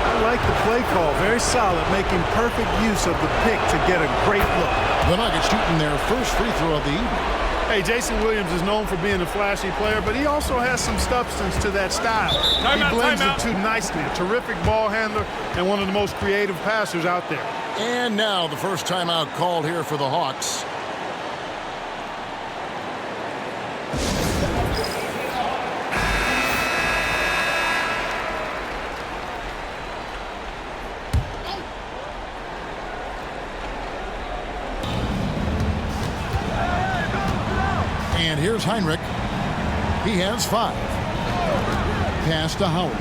B: I like the play call. Very solid, making perfect use of the pick to get a great look.
A: The Nuggets shooting their first free throw of the evening.
B: Hey, Jason Williams is known for being a flashy player, but he also has some substance to that style. He blends the two nicely. A terrific ball handler and one of the most creative passers out there.
A: And now the first timeout called here for the Hawks. And here's Heinrich. He has 5. Pass to Howard.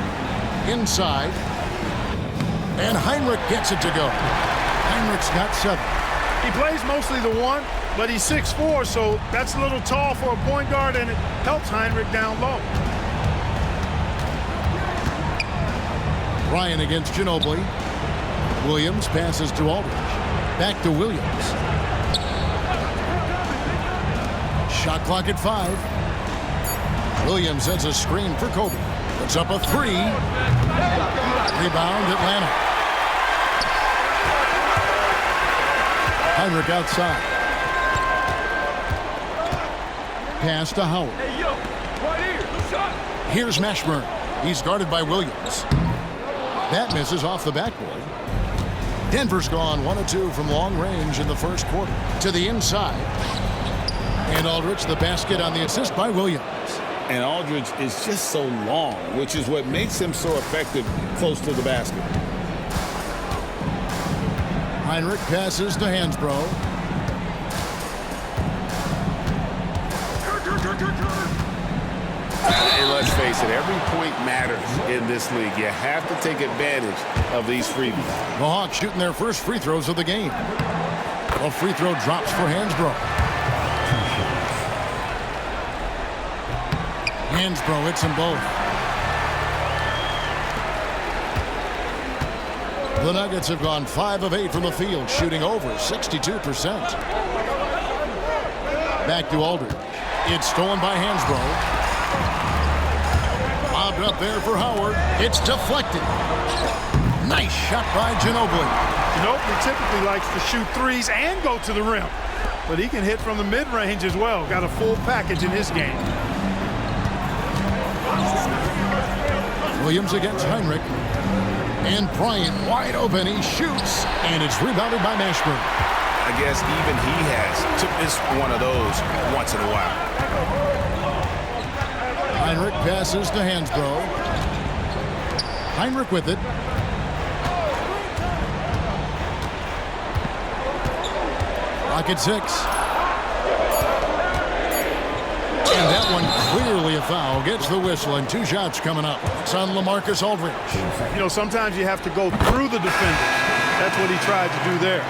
A: Inside. And Heinrich gets it to go. Heinrich's got 7.
B: He plays mostly the 1, but he's 6'4", so that's a little tall for a point guard, and it helps Heinrich down low.
A: Ryan against Ginobili. Williams passes to Aldridge. Back to Williams. Shot clock at 5. Williams sends a screen for Kobe. Puts up a three. Rebound, Atlanta. Heinrich outside. Pass to Howard. Here's Mashburn. He's guarded by Williams. That misses off the backboard. Denver's gone 1 of 2 from long range in the first quarter. To the inside. And Aldridge, the basket on the assist by Williams.
C: And Aldridge is just so long, which is what makes him so effective close to the basket.
A: Heinrich passes to Hansbro.
F: And let's face it, every point matters in this league. You have to take advantage of these freebies.
A: The Hawks shooting their first free throws of the game. A free throw drops for Hansbro. Hansbro hits them both. The Nuggets have gone 5 of 8 from the field, shooting over 62%. Back to Aldridge. It's stolen by Hansbro. Lobbed up there for Howard. It's deflected. Nice shot by Ginobili.
B: Ginobili typically likes to shoot threes and go to the rim. But he can hit from the mid-range as well. Got a full package in his game.
A: Williams against Heinrich. And Bryant wide open. He shoots. And it's rebounded by Mashburn.
D: I guess even he has to miss one of those once in a while.
A: Heinrich passes to Hansbro. Heinrich with it. Clock at 6. And that one clearly a foul. Gets the whistle and 2 shots coming up. It's on LaMarcus Aldridge.
B: You know, sometimes you have to go through the defender. That's what he tried to do there.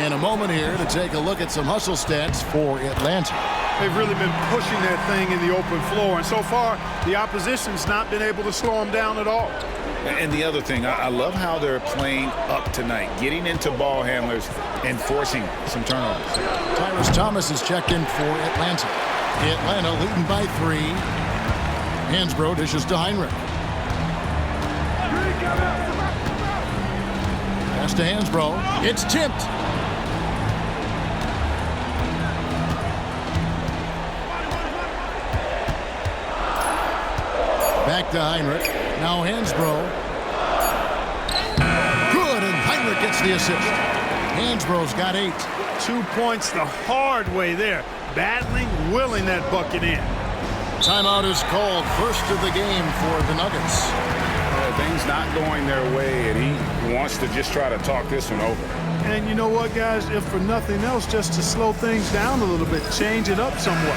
A: In a moment here to take a look at some hustle stats for Atlanta.
B: They've really been pushing that thing in the open floor. And so far, the opposition's not been able to slow them down at all.
C: And the other thing, I love how they're playing up tonight, getting into ball handlers and forcing some turnovers.
A: Tyrus Thomas is checked in for Atlanta. Atlanta leading by 3. Hansbro dishes to Heinrich. Pass to Hansbro. It's tipped. Back to Heinrich. Now Hansbro. Good, and Heinrich gets the assist. Hansbro's got 8.
B: 2 points the hard way there. Battling, willing that bucket in.
A: Timeout is called. First of the game for the Nuggets.
C: Things not going their way, and he wants to just try to talk this one over.
B: And you know what, guys? If for nothing else, just to slow things down a little bit, change it up somewhat.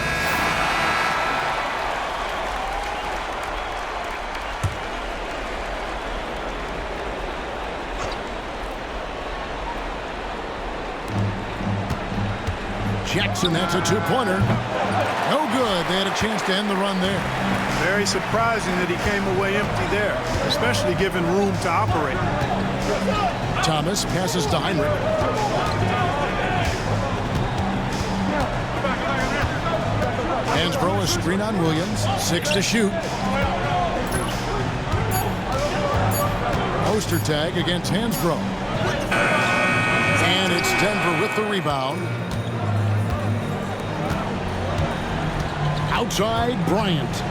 A: Jackson, that's a 2-pointer. No good. They had a chance to end the run there.
B: Very surprising that he came away empty there, especially given room to operate.
A: Thomas passes to Heinrich. Hansbro a screen on Williams. 6 to shoot. Ostertag against Hansbro. And it's Denver with the rebound. Outside, Bryant.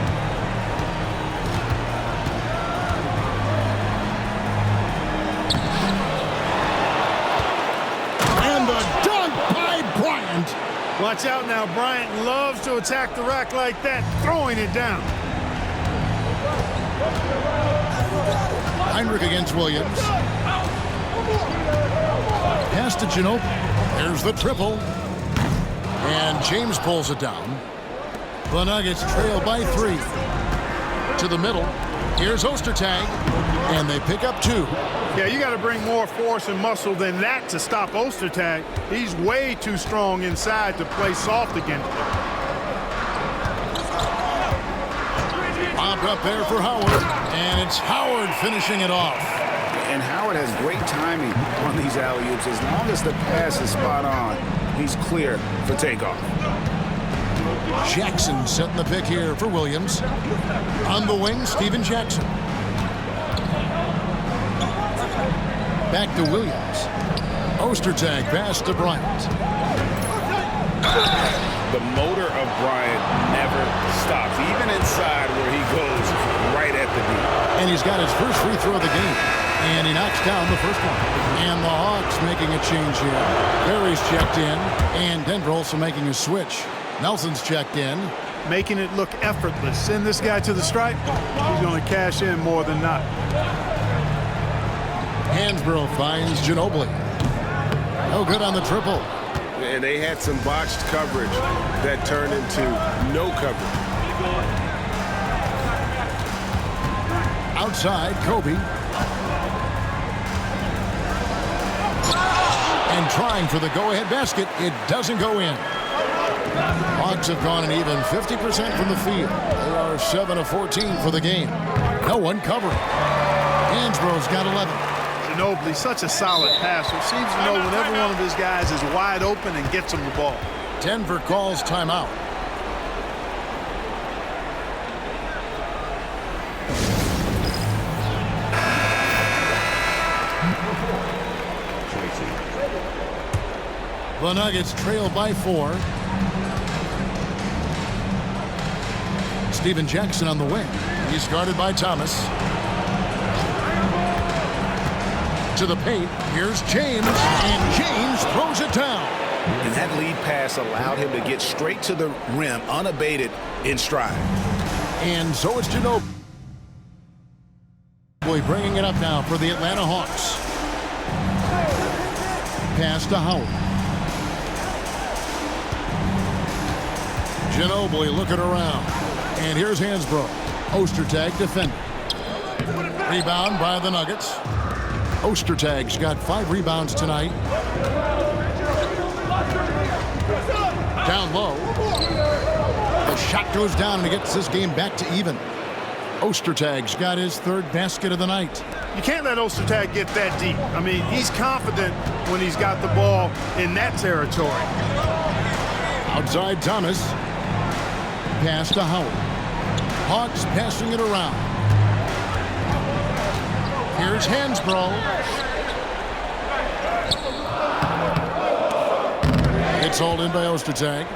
A: And the dunk by Bryant.
B: Watch out now. Bryant loves to attack the rack like that, throwing it down.
A: Heinrich against Williams. Pass to Ginobili. There's the triple. And James pulls it down. The Nuggets trail by 3. To the middle. Here's Ostertag. And they pick up 2.
B: Yeah, you got to bring more force and muscle than that to stop Ostertag. He's way too strong inside to play soft against him.
A: Bobbed up there for Howard. And it's Howard finishing it off.
C: And Howard has great timing on these alley-oops. As long as the pass is spot on, he's clear for takeoff.
A: Jackson setting the pick here for Williams. On the wing, Steven Jackson. Back to Williams. Ostertag pass to Bryant.
C: The motor of Bryant never stops, even inside where he goes right at the D.
A: And he's got his first free throw of the game. And he knocks down the first one. And the Hawks making a change here. Barry's checked in. And Denver also making a switch. Nelson's checked in.
B: Making it look effortless. Send this guy to the stripe. He's going to cash in more than not.
A: Hansboro finds Ginobili. No good on the triple.
F: And they had some botched coverage that turned into no coverage.
A: Outside, Kobe. And trying for the go-ahead basket. It doesn't go in. Hawks have gone an even 50% from the field. They are 7 of 14 for the game. No one covering. Hansboro's got 11.
B: Ginobili, such a solid passer. Seems to know whenever one of his guys is wide open and gets him the ball.
A: Denver calls timeout. The Nuggets trail by 4. Steven Jackson on the wing. He's guarded by Thomas. To the paint. Here's James. And James throws it down.
D: And that lead pass allowed him to get straight to the rim unabated in stride.
A: And so it's Ginobili bringing it up now for the Atlanta Hawks. Pass to Howard. Ginobili looking around. And here's Hansboro. Ostertag defending. Rebound by the Nuggets. Ostertag's got 5 rebounds tonight. Down low. The shot goes down and he gets this game back to even. Ostertag's got his 3rd basket of the night.
B: You can't let Ostertag get that deep. I mean, he's confident when he's got the ball in that territory.
A: Outside Thomas. Pass to Howard. Hawks passing it around. Here's Hansboro. It's hauled in by Ostertag.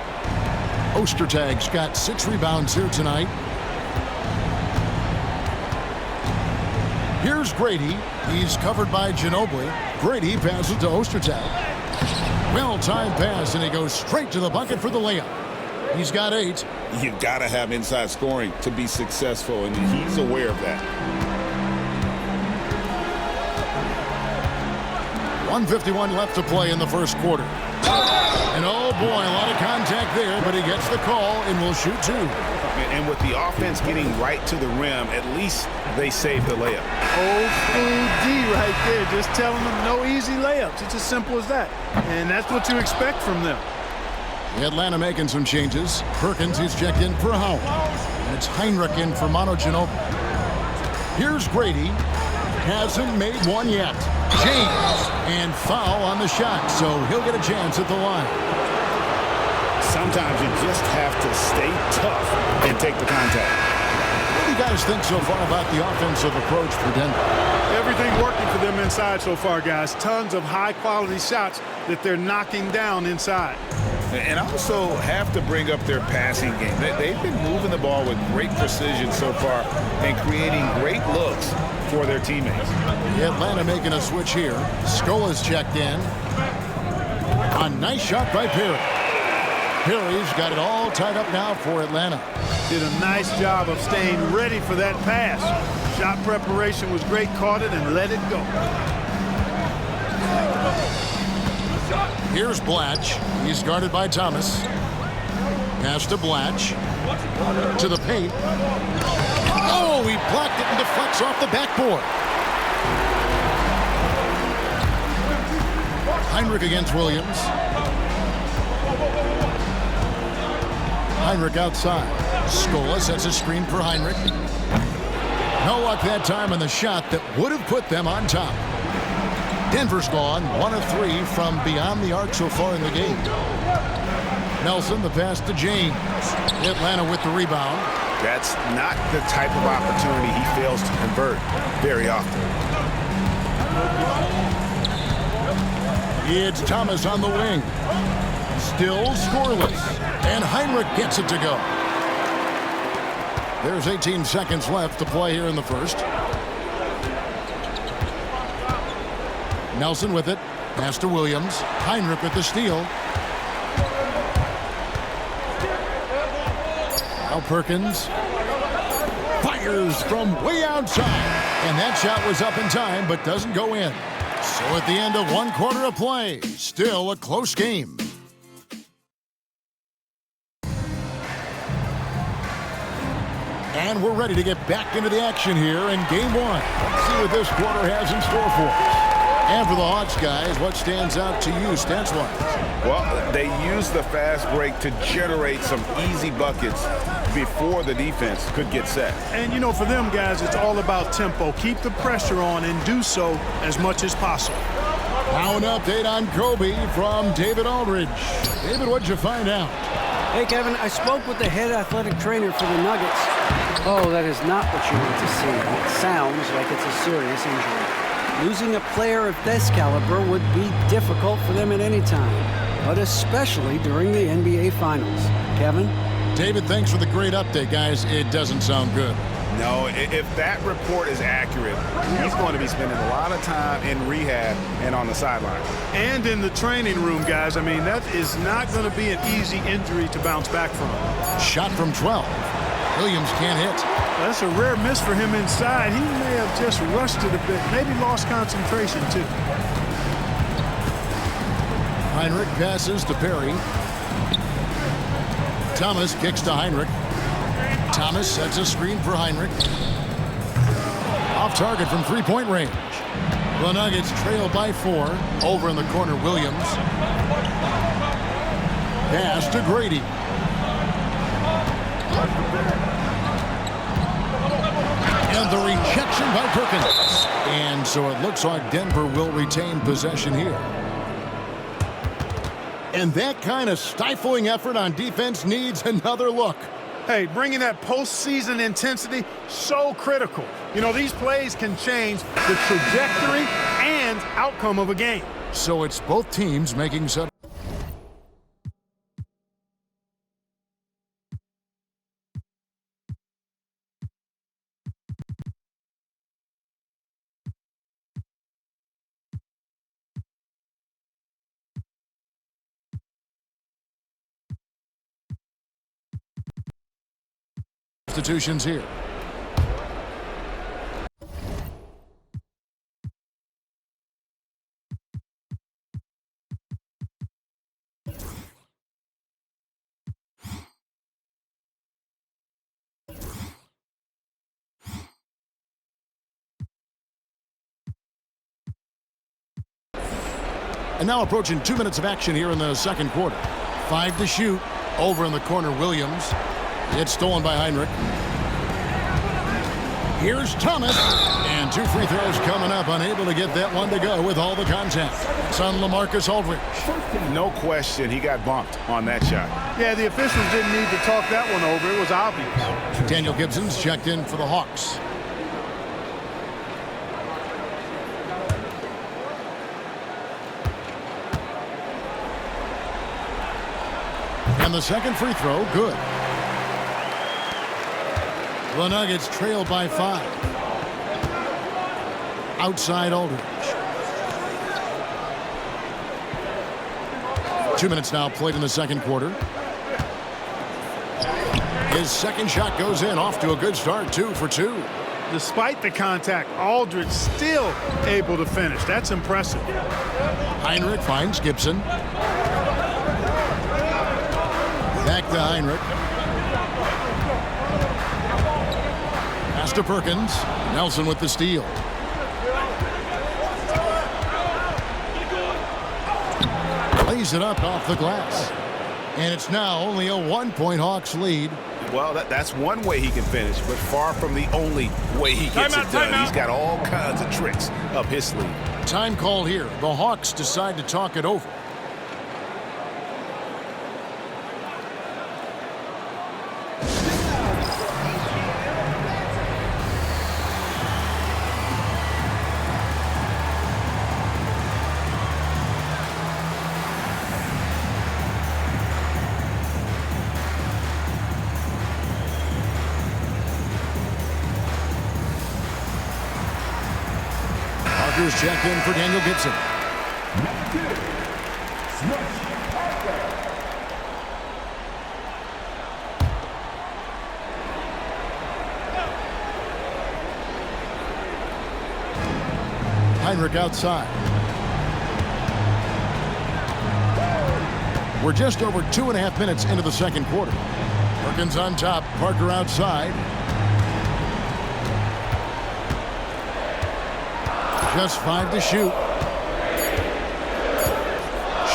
A: Ostertag's got 6 rebounds here tonight. Here's Grady. He's covered by Ginobili. Grady passes to Ostertag. Well-timed pass, and he goes straight to the bucket for the layup. He's got 8.
C: You've got to have inside scoring to be successful, and he's aware of that.
A: 1:51 left to play in the first quarter. And oh boy, a lot of contact there, but he gets the call and will shoot 2.
D: And with the offense getting right to the rim, at least they saved the layup.
B: Old school D right there, just telling them no easy layups. It's as simple as that. And that's what you expect from them.
A: Atlanta making some changes. Perkins is checked in for Howard. And it's Heinrich in for Manu Ginobili. Here's Grady. Hasn't made one yet. James. And foul on the shot, so he'll get a chance at the line.
C: Sometimes you just have to stay tough and take the contact.
A: What do you guys think so far about the offensive approach for Denver?
B: Everything working for them inside so far, guys. Tons of high-quality shots that they're knocking down inside.
C: And also have to bring up their passing game. They've been moving the ball with great precision so far and creating great looks for their teammates.
A: Atlanta making a switch here. Scola's checked in. A nice shot by Perry. Perry's got it all tied up now for Atlanta.
B: Did a nice job of staying ready for that pass. Shot preparation was great, caught it and let it go.
A: Here's Blatch. He's guarded by Thomas. Pass to Blatch. To the paint. Oh, he blocked it and deflects off the backboard. Heinrich against Williams. Heinrich outside. Scola sets a screen for Heinrich. No luck that time on the shot that would have put them on top. Denver's gone 1 of 3 from beyond the arc so far in the game. Nelson, the pass to James. Atlanta with the rebound.
D: That's not the type of opportunity he fails to convert very often.
A: It's Thomas on the wing. Still scoreless. And Heinrich gets it to go. There's 18 seconds left to play here in the first. Nelson with it. Pass to Williams. Heinrich with the steal. Now Perkins fires from way outside. And that shot was up in time, but doesn't go in. So at the end of one quarter of play, still a close game. And we're ready to get back into the action here in game one. Let's see what this quarter has in store for us. And for the Hawks, guys, what stands out to you stats-wise?
D: Well, they use the fast break to generate some easy buckets before the defense could get set.
B: And, you know, for them guys, it's all about tempo. Keep the pressure on and do so as much as possible.
A: Now an update on Kobe from David Aldridge. David, what'd you find out?
G: Hey, Kevin, I spoke with the head athletic trainer for the Nuggets. Oh, that is not what you want to see. It sounds like it's a serious injury. Losing a player of this caliber would be difficult for them at any time, but especially during the NBA Finals. Kevin?
A: David, thanks for the great update, guys. It doesn't sound good.
D: No, if that report is accurate, he's going to be spending a lot of time in rehab and on the sideline.
B: And in the training room, guys. I mean, that is not going to be an easy injury to bounce back from.
A: Shot from 12. Williams can't hit.
B: That's a rare miss for him inside. He may have just rushed it a bit, maybe lost concentration too.
A: Heinrich passes to Perry. Thomas kicks to Heinrich. Thomas sets a screen for Heinrich. Off target from three-point range. The Nuggets trail by 4. Over in the corner, Williams. Pass to Grady. And the rejection by Perkins. And so it looks like Denver will retain possession here. And that kind of stifling effort on defense needs another look.
B: Hey, bringing that postseason intensity, so critical. You know, these plays can change the trajectory and outcome of a game.
A: So it's both teams making some. Substitutions here. And now approaching 2 minutes of action here in the second quarter. 5 to shoot. Over in the corner, Williams. It's stolen by Heinrich. Here's Thomas. And 2 free throws coming up. Unable to get that one to go with all the contact. It's on LaMarcus Aldridge.
D: No question he got bumped on that shot.
B: Yeah, the officials didn't need to talk that one over. It was obvious.
A: Daniel Gibson's checked in for the Hawks. And the second free throw, good. The Nuggets trail by 5. Outside Aldridge. 2 minutes now played in the second quarter. His second shot goes in, off to a good start, 2 for 2.
B: Despite the contact, Aldridge still able to finish. That's impressive.
A: Heinrich finds Gibson. Back to Heinrich. Pass to Perkins. Nelson with the steal. Lays it up off the glass. And it's now only a 1-point Hawks lead.
D: Well, that's one way he can finish, but far from the only way he gets it done. He's got all kinds of tricks up his sleeve.
A: Time call here. The Hawks decide to talk it over. Parker's checked in for Daniel Gibson. Heinrich outside. We're just over 2.5 minutes into the second quarter. Perkins on top, Parker outside. Just 5 to shoot.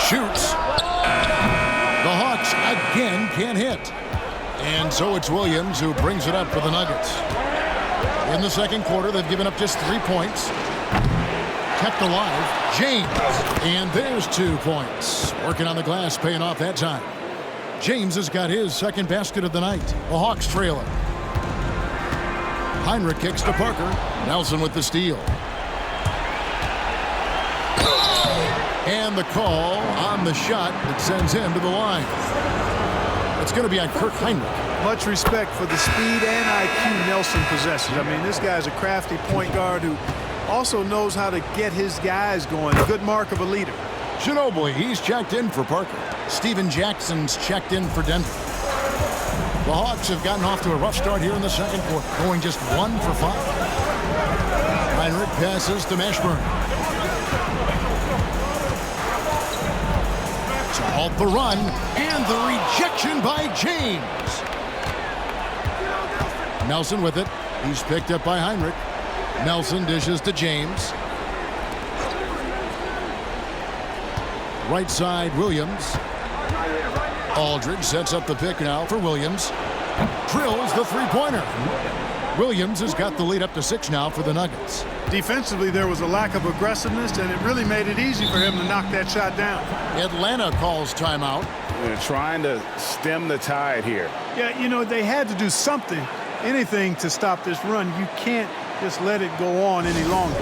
A: Shoots. The Hawks again can't hit. And so it's Williams who brings it up for the Nuggets. In the second quarter, they've given up just 3 points. Kept alive, James. And there's 2 points. Working on the glass, paying off that time. James has got his second basket of the night. The Hawks trailing. Heinrich kicks to Parker. Nelson with the steal. And the call on the shot that sends him to the line. It's going to be on Kirk Heinrich.
B: Much respect for the speed and IQ Nelson possesses. I mean, this guy's a crafty point guard who also knows how to get his guys going. A good mark of a leader.
A: Ginobili, he's checked in for Parker. Steven Jackson's checked in for Denver. The Hawks have gotten off to a rough start here in the second quarter, going just 1 for 5. Heinrich passes to Mashburn. To halt the run, and the rejection by James. Nelson with it. He's picked up by Heinrich. Nelson dishes to James. Right side, Williams. Aldridge sets up the pick now for Williams. Drills the three-pointer. Williams has got the lead up to 6 now for the Nuggets.
B: Defensively, there was a lack of aggressiveness, and it really made it easy for him to knock that shot down.
A: Atlanta calls timeout.
C: They're trying to stem the tide here.
B: Yeah, you know, they had to do something, anything to stop this run. You can't just let it go on any longer.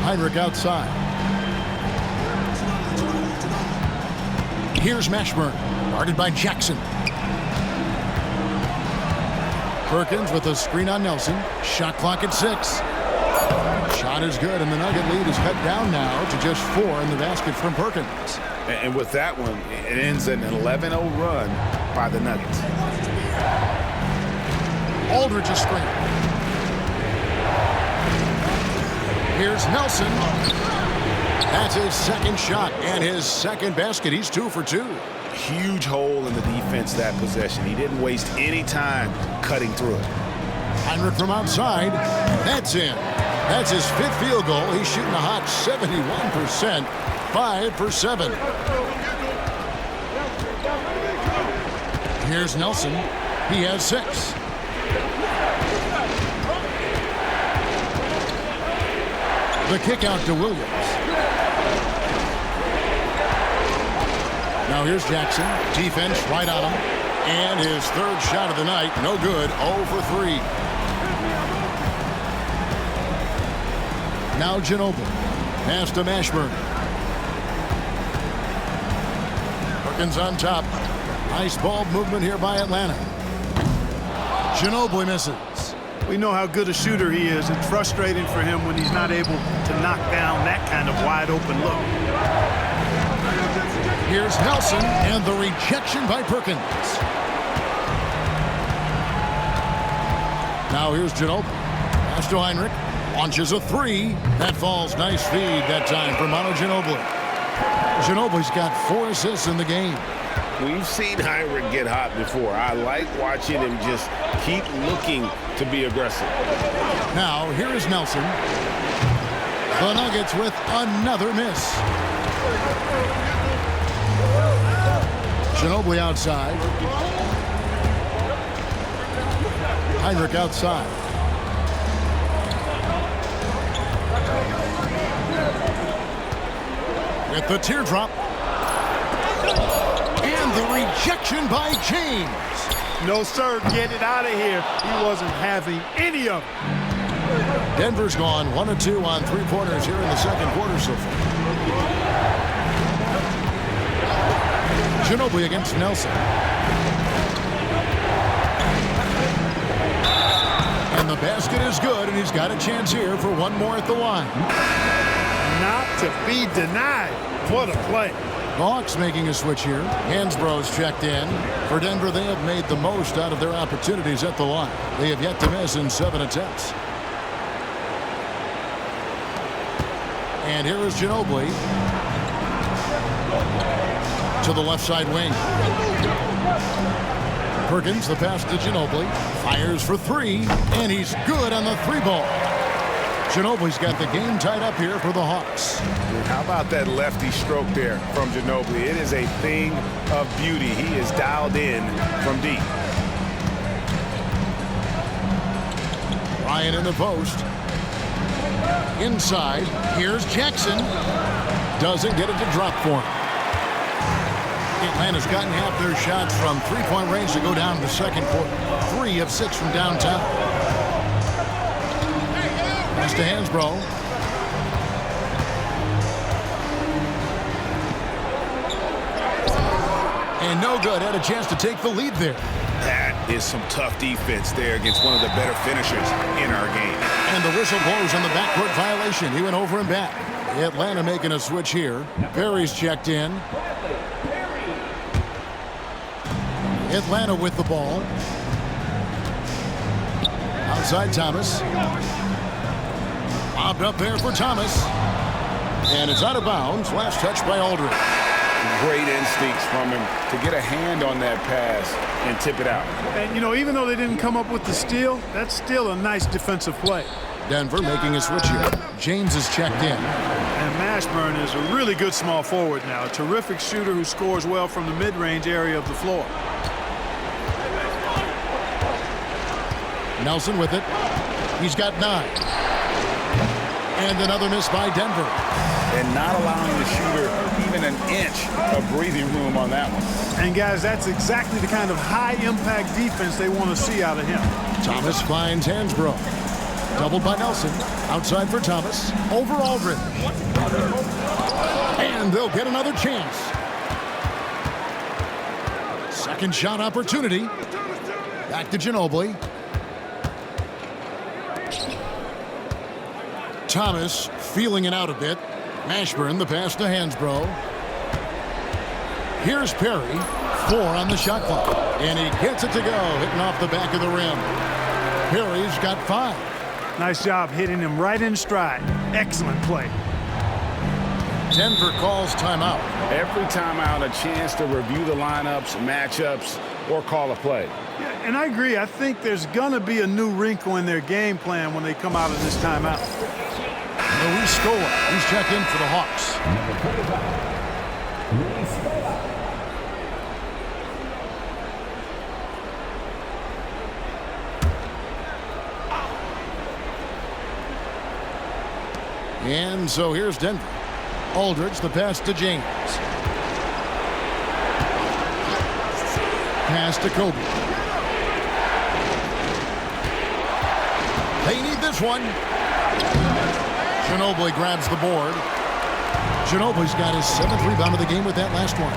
A: Heinrich outside. Here's Mashburn, guarded by Jackson. Perkins with a screen on Nelson. Shot clock at 6. Shot is good, and the Nugget lead is cut down now to just 4 in the basket from Perkins.
C: And with that one, it ends in an 11-0 run by the Nuggets.
A: Aldridge is screen. Here's Nelson. That's his second shot and his second basket. He's 2 for 2.
C: Huge hole in the defense that possession. He didn't waste any time cutting through it.
A: Heinrich from outside. That's in. That's his 5th field goal. He's shooting a hot 71%. 5 for 7. Here's Nelson. He has 6. The kick out to Williams. Now here's Jackson. Defense right on him. And his 3rd shot of the night. No good. 0 for 3. Now Ginobili. Pass to Mashburn. Perkins on top. Nice ball movement here by Atlanta. Ginobili misses.
B: We know how good a shooter he is. It's frustrating for him when he's not able to knock down that kind of wide open look.
A: Here's Nelson, and the rejection by Perkins. Now here's Ginobili. Pass to Heinrich. Launches a 3. That falls. Nice feed that time from Manu Ginobili. Ginobili's got 4 assists in the game.
F: We've seen Heinrich get hot before. I like watching him just keep looking to be aggressive.
A: Now, here is Nelson. The Nuggets with another miss. Ginobili outside. Heinrich outside. With the teardrop. And the rejection by James.
B: No, sir, get it out of here. He wasn't having any of it.
A: Denver's gone 1 of 2 on three-pointers here in the second quarter so far. Ginobili against Nelson. And the basket is good, and he's got a chance here for one more at the line.
B: Not to be denied. What a play.
A: The Hawks making a switch here. Hansboro's checked in. For Denver, they have made the most out of their opportunities at the line. They have yet to miss in 7 attempts. And here is Ginobili to the left side wing. Perkins, the pass to Ginobili. Fires for 3, and he's good on the 3-ball. Ginobili's got the game tied up here for the Hawks.
D: How about that lefty stroke there from Ginobili? It is a thing of beauty. He is dialed in from deep.
A: Ryan in the post. Inside, here's Jackson. Doesn't get it to drop for him. Atlanta's gotten half their shots from three-point range to go down in the second quarter. 3 of 6 from downtown. Pass to Hansboro. And no good. Had a chance to take the lead there.
D: That is some tough defense there against one of the better finishers in our game.
A: And the whistle blows on the backcourt violation. He went over and back. Atlanta making a switch here. Perry's checked in. Atlanta with the ball. Outside Thomas. Bobbed up there for Thomas. And it's out of bounds. Last touch by Aldridge.
D: Great instincts from him to get a hand on that pass and tip it out.
B: And, you know, even though they didn't come up with the steal, that's still a nice defensive play.
A: Denver making a switch here. James is checked in.
B: And Mashburn is a really good small forward now. A terrific shooter who scores well from the mid-range area of the floor.
A: Nelson with it. He's got 9. And another miss by Denver.
C: And not allowing the shooter even an inch of breathing room on that one.
B: And, guys, that's exactly the kind of high-impact defense they want to see out of him.
A: Thomas finds Hansboro. Doubled by Nelson. Outside for Thomas. Over Aldridge. And they'll get another chance. Second shot opportunity. Back to Ginobili. Thomas feeling it out a bit. Mashburn, the pass to Hansboro. Here's Perry. 4 on the shot clock. And he gets it to go, hitting off the back of the rim. Perry's got 5.
B: Nice job hitting him right in stride. Excellent play.
A: Denver calls timeout.
C: Every timeout, a chance to review the lineups, matchups, or call a play.
B: Yeah, and I agree. I think there's going to be a new wrinkle in their game plan when they come out of this timeout.
A: Luis Scola. He's checked in for the Hawks. And so here's Denver. Aldridge, the pass to James. Pass to Kobe. They need this one. Ginobili grabs the board. Ginobili's got his 7th rebound of the game with that last one.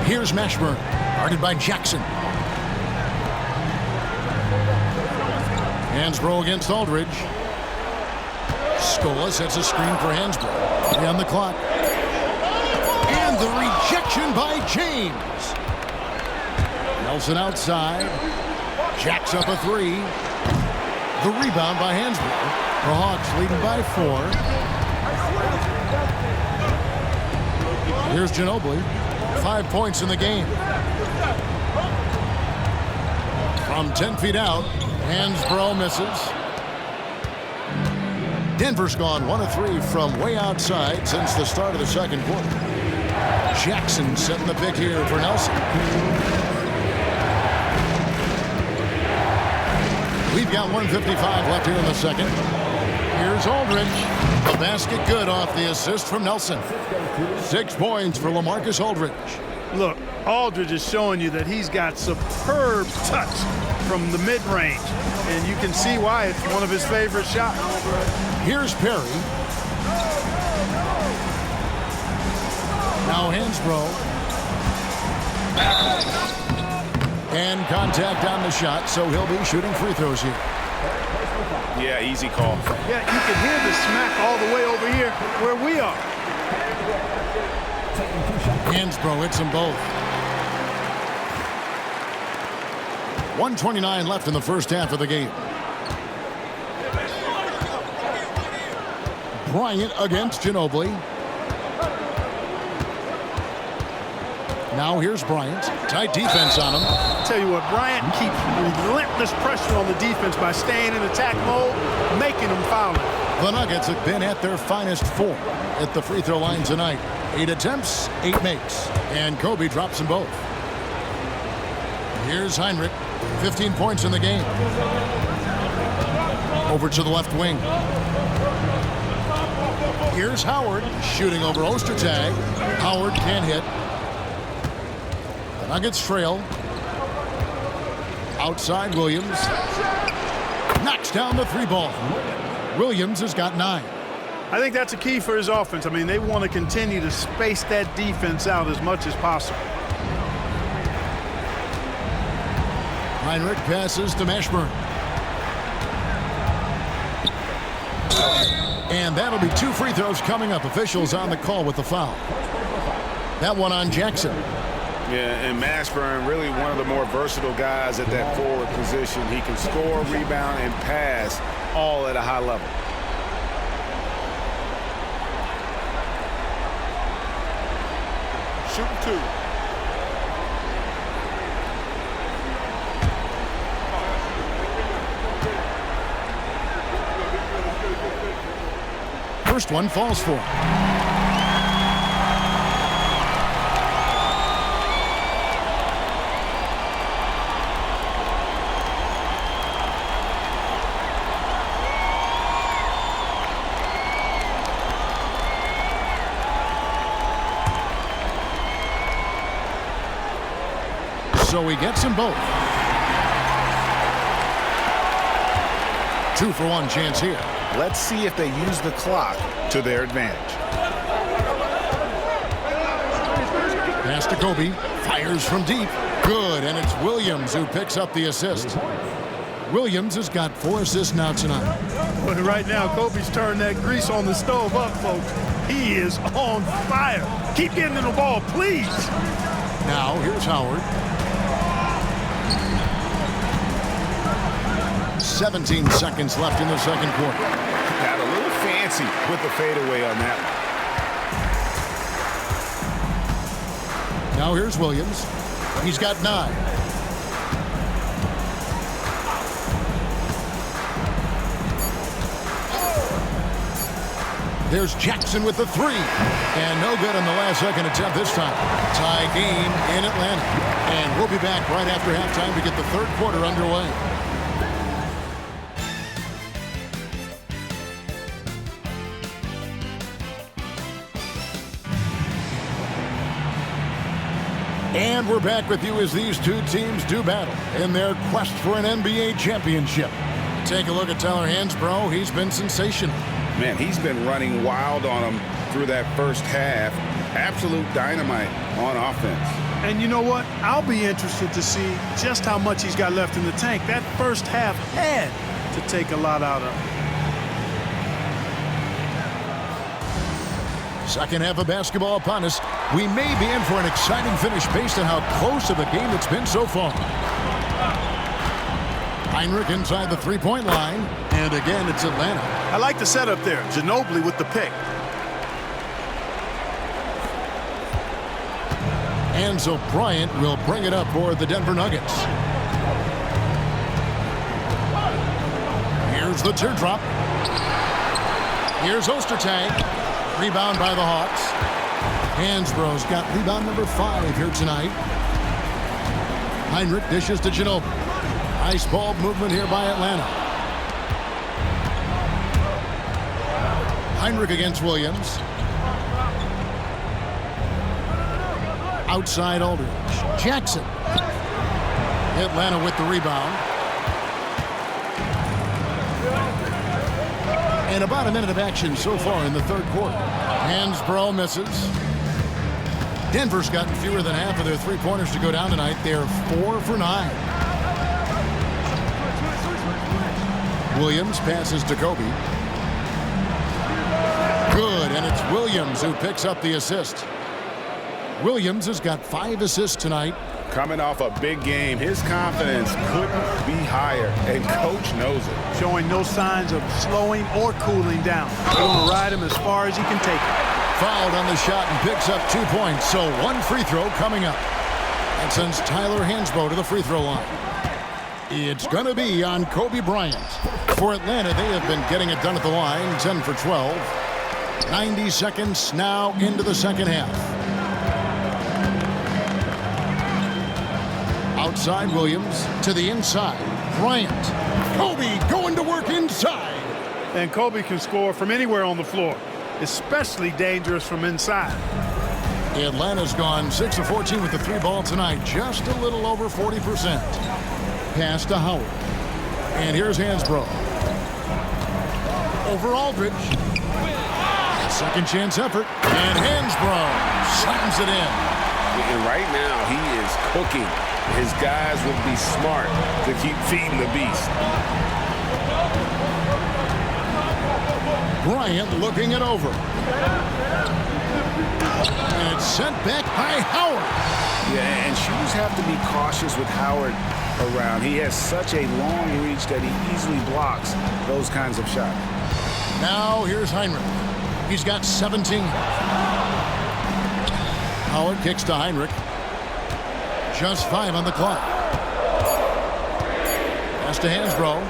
A: Here's Mashburn, guarded by Jackson. Hansboro against Aldridge. Scola sets a screen for Hansboro. 3 on the clock. And the rejection by James. Nelson outside. Jacks up a 3. The rebound by Hansboro. The Hawks leading by 4. Here's Ginobili. 5 points in the game. From 10 feet out, Hansboro misses. Denver's gone 1 of 3 from way outside since the start of the second quarter. Jackson setting the pick here for Nelson. We've got 1:55 left here in the second. Here's Aldridge. The basket good off the assist from Nelson. 6 points for LaMarcus Aldridge.
B: Look, Aldridge is showing you that he's got superb touch from the mid-range, and you can see why it's one of his favorite shots.
A: Here's Perry. Now Hansboro. And contact on the shot, so he'll be shooting free throws here.
D: Yeah, easy call.
B: Yeah, you can hear the smack all the way over here where we are.
A: Hansboro hits them both. 1:29 left in the first half of the game. Bryant against Ginobili. Now here's Bryant. Tight defense on him.
B: Tell you what, Bryant keeps relentless pressure on the defense by staying in attack mode, making them foul.
A: The Nuggets have been at their finest form at the free throw line tonight. 8 attempts, 8 makes. And Kobe drops them both. Here's Heinrich. 15 points in the game. Over to the left wing. Here's Howard shooting over Ostertag. Howard can't hit. The Nuggets trail. Outside Williams. Knocks down the 3 ball. Williams has got 9.
B: I think that's a key for his offense. I mean, they want to continue to space that defense out as much as possible.
A: Heinrich passes to Mashburn. And that'll be 2 free throws coming up. Officials on the call with the foul. That one on Jackson.
D: Yeah, and Mashburn, really one of the more versatile guys at that forward position. He can score, rebound, and pass all at a high level. Shooting 2.
A: First one falls for him. So he gets them both. 2-for-1 chance here.
D: Let's see if they use the clock to their advantage.
A: Pass to Kobe. Fires from deep. Good, and it's Williams who picks up the assist. Williams has got 4 assists now tonight.
B: But right now, Kobe's turned that grease on the stove up, folks. He is on fire. Keep getting in the ball, please.
A: Now, here's Howard. 17 seconds left in the second quarter.
D: Got a little fancy with the fadeaway on that one.
A: Now here's Williams. He's got 9. There's Jackson with the 3. And no good on the last second attempt this time. Tie game in Atlanta. And we'll be back right after halftime to get the third quarter underway. And we're back with you as these two teams do battle in their quest for an NBA championship. Take a look at Tyler Hansboro. He's been sensational.
D: Man, he's been running wild on them through that first half. Absolute dynamite on offense.
B: And you know what? I'll be interested to see just how much he's got left in the tank. That first half had to take a lot out of him.
A: Second half of basketball upon us. We may be in for an exciting finish based on how close of a game it's been so far. Heinrich inside the 3-point line. And again, it's Atlanta.
B: I like the setup there. Ginobili with the pick.
A: And so Bryant will bring it up for the Denver Nuggets. Here's the teardrop. Here's Ostertag. Rebound by the Hawks. Hansboro's got rebound number 5 here tonight. Heinrich dishes to Ginobili. Nice ball movement here by Atlanta. Heinrich against Williams. Outside Aldridge. Jackson. Atlanta with the rebound. And about a minute of action so far in the third quarter. Hansboro misses. Denver's gotten fewer than half of their three-pointers to go down tonight. They're 4 for 9. Williams passes to Kobe. Good, and it's Williams who picks up the assist. Williams has got 5 assists tonight.
C: Coming off a big game, his confidence couldn't be higher, and coach knows it.
B: Showing no signs of slowing or cooling down. He's going to ride him as far as he can take it.
A: Fouled on the shot and picks up 2 points, so 1 free throw coming up. That sends Tyler Hansboro to the free throw line. It's going to be on Kobe Bryant. For Atlanta, they have been getting it done at the line, 10 for 12. 90 seconds now into the second half. Outside Williams to the inside. Bryant. Kobe going to work inside.
B: And Kobe can score from anywhere on the floor, especially dangerous from inside.
A: Atlanta's gone 6 of 14 with the 3 ball tonight, just a little over 40%. Pass to Howard. And here's Hansboro. Over Aldridge. Second chance effort. And Hansboro slams it in.
C: And right now, he is cooking. His guys would be smart to keep feeding the beast.
A: Bryant looking it over. And it's sent back by Howard.
C: Yeah, and shooters have to be cautious with Howard around. He has such a long reach that he easily blocks those kinds of shots.
A: Now here's Heinrich. He's got 17. Howard kicks to Heinrich. Just 5 on the clock. Pass to Hansboro.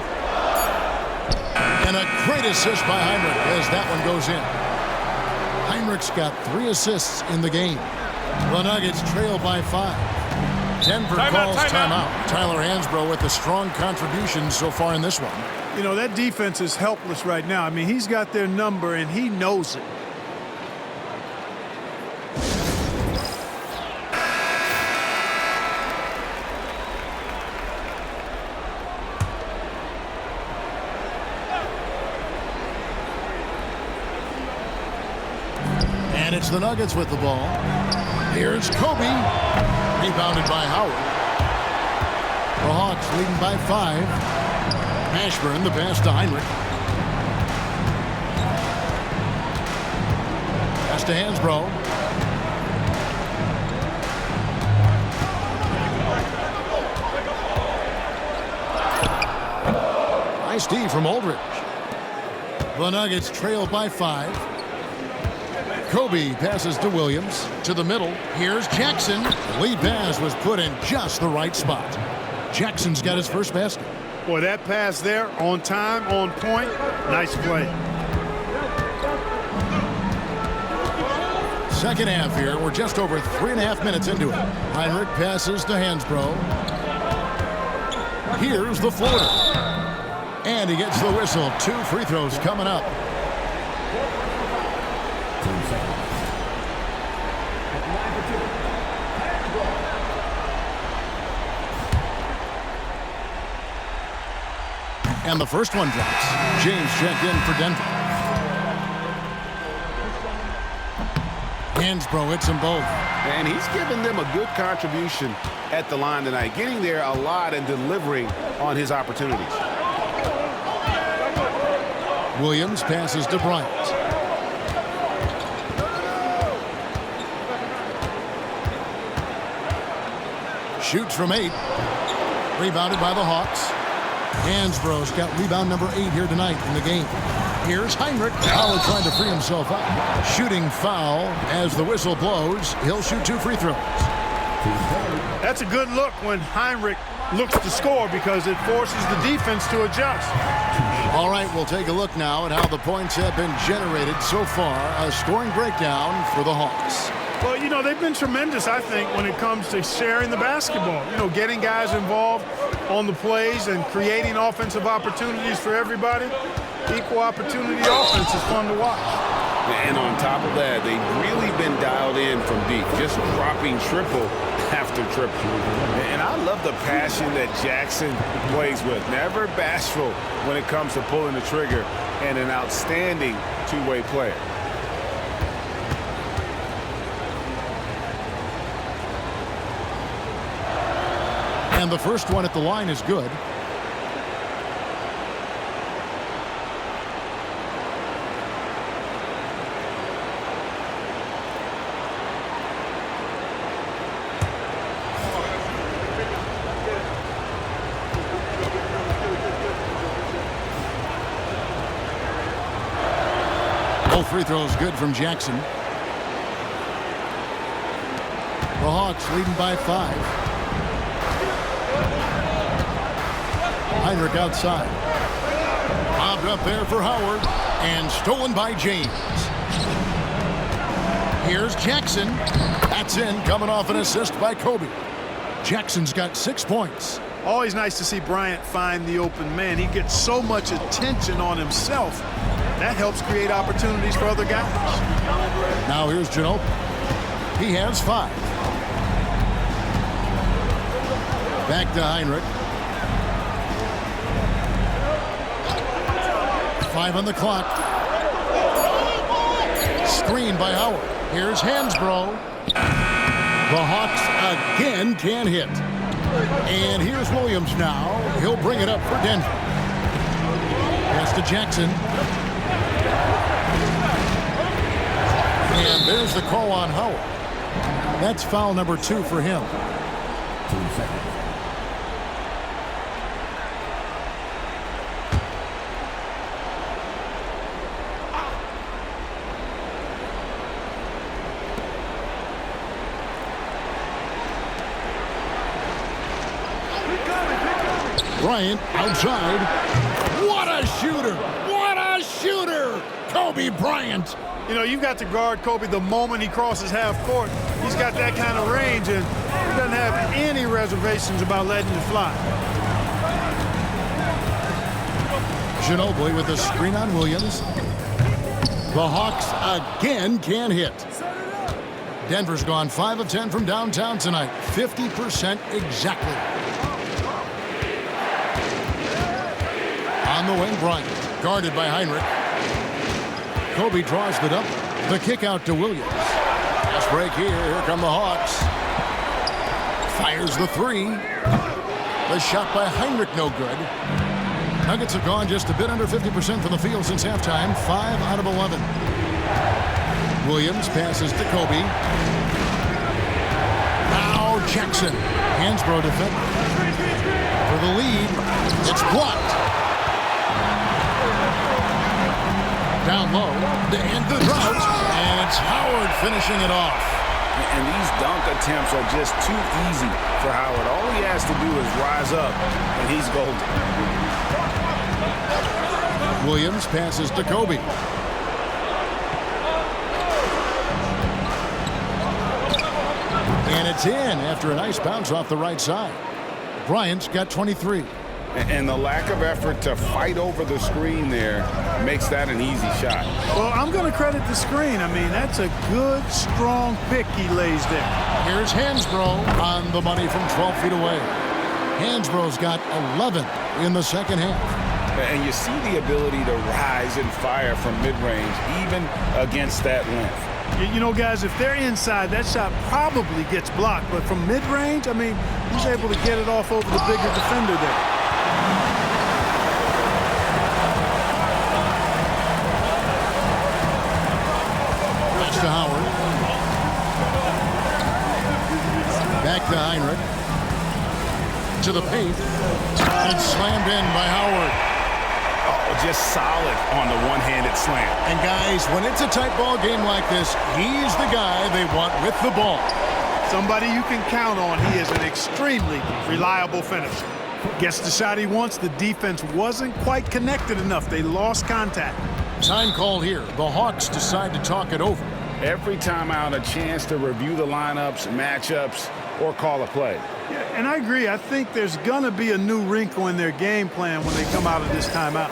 A: And a great assist by Heinrich as that one goes in. Heinrich's got 3 assists in the game. The Nuggets trail by 5. Denver calls timeout. Tyler Hansboro with a strong contribution so far in this one.
B: You know, that defense is helpless right now. I mean, he's got their number, and he knows it.
A: And it's the Nuggets with the ball. Here's Kobe. Rebounded by Howard. The Hawks leading by 5. Ashburn, the pass to Heinrich. Pass to Hansboro. Nice D from Aldridge. The Nuggets trail by 5. Kobe passes to Williams. To the middle. Here's Jackson. The lead pass was put in just the right spot. Jackson's got his first basket.
B: Boy, that pass there, on time, on point, nice play.
A: Second half here. We're just over 3.5 minutes into it. Heinrich passes to Hansboro. Here's the floater. And he gets the whistle. 2 free throws coming up. And the first one drops. James checked in for Denver. Hansboro hits them both.
C: And he's given them a good contribution at the line tonight, getting there a lot and delivering on his opportunities.
A: Williams passes to Bryant. Shoots from 8. Rebounded by the Hawks. Hansboro's got rebound number 8 here tonight in the game. Here's Heinrich. Howard trying to free himself up. Shooting foul as the whistle blows. He'll shoot 2 free throws.
B: That's a good look when Heinrich looks to score because it forces the defense to adjust.
A: All right, we'll take a look now at how the points have been generated so far. A scoring breakdown for the Hawks.
B: Well, you know, they've been tremendous, I think, when it comes to sharing the basketball. You know, getting guys involved on the plays and creating offensive opportunities for everybody. Equal opportunity offense is fun to watch.
C: And on top of that, they've really been dialed in from deep, just dropping triple after triple.
D: And I love the passion that Jackson plays with. Never bashful when it comes to pulling the trigger, and an outstanding two-way player.
A: And the first one at the line is good. Both free throws good from Jackson. The Hawks leading by 5. Heinrich outside. Bobbed up there for Howard. And stolen by James. Here's Jackson. That's in, coming off an assist by Kobe. Jackson's got 6 points.
B: Always nice to see Bryant find the open man. He gets so much attention on himself. That helps create opportunities for other guys.
A: Now here's Ginobili. He has 5. Back to Heinrich. 5 on the clock. Screen by Howard. Here's Hansboro. The Hawks again can't hit. And here's Williams now. He'll bring it up for Denver. Pass to Jackson. And there's the call on Howard. That's foul number 2 for him.
E: 2 seconds.
A: Bryant outside. What a shooter! What a shooter! Kobe Bryant.
B: You know, you've got to guard Kobe the moment he crosses half court. He's got that kind of range, and he doesn't have any reservations about letting it fly.
A: Ginobili with the screen on Williams. The Hawks again can't hit. Denver's gone 5 of 10 from downtown tonight. 50% exactly. On the wing, Bryant. Guarded by Heinrich. Kobe draws the double. The kick out to Williams. Fast break here. Here come the Hawks. Fires the 3. The shot by Heinrich no good. Nuggets have gone just a bit under 50% from the field since halftime. 5 out of 11. Williams passes to Kobe. Now Jackson. Hansboro defender. For the lead. It's blocked. Down low to end the drought, and it's Howard finishing it off.
D: And these dunk attempts are just too easy for Howard. All he has to do is rise up, and he's golden.
A: Williams passes to Kobe. And it's in after a nice bounce off the right side. Bryant's got 23.
D: And the lack of effort to fight over the screen there makes that an easy shot.
B: Well, I'm going to credit the screen. I mean, that's a good, strong pick he lays there.
A: Here's Hansboro on the money from 12 feet away. Hansboro's got 11 in the second half.
D: And you see the ability to rise and fire from mid-range, even against that length.
B: You know, guys, if they're inside, that shot probably gets blocked. But from mid-range, I mean, he's able to get it off over the bigger defender there.
A: Pass to Howard. Back to Heinrich. To the paint. And it's slammed in by Howard.
D: Oh, just solid on the one-handed slam.
A: And guys, when it's a tight ball game like this, he's the guy they want with the ball.
B: Somebody you can count on. He is an extremely reliable finisher. Gets the shot he wants. The defense wasn't quite connected enough. They lost contact.
A: Time called here. The Hawks decide to talk it over.
D: Every time out, a chance to review the lineups, matchups, or call a play.
B: Yeah, and I agree. I think there's going to be a new wrinkle in their game plan when they come out of this timeout.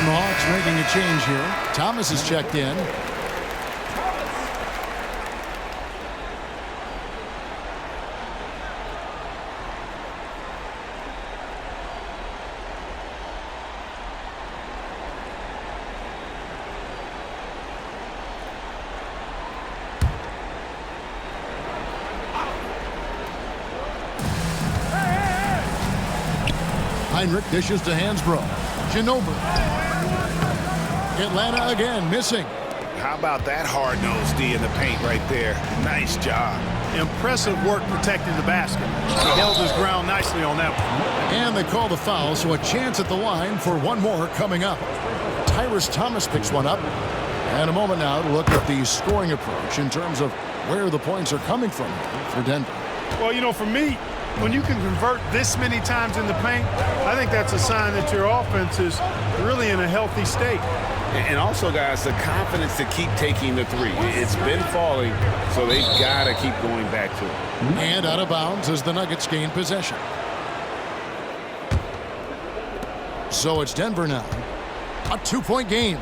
A: the Hawks making a change here. Thomas is checked in. Heinrich dishes to Hansboro. Ginobili. Atlanta again missing.
D: How about that hard-nosed D in the paint right there? Nice job.
B: Impressive work protecting the basket. He held his ground nicely on that one.
A: And they call the foul, so a chance at the line for one more coming up. Tyrus Thomas picks one up. And a moment now to look at the scoring approach in terms of where the points are coming from for Denver.
B: Well, you know, for me, when you can convert this many times in the paint, I think that's a sign that your offense is really in a healthy state.
C: And also, guys, the confidence to keep taking the three. It's been falling, so they've got to keep going back to it.
A: And out of bounds as the Nuggets gain possession. So it's Denver now. A 2-point game.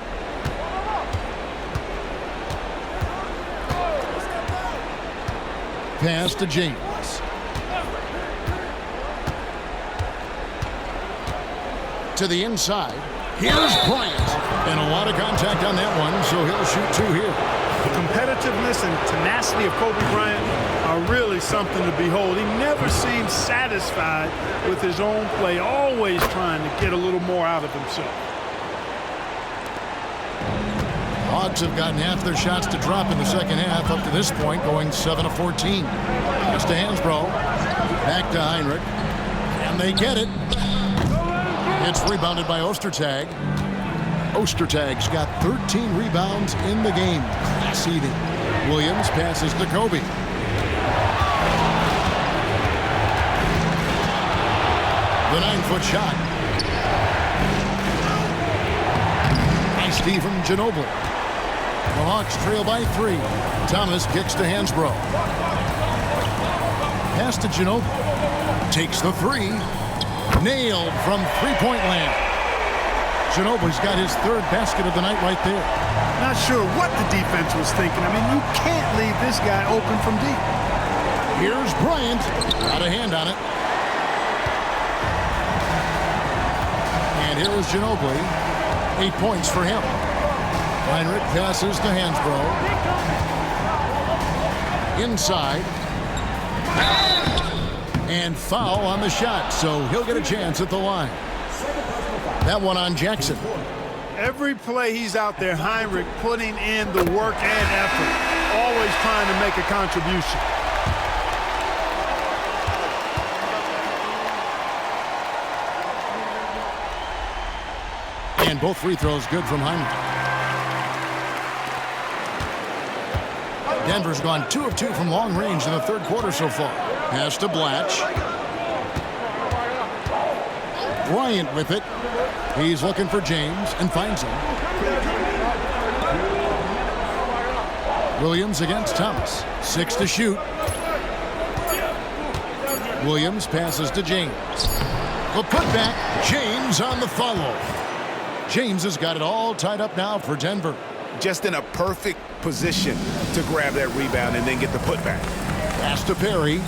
A: Pass to James. To the inside. Here's Bryant. And a lot of contact on that one, so he'll shoot two here.
B: The competitiveness and tenacity of Kobe Bryant are really something to behold. He never seems satisfied with his own play, always trying to get a little more out of himself.
A: Hawks have gotten half their shots to drop in the second half up to this point, going 7 of 14. Pass to Hansbro. Back to Heinrich. And they get it. It's rebounded by Ostertag. Ostertag's got 13 rebounds in the game. Class eating. Williams passes to Kobe. The 9-foot shot. By Stephen Ginobili. The Hawks trail by 3. Thomas kicks to Hansbro. Pass to Ginobili. Takes the 3. Nailed from three-point land. Ginobili's got his third basket of the night right there.
B: Not sure what the defense was thinking. I mean, you can't leave this guy open from deep.
A: Here's Bryant. Got a hand on it. And here is Ginobili. 8 points for him. Heinrich passes to Hansbro. Inside. And foul on the shot, so he'll get a chance at the line. That one on Jackson.
B: Every play he's out there, Heinrich putting in the work and effort, always trying to make a contribution.
A: And both free throws good from Heinrich. Denver's gone 2 of 2 from long range in the third quarter so far. Pass to Blatch. Bryant with it. He's looking for James and finds him. Williams against Thomas. 6 to shoot. Williams passes to James. The putback. James on the follow. James has got it all tied up now for Denver.
D: Just in a perfect position to grab that rebound and then get the putback.
A: Pass to Perry.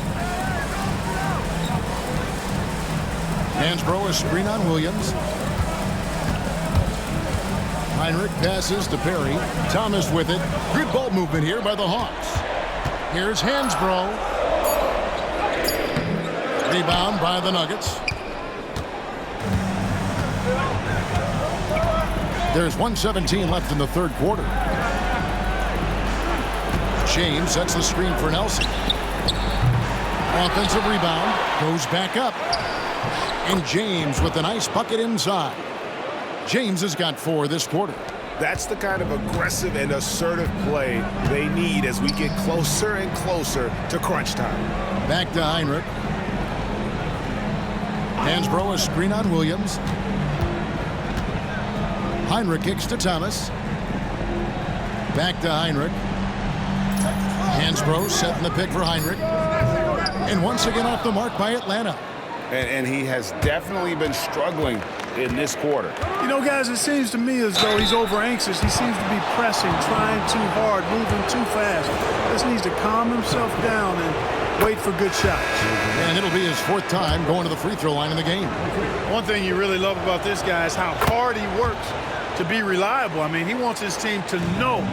A: Hansbro, a screen on Williams. Heinrich passes to Perry. Thomas with it. Good ball movement here by the Hawks. Here's Hansbro. Rebound by the Nuggets. There's 1:17 left in the third quarter. James sets the screen for Nelson. Offensive rebound. Goes back up. And James with a nice bucket inside. James has got 4 this quarter.
D: That's the kind of aggressive and assertive play they need as we get closer and closer to crunch time.
A: Back to Heinrich. Hansbro, a screen on Williams. Heinrich kicks to Thomas. Back to Heinrich. Hansbro setting the pick for Heinrich. And once again off the mark by Atlanta.
C: And he has definitely been struggling in this quarter.
B: You know, guys, it seems to me as though he's over-anxious. He seems to be pressing, trying too hard, moving too fast. Just needs to calm himself down and wait for good shots.
A: And it'll be his 4th time going to the free throw line in the game.
B: One thing you really love about this guy is how hard he works to be reliable. I mean, he wants his team to know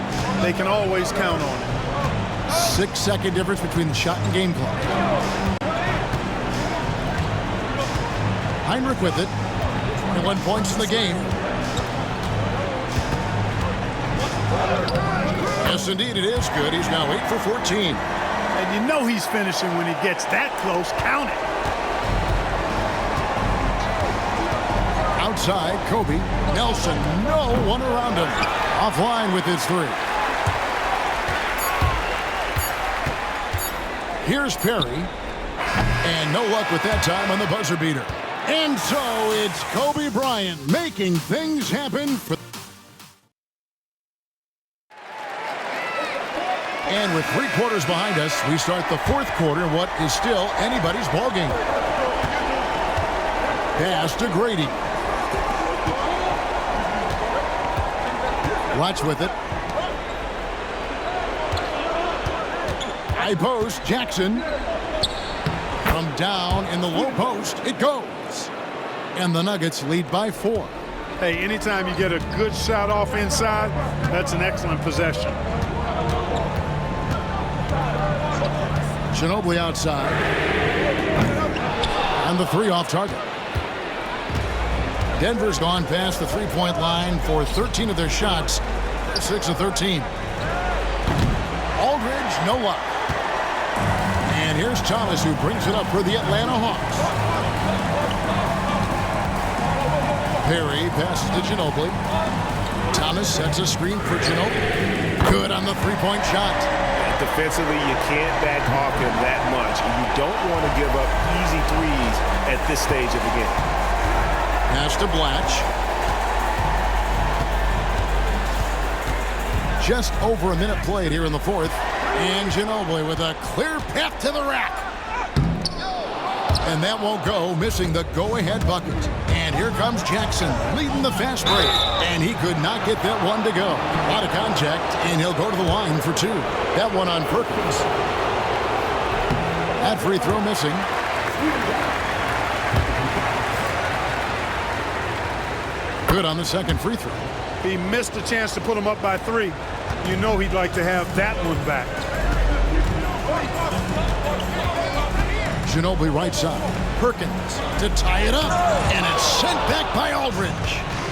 B: they can always count on him.
A: 6-second difference between the shot and game clock. Heinrich with it. 21 points in the game. Yes, indeed, it is good. He's now 8 for 14.
B: And you know he's finishing when he gets that close. Count it.
A: Outside, Kobe. Nelson, no one around him. Offline with his 3. Here's Perry. And no luck with that time on the buzzer beater. And so it's Kobe Bryant making things happen. And with 3 quarters behind us, we start the 4th quarter, what is still anybody's ballgame. Pass to Grady. Watch with it. High post, Jackson. From down in the low post, it goes. And the Nuggets lead by 4.
B: Hey, anytime you get a good shot off inside, that's an excellent possession.
A: Ginobili outside. And the 3 off target. Denver's gone past the 3-point line for 13 of their shots. 6 of 13. Aldridge, no luck. And here's Thomas, who brings it up for the Atlanta Hawks. Perry passes to Ginobili. Thomas sets a screen for Ginobili. Good on the 3-point shot.
F: Defensively, you can't back off him that much. You don't want to give up easy threes at this stage of the game.
A: Pass to Blatch. Just over a minute played here in the 4th. And Ginobili with a clear path to the rack. And that won't go, missing the go-ahead bucket. And here comes Jackson leading the fast break. And he could not get that one to go. A lot of contact, and he'll go to the line for 2. That one on Perkins. That free throw missing. Good on the second free throw.
B: He missed a chance to put him up by 3. You know he'd like to have that one back.
A: Ginobili right side. Perkins to tie it up. And it's sent back by Aldridge.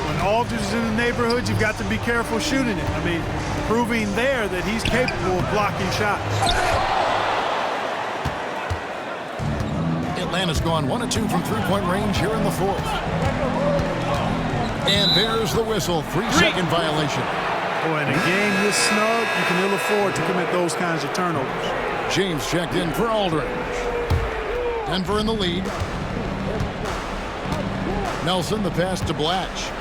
B: When Aldridge is in the neighborhood, you've got to be careful shooting it. I mean, proving there that he's capable of blocking shots.
A: Atlanta's gone 1 of 2 from 3-point range here in the 4th. And there's the whistle. 3-second violation.
B: Boy, in a game this snug, you can ill afford to commit those kinds of turnovers.
A: James checked in for Aldridge. Denver in the lead. Nelson, the pass to Blatch.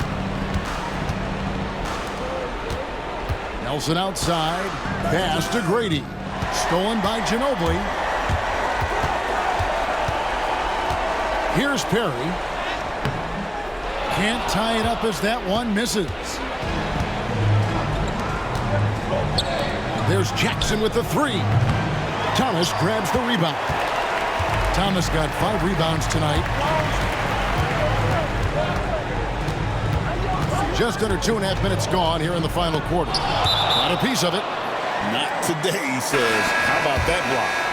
A: Nelson outside. Pass to Grady. Stolen by Ginobili. Here's Perry. Can't tie it up as that one misses. There's Jackson with the 3. Thomas grabs the rebound. Thomas got 5 rebounds tonight. Just under 2.5 minutes gone here in the final quarter. Got a piece of it.
C: Not today, he says. How about that block?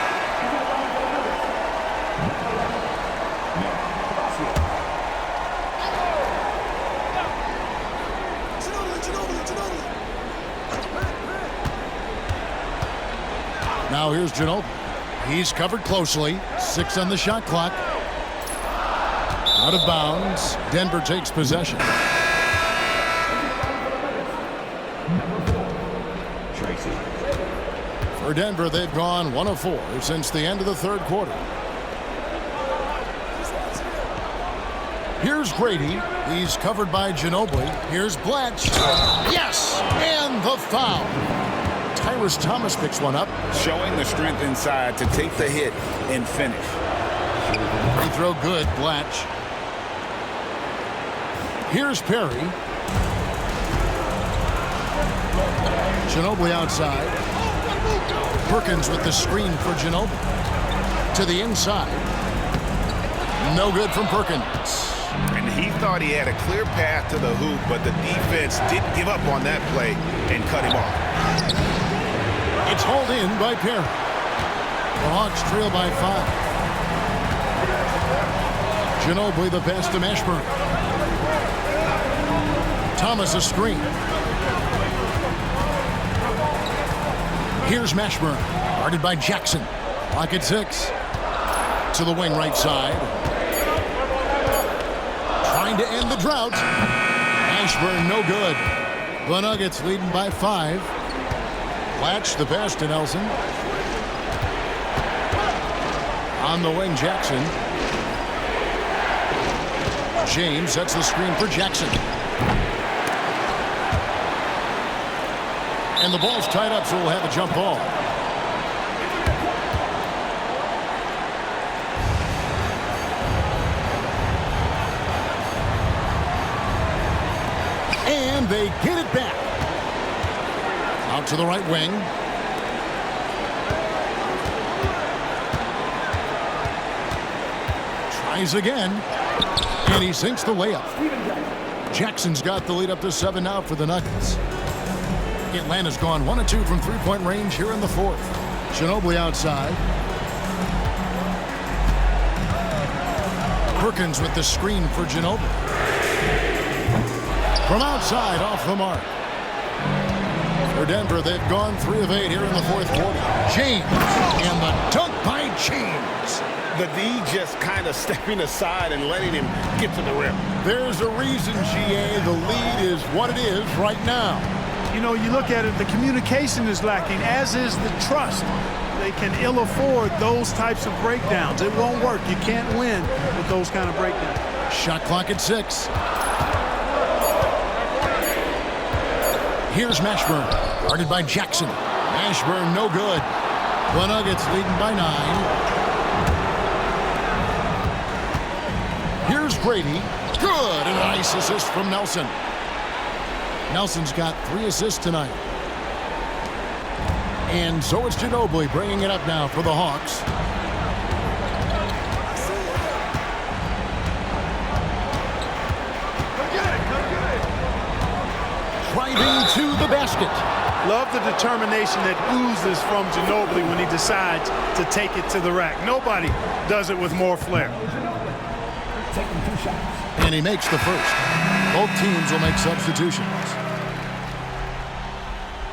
A: Now here's Ginobili. He's covered closely. 6 on the shot clock. Out of bounds. Denver takes possession. For Denver, they've gone 1 of 4 since the end of the 3rd quarter. Here's Grady. He's covered by Ginobili. Here's Blatch. Yes! And the foul. Tyrus Thomas picks one up.
C: Showing the strength inside to take the hit and finish.
A: Free throw good, Blatch. Here's Perry. Ginobili outside. Perkins with the screen for Ginobili. To the inside. No good from Perkins.
D: And he thought he had a clear path to the hoop, but the defense didn't give up on that play and cut him off.
A: It's hauled in by Perry. The Hawks trail by 5. Ginobili the pass to Mashburn. Thomas a screen. Here's Mashburn. Guarded by Jackson. Clock at 6. To the wing right side. Trying to end the drought. Mashburn no good. The Nuggets leading by 5. Latch the pass to Nelson. On the wing, Jackson. James sets the screen for Jackson. And the ball's tied up, so we'll have a jump ball. And they get it back. Out to the right wing. Tries again. And he sinks the layup. Jackson's got the lead up to 7 now for the Nuggets. Atlanta's gone 1 of 2 from three-point range here in the 4th. Ginobili outside. Perkins with the screen for Ginobili. From outside, off the mark. For Denver, they've gone 3 of 8 here in the 4th quarter. James, and the dunk by James.
F: The D just kind of stepping aside and letting him get to the rim.
A: There's a reason, GA, the lead is what it is right now.
B: You know, you look at it, the communication is lacking, as is the trust. They can ill afford those types of breakdowns. It won't work. You can't win with those kind of breakdowns.
A: Shot clock at 6. Here's Mashburn, guarded by Jackson. Mashburn no good. The Nuggets leading by 9. Here's Grady. Good. And a nice assist from Nelson. Nelson's got 3 assists tonight. And so it's Ginobili bringing it up now for the Hawks. Driving to the basket.
B: Love the determination that oozes from Ginobili when he decides to take it to the rack. Nobody does it with more flair.
A: And he makes the first. Both teams will make substitutions.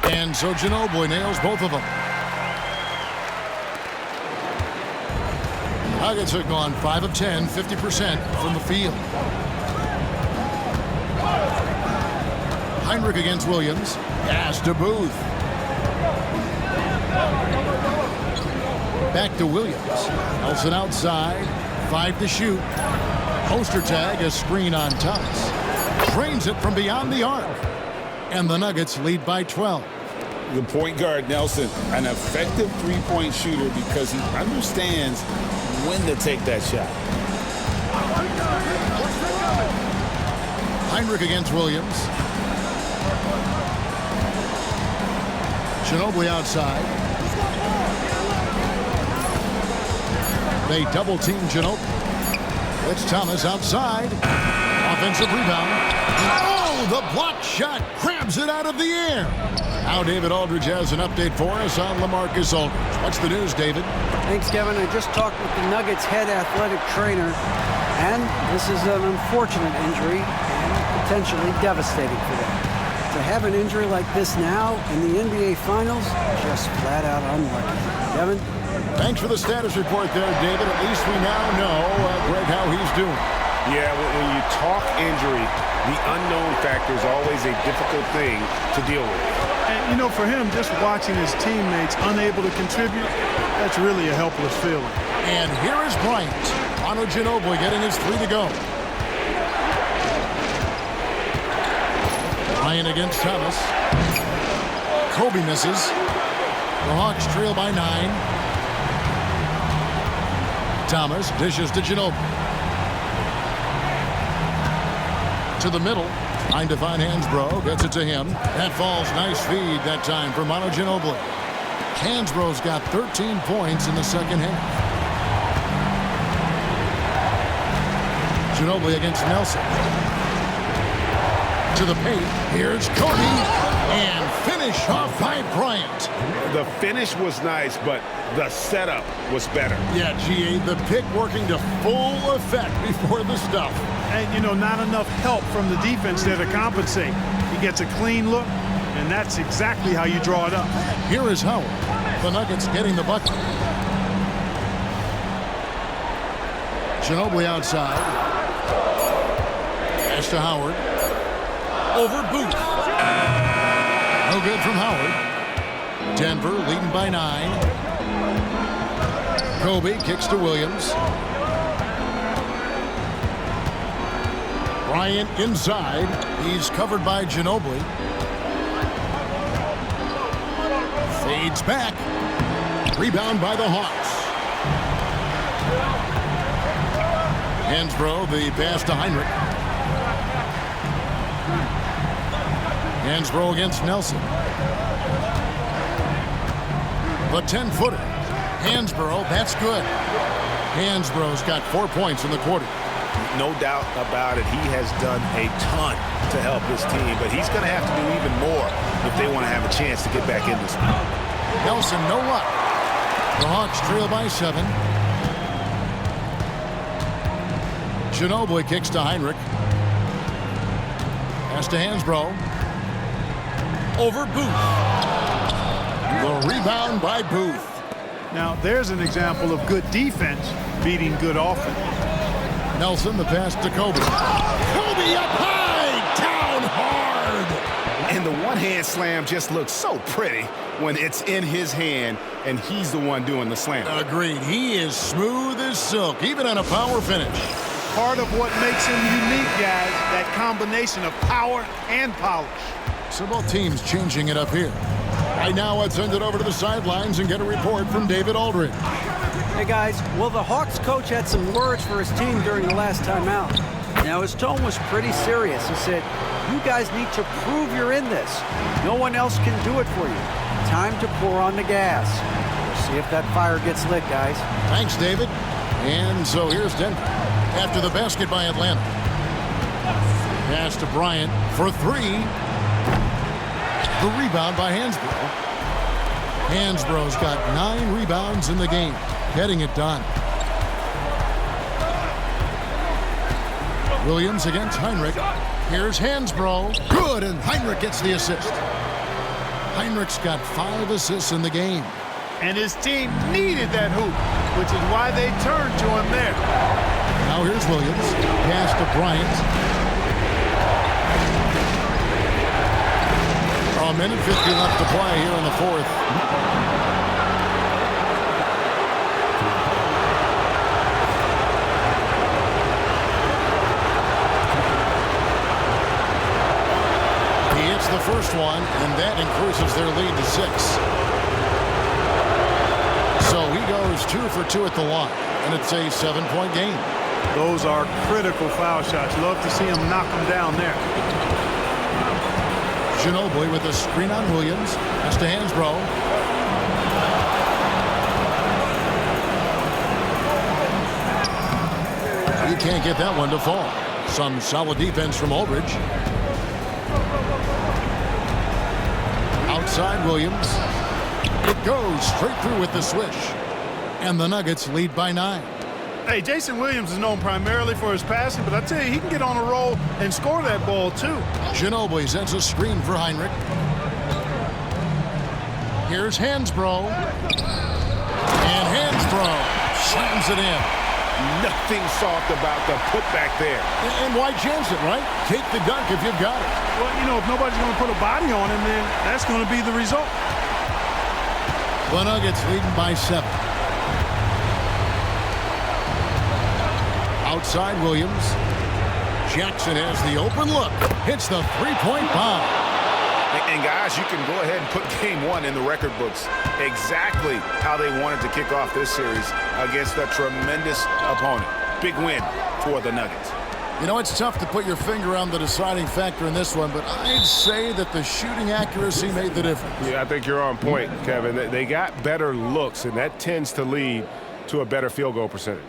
A: And so Ginobili nails both of them. Nuggets have gone 5 of 10, 50% from the field. Heinrich against Williams. Pass to Booth. Back to Williams. Nelson outside. 5 to shoot. Poster tag, a screen on Thomas. Drains it from beyond the arc. And the Nuggets lead by 12.
C: The point guard, Nelson, an effective three-point shooter because he understands when to take that shot.
A: Heinrich against Williams. Ginobili outside. They double-team Ginobili. It's Thomas outside. Offensive rebound. Oh, the block shot grabs it out of the air. Now David Aldridge has an update for us on LaMarcus Aldridge. What's the news, David?
G: Thanks, Kevin. I just talked with the Nuggets head athletic trainer, and this is an unfortunate injury and potentially devastating for them. To have an injury like this now in the NBA Finals, just flat out unlucky. Kevin?
A: Thanks for the status report there, David. At least we now know, Greg, how he's doing.
D: Yeah, when you talk injury, the unknown factor is always a difficult thing to deal with.
B: And, you know, for him, just watching his teammates unable to contribute, that's really a helpless feeling.
A: And here is Bryant. Manu Ginobili getting his 3 to go. Bryant against Thomas. Kobe misses. The Hawks trail by 9. Thomas dishes to Ginobili. To the middle. Trying to find Hansboro. Gets it to him. That falls. Nice feed that time for Manu Ginobili. Hansboro's got 13 points in the second half. Ginobili against Nelson. To the paint. Here's Cody. And finish off by Bryant.
F: The finish was nice, but the setup was better.
A: Yeah, GA, the pick working to full effect before the stuff.
B: And, you know, not enough help from the defense there to compensate. He gets a clean look, and that's exactly how you draw it up.
A: Here is Howard. The Nuggets getting the bucket. Ginobili outside. Pass to Howard. Over Booth. No good from Howard. Denver leading by 9. Kobe kicks to Williams. Bryant inside. He's covered by Ginobili. Fades back. Rebound by the Hawks. Hansboro, the pass to Heinrich. Hansboro against Nelson. The 10-footer. Hansboro, that's good. Hansboro's got 4 points in the quarter.
D: No doubt about it. He has done a ton to help his team, but he's going to have to do even more if they want to have a chance to get back in this game.
A: Nelson, no luck. The Hawks trail by 7. Ginobili kicks to Heinrich. Pass to Hansboro. Over Booth. The rebound by Booth.
B: Now, there's an example of good defense beating good offense.
A: Nelson, the pass to Kobe. Kobe up high, down hard.
D: And the one-hand slam just looks so pretty when it's in his hand and he's the one doing the slam.
A: Agreed. He is smooth as silk, even on a power finish.
B: Part of what makes him unique, guys, that combination of power and polish.
A: So both teams changing it up here. Right now, let's send it over to the sidelines and get a report from David Aldridge.
G: Hey, guys, well, the Hawks coach had some words for his team during the last time out. Now, his tone was pretty serious. He said, you guys need to prove you're in this. No one else can do it for you. Time to pour on the gas. We'll see if that fire gets lit, guys.
A: Thanks, David. And so here's Denver. After the basket by Atlanta. Pass to Bryant for 3. The rebound by Hansboro. Hansboro's got 9 rebounds in the game. Getting it done. Williams against Heinrich. Here's Hansboro. Good, and Heinrich gets the assist. Heinrich's got 5 assists in the game.
B: And his team needed that hoop, which is why they turned to him there.
A: Now here's Williams. Pass to Bryant. A minute 50 left to play here in the fourth. He hits the first one, and that increases their lead to 6. So he goes 2 for 2 at the line, and it's a 7-point game.
B: Those are critical foul shots. Love to see him knock them down there.
A: Ginobili with a screen on Williams. That's to Hansboro. You can't get that one to fall. Some solid defense from Aldridge. Outside Williams. It goes straight through with the swish. And the Nuggets lead by 9.
B: Hey, Jason Williams is known primarily for his passing, but I tell you, he can get on a roll and score that ball, too.
A: Ginobili sends a screen for Heinrich. Here's Hansboro. And Hansboro slams it in.
F: Nothing soft about the putback there.
A: And why chance it, right? Take the dunk if you've got it.
B: Well, you know, if nobody's going to put a body on him, then that's going to be the result.
A: The Nuggets leading by 7. Outside Williams. Jackson has the open look. Hits the three-point bomb.
D: And guys, you can go ahead and put game 1 in the record books. Exactly how they wanted to kick off this series against a tremendous opponent. Big win for the Nuggets.
A: You know, it's tough to put your finger on the deciding factor in this one, but I'd say that the shooting accuracy made the difference.
F: Yeah, I think you're on point, Kevin. They got better looks, and that tends to lead to a better field goal percentage.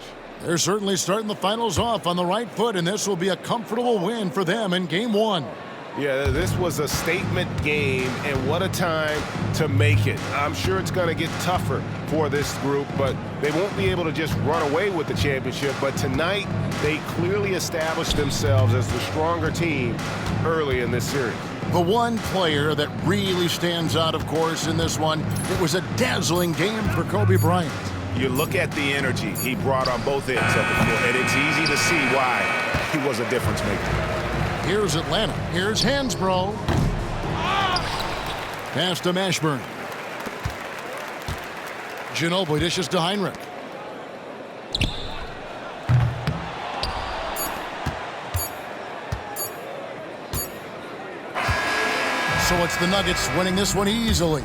A: They're certainly starting the finals off on the right foot, and this will be a comfortable win for them in Game 1.
F: Yeah, this was a statement game, and what a time to make it. I'm sure it's going to get tougher for this group, but they won't be able to just run away with the championship. But tonight, they clearly established themselves as the stronger team early in this series.
A: The one player that really stands out, of course, in this one, it was a dazzling game for Kobe Bryant.
D: You look at the energy he brought on both ends of the floor, and it's easy to see why he was a difference maker.
A: Here's Atlanta. Here's Hansboro. Pass to Mashburn. Ginobili dishes to Heinrich. So it's the Nuggets winning this one easily.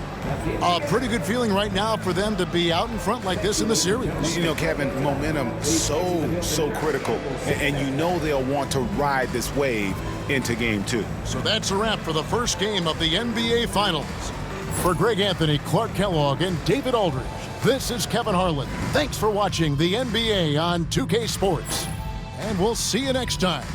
A: A pretty good feeling right now for them to be out in front like this in the series.
D: You know, Kevin, momentum so critical, and you know they'll want to ride this wave into Game 2.
A: So that's a wrap for the first game of the NBA Finals. For Greg Anthony, Clark Kellogg, and David Aldridge, this is Kevin Harlan. Thanks for watching the NBA on 2K Sports. And we'll see you next time.